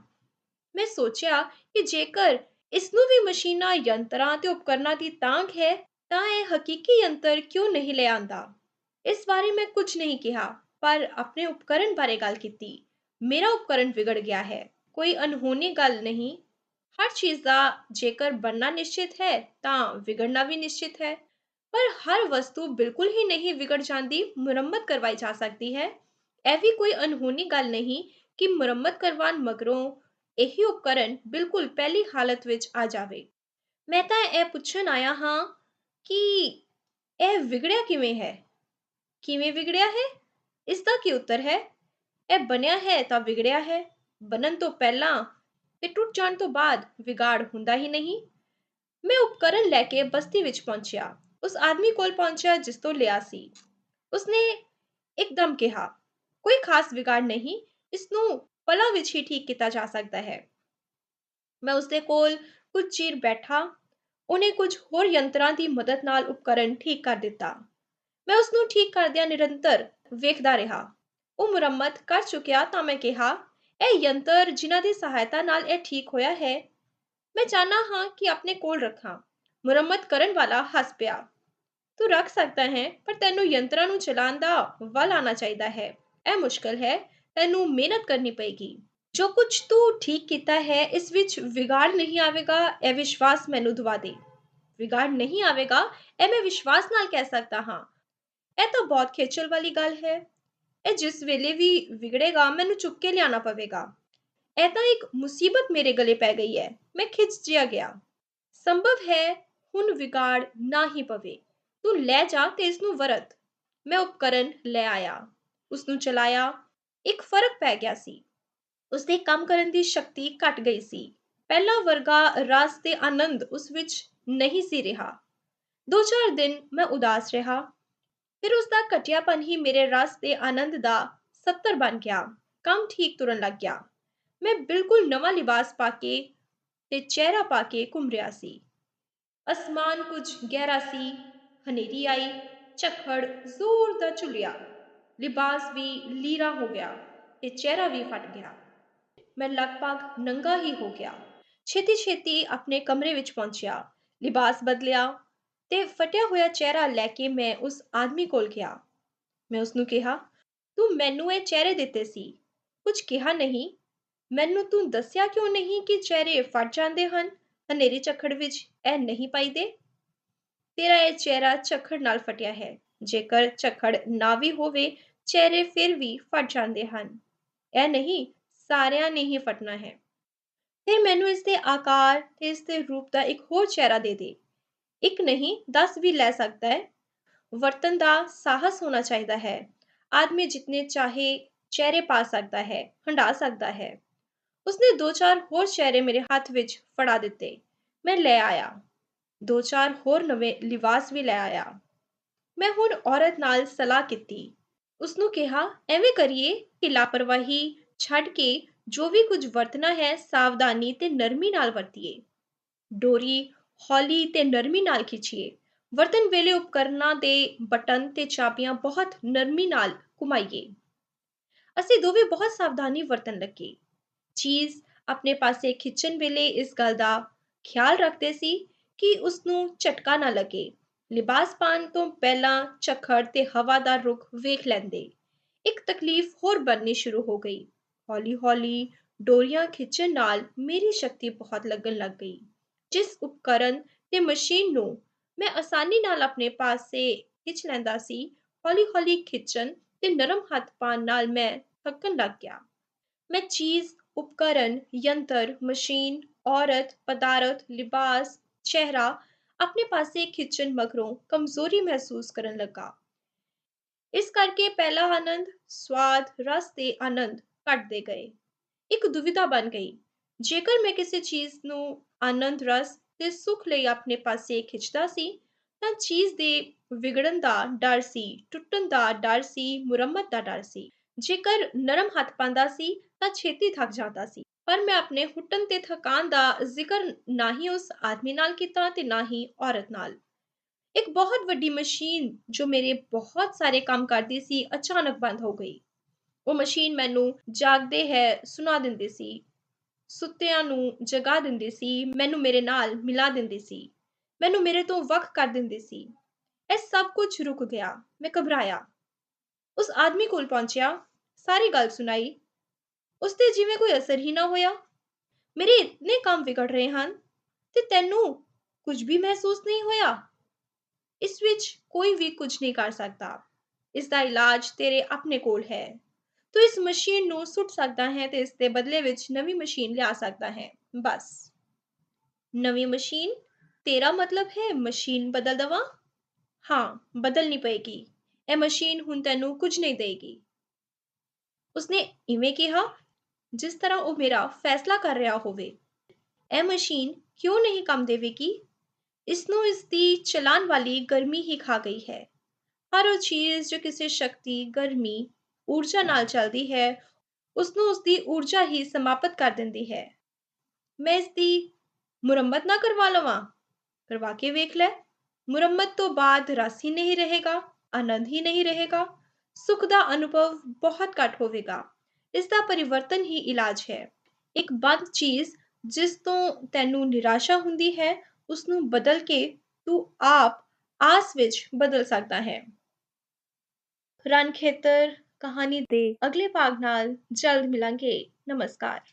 ਮੈਂ ਸੋਚਿਆ ਕਿ ਜੇਕਰ ਇਸ ਨੂੰ ਵੀ ਮਸ਼ੀਨਾਂ, ਯੰਤਰਾਂ ਤੇ ਉਪਕਰਨਾਂ ਦੀ ਤਾਂਘ ਹੈ, ਤਾਂ ਇਹ ਹਕੀਕੀ ਯੰਤਰ ਕਿਉਂ ਨਹੀਂ ਲੈ ਆਂਦਾ? ਇਸ ਬਾਰੇ ਮੈਂ ਕੁਝ ਨਹੀਂ ਕਿਹਾ, ਪਰ ਆਪਣੇ ਉਪਕਰਨ ਬਾਰੇ ਗੱਲ ਕੀਤੀ। ਮੇਰਾ ਉਪਕਰਨ ਵਿਗੜ ਗਿਆ ਹੈ, ਕੋਈ ਅਨਹੋਣੀ ਗੱਲ ਨਹੀਂ। ਹਰ ਚੀਜ਼ ਦਾ ਜੇਕਰ ਬਣਨਾ ਨਿਸ਼ਚਿਤ ਹੈ, ਤਾਂ ਵਿਗੜਨਾ ਵੀ ਨਿਸ਼ਚਿਤ ਹੈ। ਪਰ ਹਰ ਵਸਤੂ ਬਿਲਕੁਲ ਹੀ ਨਹੀਂ ਵਿਗੜ ਜਾਂਦੀ, ਮੁਰੰਮਤ ਕਰਵਾਈ ਜਾ ਸਕਦੀ ਹੈ। ਇਹ ਵੀ ਕੋਈ ਅਨਹੋਣੀ ਗੱਲ ਨਹੀਂ ਕਿ ਮੁਰੰਮਤ ਕਰਵਾਉਣ ਮਗਰੋਂ ਇਹੀ ਉਪਕਰਨ ਬਿਲਕੁਲ ਪਹਿਲੀ ਹਾਲਤ ਵਿੱਚ ਆ ਜਾਵੇ। ਮੈਂ ਤਾਂ ਇਹ ਪੁੱਛਣ ਆਇਆ ਹਾਂ ਕਿ ਇਹ ਵਿਗੜਿਆ ਕਿਵੇਂ ਹੈ? ਕਿਵੇਂ ਵਿਗੜਿਆ ਹੈ? ਇਸ ਦਾ ਕੀ ਉੱਤਰ ਹੈ? ਇਹ ਬਣਿਆ ਹੈ ਤਾਂ ਵਿਗੜਿਆ ਹੈ। ਬਣਨ ਤੋਂ ਪਹਿਲਾਂ ਤੇ ਟੁੱਟ ਜਾਣ ਤੋਂ ਬਾਅਦ ਵਿਗਾੜ ਹੁੰਦਾ ਹੀ ਨਹੀਂ। ਮੈਂ ਉਪਕਰਨ ਲੈ ਕੇ ਬਸਤੀ ਵਿੱਚ ਪਹੁੰਚਿਆ। ਉਸ ਆਦਮੀ ਕੋਲ ਪਹੁੰਚਿਆ ਜਿਸ ਤੋਂ ਲਿਆ ਸੀ। ਉਸਨੇ ਇੱਕਦਮ ਕਿਹਾ, ਕੋਈ ਖਾਸ ਵਿਗਾੜ ਨਹੀਂ, ਇਸ ਨੂੰ ਪਲਾਂ ਵਿੱਚ ਹੀ ਠੀਕ ਕੀਤਾ ਜਾ ਸਕਦਾ ਹੈ। ਮੈਂ ਉਸਦੇ ਕੋਲ ਕੁਝ ਚਿਰ ਬੈਠਾ। ਉਹਨੇ ਕੁਝ ਹੋਰ ਯੰਤਰਾਂ ਦੀ ਮਦਦ ਨਾਲ ਉਪਕਰਨ ਠੀਕ ਕਰ ਦਿੱਤਾ। ਮੈਂ ਉਸਨੂੰ ਠੀਕ ਕਰਦਿਆਂ ਨਿਰੰਤਰ ਵੇਖਦਾ ਰਿਹਾ। ਉਹ ਮੁਰੰਮਤ ਕਰ ਚੁੱਕਿਆ ਤਾਂ ਮੈਂ ਕਿਹਾ, ਇਹ ਯੰਤਰ ਜਿਨ੍ਹਾਂ ਦੀ ਸਹਾਇਤਾ ਨਾਲ ਇਹ ਠੀਕ ਹੋਇਆ ਹੈ, ਮੈਂ ਚਾਹੁੰਦਾ ਹਾਂ ਕਿ ਆਪਣੇ ਕੋਲ ਰੱਖਾਂ। ਮੁਰੰਮਤ ਕਰਨ ਵਾਲਾ ਹੱਸ ਪਿਆ। ਤੂੰ ਰੱਖ ਸਕਦਾ ਹੈ, ਪਰ ਤੈਨੂੰ ਯੰਤਰਾਂ ਨੂੰ ਚਲਾਉਣ ਦਾ ਵੱਲ ਆਉਣਾ ਚਾਹੀਦਾ ਹੈ। ਇਹ ਮੁਸ਼ਕਲ ਹੈ, ਤੈਨੂੰ ਮਿਹਨਤ ਕਰਨੀ ਪਏਗੀ। ਜੋ ਕੁਝ ਤੂੰ ਠੀਕ ਕੀਤਾ ਹੈ, ਇਸ ਵਿੱਚ ਵਿਗਾੜ ਨਹੀਂ ਆਵੇਗਾ, ਇਹ ਵਿਸ਼ਵਾਸ ਮੈਨੂੰ ਦਿਵਾ ਦੇ। ਵਿਗਾੜ ਨਹੀਂ ਆਵੇਗਾ, ਇਹ ਮੈਂ ਵਿਸ਼ਵਾਸ ਨਾਲ ਕਹਿ ਸਕਦਾ ਹਾਂ। ਇਹ ਤਾਂ ਬਹੁਤ ਖੇਚਲ ਵਾਲੀ ਗੱਲ ਹੈ। ਇਹ ਜਿਸ ਵੇਲੇ ਵੀ ਵਿਗੜੇਗਾ, ਮੈਨੂੰ ਚੁੱਕ ਕੇ ਲਿਆਣਾ ਪਵੇਗਾ। ਇਹ ਤਾਂ ਇੱਕ ਮੁਸੀਬਤ ਮੇਰੇ ਗਲੇ ਪੈ ਗਈ ਹੈ। ਮੈਂ ਖਿੱਚ ਜਿਹਾ ਗਿਆ। ਸੰਭਵ ਹੈ ਹੁਣ ਵਿਗਾੜ ਨਾ ਹੀ ਪਵੇ। ਤੂੰ ਲੈ ਜਾ ਤੇ ਇਸ ਨੂੰ ਵਰਤ। ਮੈਂ ਉਪਕਰਨ ਲੈ ਆਇਆ, ਉਸ ਨੂੰ ਚਲਾਇਆ। ਇੱਕ ਫਰਕ ਪੈ ਗਿਆ ਸੀ। ਉਸਦੇ ਕੰਮ ਕਰਨ ਦੀ ਸ਼ਕਤੀ ਘਟ ਗਈ ਸੀ। ਪਹਿਲਾਂ ਵਰਗਾ ਰਸ ਤੇ ਆਨੰਦ ਉਸ ਵਿੱਚ ਨਹੀਂ ਸੀ ਰਿਹਾ। 2-4 ਦਿਨ ਮੈਂ ਉਦਾਸ ਰਿਹਾ। ਫਿਰ ਉਸਦਾ ਘਟੀਆਪਨ ਹੀ ਮੇਰੇ ਰਸ ਤੇ ਆਨੰਦ ਦਾ 70 ਬਣ ਗਿਆ। ਕੰਮ ਠੀਕ ਤੁਰਨ ਲੱਗ ਗਿਆ। ਮੈਂ ਬਿਲਕੁਲ ਨਵਾਂ ਲਿਬਾਸ ਪਾ ਕੇ ਤੇ ਚਿਹਰਾ ਪਾ ਕੇ ਘੁੰਮ ਰਿਹਾ ਸੀ। ਅਸਮਾਨ ਕੁਝ ਗਹਿਰਾ ਸੀ, ਹਨੇਰੀ ਆਈ, ਝੱਖੜ ਜ਼ੋਰ ਦਾ ਝੁੱਲਿਆ, ਲਿਬਾਸ ਵੀ ਲੀਰਾ ਹੋ ਗਿਆ ਤੇ ਚਿਹਰਾ ਵੀ ਫਟ ਗਿਆ। ਮੈਂ ਲਗਭਗ ਨੰਗਾ ਹੀ ਹੋ ਗਿਆ। ਛੇਤੀ ਛੇਤੀ ਆਪਣੇ ਕਮਰੇ ਵਿੱਚ ਪਹੁੰਚਿਆ, ਲਿਬਾਸ ਬਦਲਿਆ ਤੇ ਫਟਿਆ ਹੋਇਆ ਚਿਹਰਾ ਲੈ ਕੇ ਮੈਂ ਉਸ ਆਦਮੀ ਕੋਲ ਗਿਆ। ਮੈਂ ਉਸਨੂੰ ਕਿਹਾ, ਤੂੰ ਮੈਨੂੰ ਇਹ ਚਿਹਰੇ ਦਿੱਤੇ ਸੀ, ਕੁਝ ਕਿਹਾ ਨਹੀਂ। ਮੈਨੂੰ ਤੂੰ ਦੱਸਿਆ ਕਿਉਂ ਨਹੀਂ ਕਿ ਚਿਹਰੇ ਫਟ ਜਾਂਦੇ ਹਨ, ਹਨੇਰੀ ਝੱਖੜ ਵਿੱਚ ਇਹ ਨਹੀਂ ਪਾਈਦੇ। ਤੇਰਾ ਇਹ ਚਿਹਰਾ ਝੱਖੜ ਨਾਲ ਫਟਿਆ ਹੈ। ਜੇਕਰ ਝੱਖੜ ਨਾ ਵੀ ਹੋਵੇ, ਚਿਹਰੇ ਫਿਰ ਵੀ ਫਟ ਜਾਂਦੇ ਹਨ। ਇਹ ਨਹੀਂ, ਸਾਰਿਆਂ ਨੇ ਹੀ ਫਟਣਾ ਹੈ। ਫਿਰ ਮੈਨੂੰ ਇਸ ਦੇ ਆਕਾਰ ਤੇ ਇਸ ਦੇ ਰੂਪ ਦਾ ਇੱਕ ਹੋਰ ਚਿਹਰਾ ਦੇ ਦੇ। ਇੱਕ ਨਹੀਂ, 10 ਵੀ ਲੈ ਸਕਦਾ ਹੈ। ਵਰਤਨ ਦਾ ਸਾਹਸ ਹੋਣਾ ਚਾਹੀਦਾ ਹੈ। ਆਦਮੀ ਜਿਤਨੇ ਚਾਹੇ ਚਿਹਰੇ ਪਾ ਸਕਦਾ ਹੈ, ਹੰਢਾ ਸਕਦਾ ਹੈ। ਉਸਨੇ 2-4 ਹੋਰ ਚਿਹਰੇ ਮੇਰੇ ਹੱਥ ਵਿੱਚ ਫੜਾ ਦਿੱਤੇ। ਮੈਂ ਲੈ ਆਇਆ। 2-4 ਹੋਰ ਨਵੇਂ ਲਿਬਾਸ ਵੀ ਲੈ ਆਇਆ। ਮੈਂ ਹੁਣ ਔਰਤ ਨਾਲ ਸਲਾਹ ਕੀਤੀ। ਉਸਨੂੰ ਕਿਹਾ, ਐਵੇਂ ਕਰੀਏ ਕਿ ਲਾਪਰਵਾਹੀ ਛੱਡ ਕੇ ਜੋ ਵੀ ਕੁਝ ਵਰਤਣਾ ਹੈ, ਸਾਵਧਾਨੀ ਤੇ ਨਰਮੀ ਨਾਲ ਵਰਤੀਏ। ਡੋਰੀ ਹੌਲੀ ਤੇ ਨਰਮੀ ਨਾਲ ਖਿੱਚੀਏ। ਵਰਤਣ ਵੇਲੇ ਉਪਕਰਨਾਂ ਦੇ ਬਟਨ ਤੇ ਚਾਬੀਆਂ ਬਹੁਤ ਨਰਮੀ ਨਾਲ ਘੁਮਾਈਏ। ਅਸੀਂ ਦੋਵੇਂ ਬਹੁਤ ਸਾਵਧਾਨੀ ਵਰਤਣ ਲੱਗੇ। ਚੀਜ਼ ਆਪਣੇ ਪਾਸੇ ਖਿੱਚਣ ਵੇਲੇ ਇਸ ਗੱਲ ਦਾ ਖਿਆਲ ਰੱਖਦੇ ਸੀ ਕਿ ਉਸਨੂੰ ਝਟਕਾ ਨਾ ਲੱਗੇ। ਲਿਬਾਸ ਪਾਉਣ ਤੋਂ ਪਹਿਲਾਂ ਝੱਖੜ ਤੇ ਹਵਾ ਦਾ ਰੁਖ ਵੇਖ ਲੈਂਦੇ। ਇੱਕ ਤਕਲੀਫ ਹੋਰ ਬਣਨੀ ਸ਼ੁਰੂ ਹੋ ਗਈ। ਹੌਲੀ-ਹੌਲੀ ਡੋਰੀਆਂ ਖਿੱਚਣ ਨਾਲ ਮੇਰੀ ਸ਼ਕਤੀ ਬਹੁਤ ਲੱਗਣ ਲੱਗ ਗਈ। ਜਿਸ ਉਪਕਰਨ ਤੇ ਮਸ਼ੀਨ ਨੂੰ ਮੈਂ ਆਸਾਨੀ ਨਾਲ ਆਪਣੇ ਪਾਸੇ ਖਿੱਚ ਲੈਂਦਾ ਸੀ, ਹੌਲੀ-ਹੌਲੀ ਖਿੱਚਣ ਤੇ ਨਰਮ ਹੱਥ ਪਾਉਣ ਨਾਲ ਮੈਂ ਥੱਕਣ ਲੱਗ ਗਿਆ। ਮੈਂ ਚੀਜ਼, ਉਪਕਰਨ, ਯੰਤਰ, ਮਸ਼ੀਨ, ਔਰਤ, ਪਦਾਰਥ, ਲਿਬਾਸ, ਚਿਹਰਾ ਆਪਣੇ ਪਾਸੇ ਖਿੱਚਣ ਮਗਰੋਂ ਕਮਜ਼ੋਰੀ ਮਹਿਸੂਸ ਕਰਨ ਲੱਗਾ। ਇਸ ਕਰਕੇ ਪਹਿਲਾ ਆਨੰਦ, ਸਵਾਦ, ਰਸ ਤੇ ਆਨੰਦ ਘਟਦੇ ਗਏ। ਇੱਕ ਦੁਵਿਧਾ ਬਣ ਗਈ। ਜੇਕਰ ਮੈਂ ਕਿਸੇ ਚੀਜ਼ ਨੂੰ ਆਨੰਦ, ਰਸ ਤੇ ਸੁੱਖ ਲਈ ਆਪਣੇ ਪਾਸੇ ਖਿੱਚਦਾ ਸੀ, ਤਾਂ ਚੀਜ਼ ਦੇ ਵਿਗੜਨ ਦਾ ਡਰ ਸੀ, ਟੁੱਟਣ ਦਾ ਡਰ ਸੀ, ਮੁਰੰਮਤ ਦਾ ਡਰ ਸੀ। ਜੇਕਰ ਨਰਮ ਹੱਥ ਪਾਉਂਦਾ ਸੀ ਤਾਂ ਛੇਤੀ ਥੱਕ ਜਾਂਦਾ ਸੀ। ਪਰ ਮੈਂ ਆਪਣੇ ਹੁੱਟਣ ਤੇ ਥਕਾਨ ਦਾ ਜ਼ਿਕਰ ਨਾ ਹੀ ਉਸ ਆਦਮੀ ਨਾਲ ਕੀਤਾ ਤੇ ਨਾ ਹੀ ਔਰਤ ਨਾਲ। ਇੱਕ ਬਹੁਤ ਵੱਡੀ ਮਸ਼ੀਨ ਜੋ ਮੇਰੇ ਬਹੁਤ ਸਾਰੇ ਕੰਮ ਕਰਦੀ ਸੀ, ਅਚਾਨਕ ਬੰਦ ਹੋ ਗਈ। ਉਹ ਮਸ਼ੀਨ ਮੈਨੂੰ ਜਾਗਦੇ ਹੈ ਸੁਣਾ ਦਿੰਦੀ ਸੀ, ਸੁੱਤਿਆਂ ਨੂੰ ਜਗਾ ਦਿੰਦੀ ਸੀ, ਮੈਨੂੰ ਮੇਰੇ ਨਾਲ ਮਿਲਾ ਦਿੰਦੀ ਸੀ, ਮੈਨੂੰ ਮੇਰੇ ਤੋਂ ਵੱਖ ਕਰ ਦਿੰਦੀ ਸੀ। ਇਹ ਸਭ ਕੁਝ ਰੁਕ ਗਿਆ। ਮੈਂ ਘਬਰਾਇਆ। ਉਸ ਆਦਮੀ ਕੋਲ ਪਹੁੰਚਿਆ, ਸਾਰੀ ਗੱਲ ਸੁਣਾਈ। ਉਸ ਤੇ ਜਿਵੇਂ ਕੋਈ ਅਸਰ ਹੀ ਨਾ ਹੋਇਆ। ਮੇਰੇ ਇਤਨੇ ਕੰਮ ਵਿਗੜ ਰਹੇ ਹਨ ਤੇ ਤੈਨੂੰ ਕੁਝ ਵੀ ਮਹਿਸੂਸ ਨਹੀਂ ਹੋਇਆ। ਇਸ ਵਿੱਚ ਕੋਈ ਵੀ ਕੁਝ ਨਹੀਂ ਕਰ ਸਕਦਾ। ਇਸ ਦਾ ਇਲਾਜ ਤੇਰੇ ਆਪਣੇ ਕੋਲ ਹੈ। ਤੂੰ ਇਸ ਮਸ਼ੀਨ ਨੂੰ ਸੁੱਟ ਸਕਦਾ ਹੈ ਤੇ ਇਸ ਦੇ ਬਦਲੇ ਵਿੱਚ ਨਵੀਂ ਮਸ਼ੀਨ ਲਿਆ ਸਕਦਾ ਹੈ। ਬਸ। ਨਵੀਂ ਮਸ਼ੀਨ? ਤੇਰਾ ਮਤਲਬ ਹੈ ਮਸ਼ੀਨ ਬਦਲ ਦਵਾਂ? ਹਾਂ, ਬਦਲਣੀ ਪਏਗੀ। ਇਹ ਮਸ਼ੀਨ ਹੁਣ ਤੈਨੂੰ ਕੁਝ ਨਹੀਂ ਦੇਗੀ। ਉਸਨੇ ਇਵੇਂ ਕਿਹਾ ਜਿਸ ਤਰ੍ਹਾਂ ਉਹ ਮੇਰਾ ਫੈਸਲਾ ਕਰ ਰਿਹਾ ਹੋਵੇ। ਇਹ ਮਸ਼ੀਨ ਕਿਉਂ ਨਹੀਂ ਕੰਮ ਦੇਵੇਗੀ? ਇਸ ਨੂੰ ਇਸ ਦੀ ਚਲਾਉਣ ਵਾਲੀ ਗਰਮੀ ਹੀ ਖਾ ਗਈ ਹੈ। ਹਰ ਉਹ ਚੀਜ਼ ਜੋ ਕਿਸੇ ਸ਼ਕਤੀ, ਗਰਮੀ, ਊਰਜਾ ਨਾਲ ਚੱਲਦੀ ਹੈ, ਉਸਨੂੰ ਉਸਦੀ ਊਰਜਾ ਹੀ ਸਮਾਪਤ ਕਰ ਦਿੰਦੀ ਹੈ। ਮੈਂ ਇਸ ਦੀ ਮੁਰੰਮਤ ਨਾ ਕਰਵਾ ਲਵਾਂ? ਕਰਵਾ ਕੇ ਵੇਖ ਲੈ। ਮੁਰੰਮਤ ਤੋਂ ਬਾਅਦ ਰਸ ਹੀ ਨਹੀਂ ਰਹੇਗਾ, ਆਨੰਦ ਹੀ ਨਹੀਂ ਰਹੇਗਾ, ਸੁੱਖ ਦਾ ਅਨੁਭਵ ਬਹੁਤ ਘੱਟ ਹੋਵੇਗਾ। ਇਸ ਦਾ ਪਰਿਵਰਤਨ ਹੀ ਇਲਾਜ ਹੈ। ਇੱਕ ਬੰਦ ਚੀਜ਼ ਜਿਸ ਤੋਂ ਤੈਨੂੰ ਨਿਰਾਸ਼ਾ ਹੁੰਦੀ ਹੈ, ਉਸਨੂੰ ਬਦਲ ਕੇ ਤੂੰ ਆਪ ਆਸ ਵਿੱਚ ਬਦਲ ਸਕਦਾ ਹੈ। ਰਣਖੇਤਰ ਕਹਾਣੀ ਦੇ ਅਗਲੇ ਭਾਗ ਨਾਲ ਜਲਦ ਮਿਲਾਂਗੇ। ਨਮਸਕਾਰ।